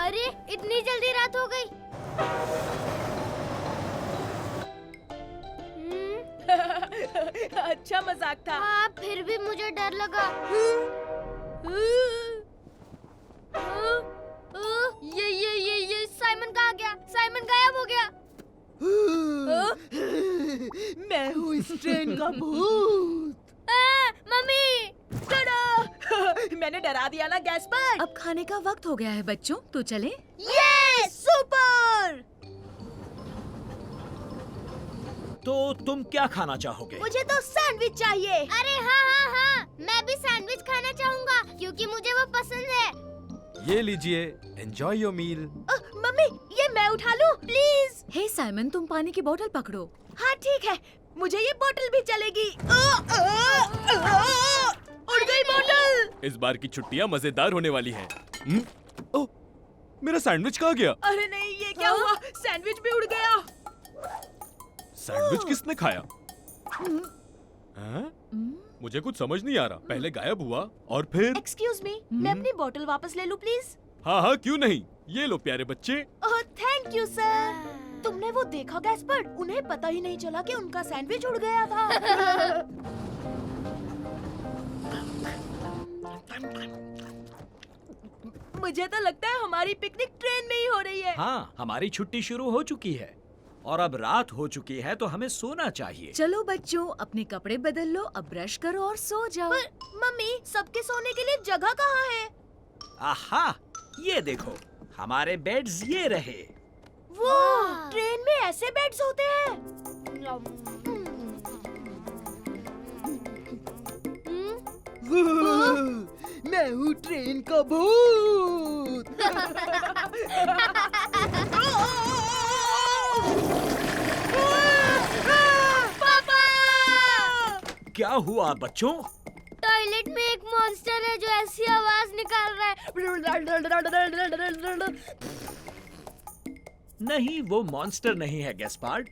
अरे इतनी जल्दी रात हो गई। अच्छा मजाक था। हाँ, फिर भी मुझे डर लगा। ये साइमन कहाँ गया? साइमन गायब हो गया। मैं हूँ इस ट्रेन का भूत। मम्मी, डरा। मैंने डरा दिया ना गैस्पर। अब खाने का वक्त हो गया है बच्चों, तो चले। ये सुपर। तो तुम क्या खाना चाहोगे? मुझे तो सैंडविच चाहिए। अरे हाँ हाँ हाँ, मैं भी सैंडविच खाना चाहूँगा क्योंकि मुझे वो पसंद है। ये लीजिए, एंजॉय योर मील। मम्मी, ये मैं उठा लूं, प्लीज। हे साइमन, तुम पानी की बोतल पकड़ो। हाँ ठीक है, मुझे ये बोतल भी चलेगी। उड़ गई बोतल। इस बार की छुट्टियां मजेदार होने वाली हैं। ओह, मेरा सैंडविच कहाँ गया? अरे नहीं, ये क्या हुआ? सैंडविच भी उड़ गया। सैंडविच किसने खाया? हाँ? मुझे कुछ समझ नहीं आ रहा। पहले गायब हुआ और फिर। एक्सक्यूज मी, मैं अपनी बोतल वापस ले लूं प्लीज? हाँ हाँ, क्यों नहीं। ये लो प्यारे बच्चे। ओह थैंक यू सर। तुमने वो देखा गैस्पर? उन्हें पता ही नहीं चला कि उनका सैंडविच उड़ गया था। मुझे तो लगता है हमारी पिकनिक ट्रेन में ही हो रही है। हाँ, हमारी छुट्टी शुरू हो चुकी है और अब रात हो चुकी है, तो हमें सोना चाहिए। चलो बच्चों, अपने कपड़े बदल लो, अब ब्रश करो और सो जाओ। पर मम्मी, सबके सोने के लिए जगह कहाँ है? आहा, ये देखो, हमारे बेड्स ये रहे। वो ट्रेन में ऐसे बेड्स होते हैं। मैं हूँ ट्रेन का भूत। पापा! क्या हुआ बच्चों? टॉयलेट में एक मॉन्स्टर है जो ऐसी आवाज निकाल रहा है। नहीं, वो मॉन्स्टर नहीं है गैस्पार्ड।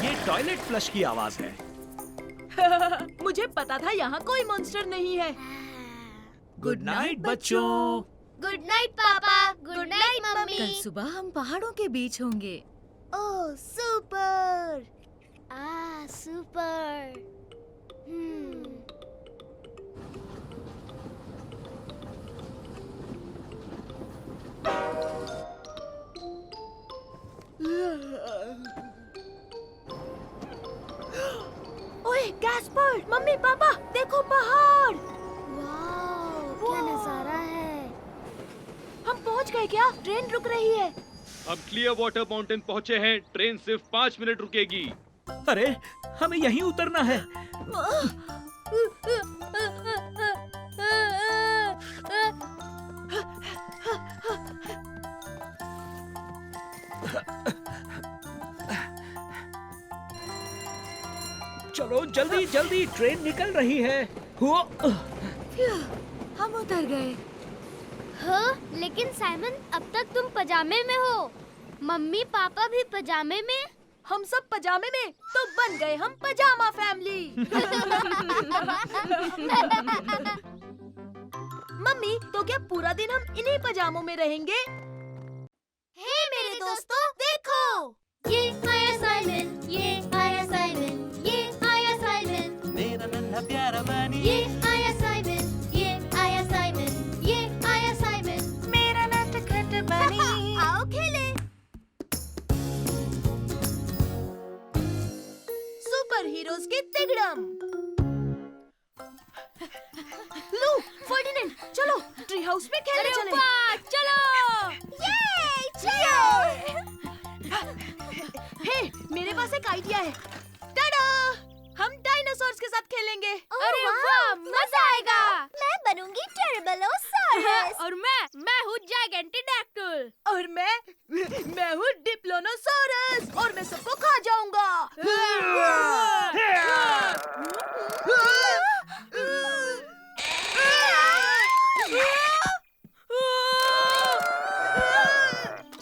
ये टॉयलेट फ्लश की आवाज है। मुझे पता था यहाँ कोई मॉन्स्टर नहीं है। गुड नाइट बच्चों। गुड नाइट पापा, गुड नाइट मम्मी। कल सुबह हम पहाड़ों के बीच होंगे। ओह सुपर, सुपर। ओए गैस्पर, मम्मी पापा देखो पहाड़। वाह, क्या नजारा है। हम पहुँच गए क्या? ट्रेन रुक रही है। हम क्लियर वाटर माउंटेन पहुंचे हैं। ट्रेन सिर्फ 5 मिनट रुकेगी। अरे हमें यहीं उतरना है। चलो जल्दी जल्दी, ट्रेन निकल रही है। हम उतर गए। हाँ, लेकिन साइमन अब तक तुम पजामे में हो, मम्मी पापा भी पजामे में। हम सब पजामे में, तो बन गए हम पजामा फैमिली। मम्मी, तो क्या पूरा दिन हम इन्हीं पजामों में रहेंगे? हे मेरे दोस्तों, देखो, ये आया साइमन, ये आया साइमन, ये आया साइमन, मेरा नन्हा प्यारा बनी, ये आया साइमन, ये आया साइमन, ये आया साइमन, मेरा नटखट बनी। आओ खेले। सुपर हीरोज की तिगड़म। लू, फर्डिनेंड, चलो ट्री हाउस में खेलने चले। चलो, ये चलो। हे, मेरे पास एक आइडिया है। टाडा! हम डायनासोर्स के साथ खेलेंगे। अरे वाह, मजा आएगा। मैं बनूंगी टेरेबलोसॉरस। और मैं हूँ जायगेंटिडैक्टिल। और मैं हूँ डिप्लोनोसॉरस और मैं सबको खा जाऊंगा।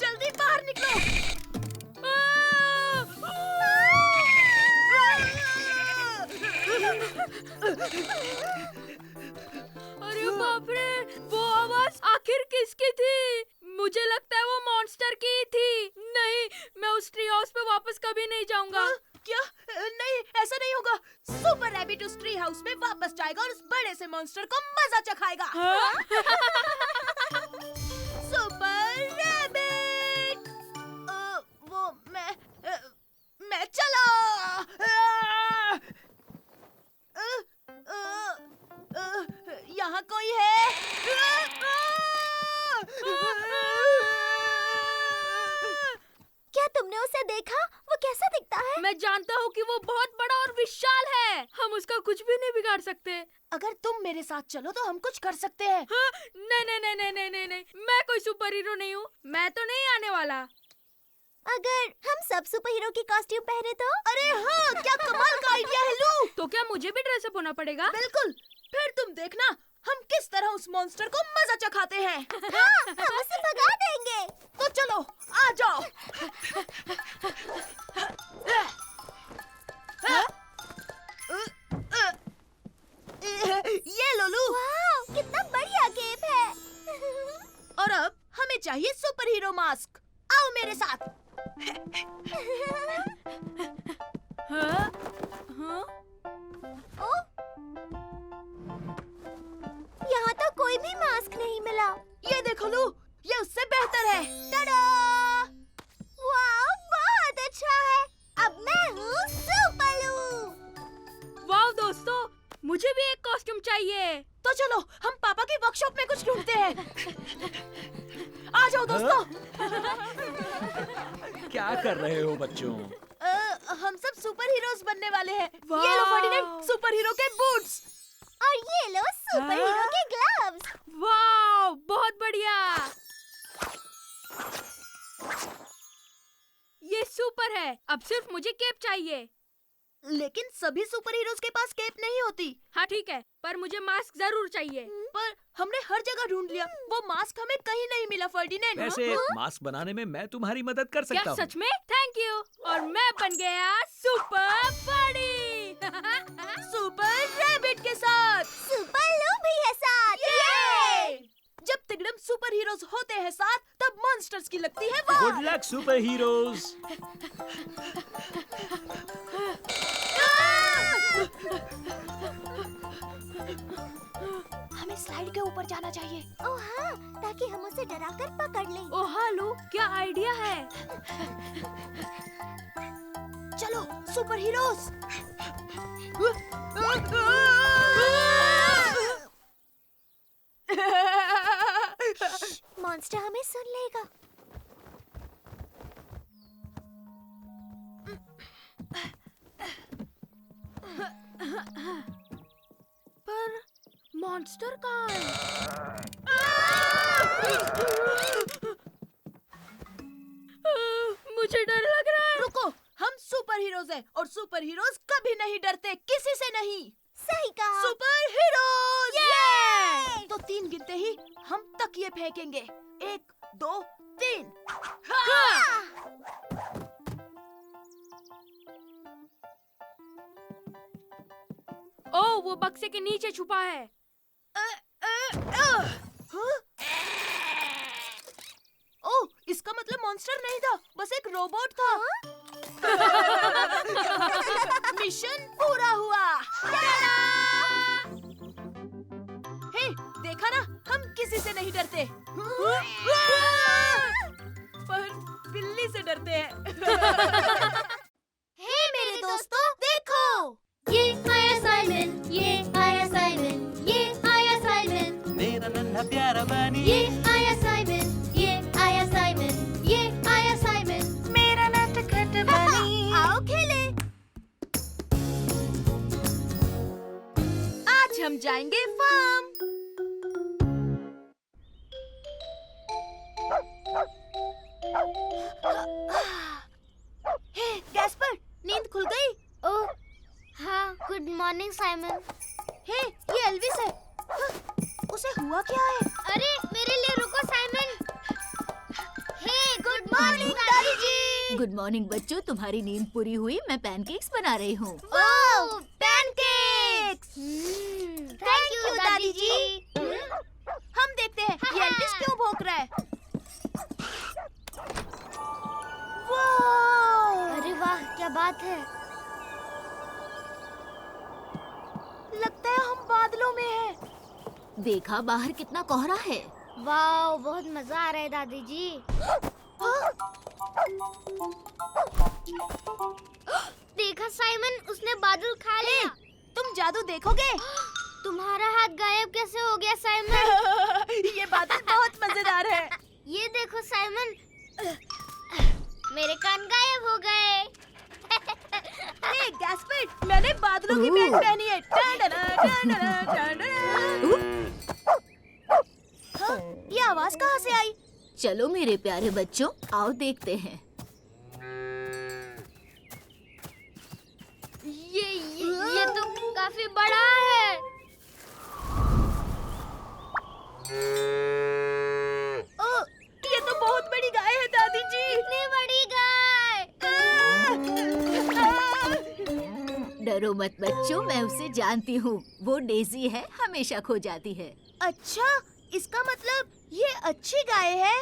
जल्दी बाहर निकलो। अरे बाप रे, वो आवाज आखिर किसकी थी? मुझे लगता है वो मॉन्स्टर की ही थी। नहीं, मैं उस ट्री हाउस पे वापस कभी नहीं जाऊंगा। क्या? नहीं, ऐसा नहीं होगा। सुपर रैबिट उस ट्री हाउस में वापस जाएगा और उस बड़े से मॉन्स्टर को मजा चखाएगा। Super rabbit! वो मैं चला। यहाँ कोई है? क्या तुमने उसे देखा? वो कैसा दिखता है? मैं जानता हूँ कि वो बहुत बड़ा और विशाल है। हम उसका कुछ भी नहीं बिगाड़ सकते। अगर तुम मेरे साथ चलो तो हम कुछ कर सकते हैं। हाँ? नहीं नहीं नहीं नहीं नहीं नहीं नहीं, मैं कोई सुपर हीरो नहीं हूँ। मैं तो नहीं आने वाला। अगर हम सब सुपर हीरो की कॉस्ट्यूम पहने तो? अरे हाँ, क्या कमाल का आइडिया है लू। तो क्या मुझे भी ड्रेसअप होना पड़ेगा? बिल्कुल। फिर तुम देखना हम किस तरह उस मॉन्स्टर को मजा चखाते हैं। हाँ, हम उसे भगा देंगे। तो चलो, आ जाओ। ये लो लू। वाह, कितना बढ़िया गेम है। और अब हमें चाहिए सुपर हीरो मास्क। आओ मेरे साथ। हाँ? हाँ? यहाँ तो कोई भी मास्क नहीं मिला। ये देखो लू, ये उससे बेहतर है। टाडा! वाह, बहुत अच्छा है। अब मैं हूँ सुपरलू। वाह दोस्तों, मुझे भी एक कॉस्ट्यूम चाहिए। तो चलो हम पापा की वर्कशॉप में कुछ ढूंढते हैं। आ जाओ दोस्तों। क्या कर रहे हो बच्चों? हम सब सुपर हीरोज बनने वाले हैं। वाह! ये लो फर्डिनेंड, सुपर हीरो के बूट्स। और ये लो सुपर हीरो के ग्लव्स। वाह, बहुत बढ़िया। ये सुपर है। अब सिर्फ मुझे केप चाहिए। लेकिन सभी सुपर हीरोज के पास केप नहीं होती। हाँ ठीक है, पर मुझे मास्क जरूर चाहिए। पर हमने हर जगह ढूंढ लिया, वो मास्क हमें कहीं नहीं मिला फर्डिनेंड। वैसे मास्क बनाने में मैं तुम्हारी मदद कर सकता क्या हूँ। सच में? Thank you. और मैं बन गया सुपर बड़ी। सुपर रैबिट के साथ। सुपर लू भी है साथ। ये! जब तिगड़म सुपर हीरोज होते हैं साथ, तब मॉन्स्टर्स की लगती है वाह। Good luck super heroes. हमें स्लाइड के ऊपर जाना चाहिए। ओह हाँ, ताकि हम उसे डराकर पकड़ लें। ओह हालू, क्या आइडिया है। चलो सुपर हीरोज। मॉन्स्टर हमें सुन लेगा। पर मॉन्स्टर कहाँ है? मुझे डर लग रहा है। रुको, हम सुपर हीरोज हैं और सुपर हीरोज कभी नहीं डरते, किसी से नहीं। सही कहा। Super heroes. तो 3 गिनते ही हम तकिए फेंकेंगे। 1, 2, 3। ओह, वो बक्से के नीचे छुपा है। ओह, इसका मतलब मॉन्स्टर नहीं था, बस एक रोबोट था। मिशन पूरा हुआ। हे, देखा ना, हम किसी से नहीं डरते। पर बिल्ली से डरते हैं। हे मेरे दोस्तों, देखो। ये आया साइमन, ये आया साइमन, ये आया साइमन। मेरा नन्हा प्यारा बनी ये आया साइमन, ये आया साइमन, ये आया साइमन। मेरा नटखट बनी। आओ खेले। आज हम जाएंगे फार्म। हे गैस्पर, नींद खुल गई? ओह हाँ, गुड मॉर्निंग साइमन। हे, ये एल्विस है। उसे हुआ क्या है? अरे मेरे लिए रुको साइमन। हे गुड मॉर्निंग दादी जी। गुड मॉर्निंग बच्चों, तुम्हारी नींद पूरी हुई। मैं पैनकेक्स बना रही हूँ। ओह पैनकेक्स। थैंक यू दादी जी। हम देखते हैं ये एल्विस क्यों भौंक रहा है। वाह! अरे वाह, क्या बात है। लगता है हम बादलों में हैं। देखा बाहर कितना कोहरा है। वाह, बहुत मजा आ रहा है दादी जी। देखा साइमन, उसने बादल खा लिया। तुम जादू देखोगे? तुम्हारा हाथ गायब कैसे हो गया साइमन? ये बादल बहुत मजेदार है। ये देखो साइमन, मेरे कान गायब हो गए। हे गैस्पर, मैंने बादलों की पैंट पहनी है। टन-टना, टन-टना, टन-टना। हाँ, ये आवाज कहाँ से आई? चलो मेरे प्यारे बच्चों, आओ देखते हैं। ये तो काफी बड़ा है। ओ, ये तो बहुत बड़ी गाय है दादी जी। इतनी बड़ी गाय। डरो मत बच्चों, मैं उसे जानती हूँ। वो डेजी है, हमेशा खो जाती है। अच्छा, इसका मतलब ये अच्छी गाय है।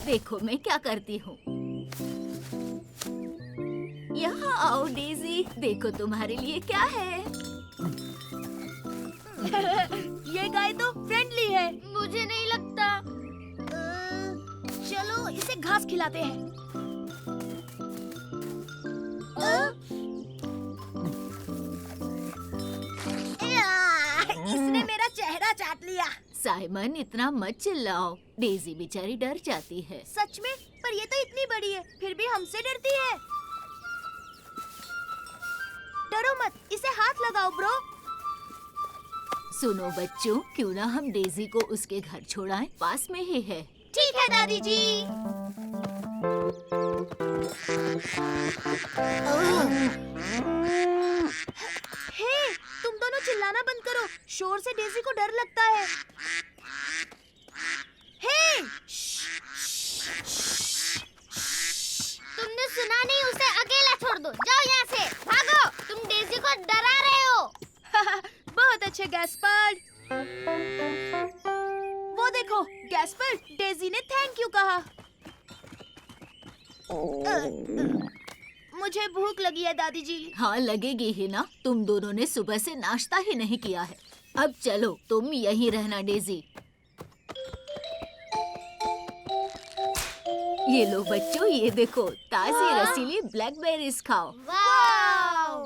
देखो मैं क्या करती हूँ। यहाँ आओ डेजी, देखो तुम्हारे लिए क्या है। ये गाय तो फ्रेंडली है। मुझे नहीं लगता। चलो इसे घास खिलाते हैं। इसने मेरा चेहरा चाट लिया। साइमन इतना मत चिल्लाओ, डेजी बेचारी डर जाती है। सच में? पर ये तो इतनी बड़ी है, फिर भी हमसे डरती है। डरो मत, इसे हाथ लगाओ ब्रो। सुनो बच्चों, क्यों ना हम डेजी को उसके घर छोड़ाएं, पास में ही है। ठीक है दादी जी। हे, तुम दोनों चिल्लाना बंद करो। शोर से डेजी को डर लगता है। हे, तुमने सुना नहीं? उसे अकेला छोड़ दो। जाओ यहाँ से, भागो। तुम डेजी को डरा रहे हो। बहुत अच्छे गैस्पर्ड। वो देखो, गैस्पर्ड, डेजी ने थैंक यू कहा। मुझे भूख लगी है दादी जी। हाँ लगेगी ही ना, तुम दोनों ने सुबह से नाश्ता ही नहीं किया है। अब चलो, तुम यहीं रहना डेजी। ये लो बच्चों, ये देखो ताजी रसीली ब्लैकबेरीज खाओ। वाओ!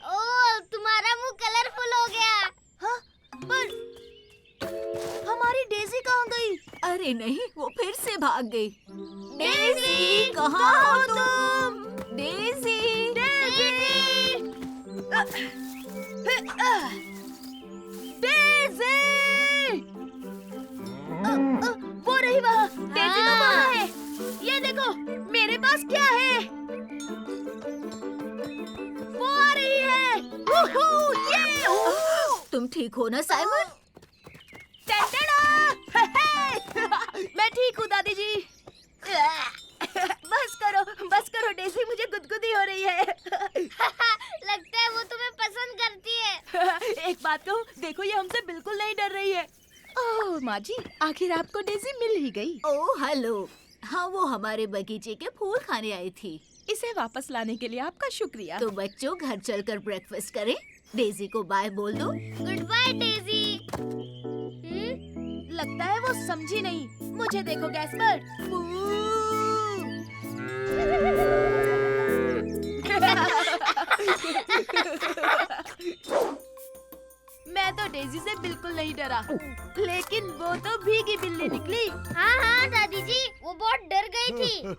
ओह, तुम्हारा मुंह कलरफुल हो गया। हाँ, पर हमारी डेजी कहाँ गई? अरे नहीं, वो फिर से भाग गई। डेजी, कहाँ हो तुम? Daisy, Daisy! वो रही वहाँ। डेजी तो वहाँ है। ये देखो, मेरे पास क्या है? वो आ रही है। वूहू, ये! तुम ठीक हो ना साइमन? मैं ठीक हूँ दादी जी। बस करो डेजी, मुझे गुदगुदी हो रही है। लगता है वो तुम्हें पसंद करती है। एक बात कहूँ, देखो ये हमसे बिल्कुल नहीं डर रही है। ओह माँ जी, आखिर आपको डेजी मिल ही गई। Oh hello. हाँ, वो हमारे बगीचे के फूल खाने आई थी। इसे वापस लाने के लिए आपका शुक्रिया। तो बच्चों, घर चलकर ब्रेकफास्ट करें। डेजी को बाय बोल दो। Goodbye Daisy. लगता है वो समझी नहीं। मुझे देखो गैस्पर्ड। मैं तो डेजी से बिल्कुल नहीं डरा, लेकिन वो तो भीगी बिल्ली निकली। हाँ हाँ दादी जी, वो बहुत डर गई थी।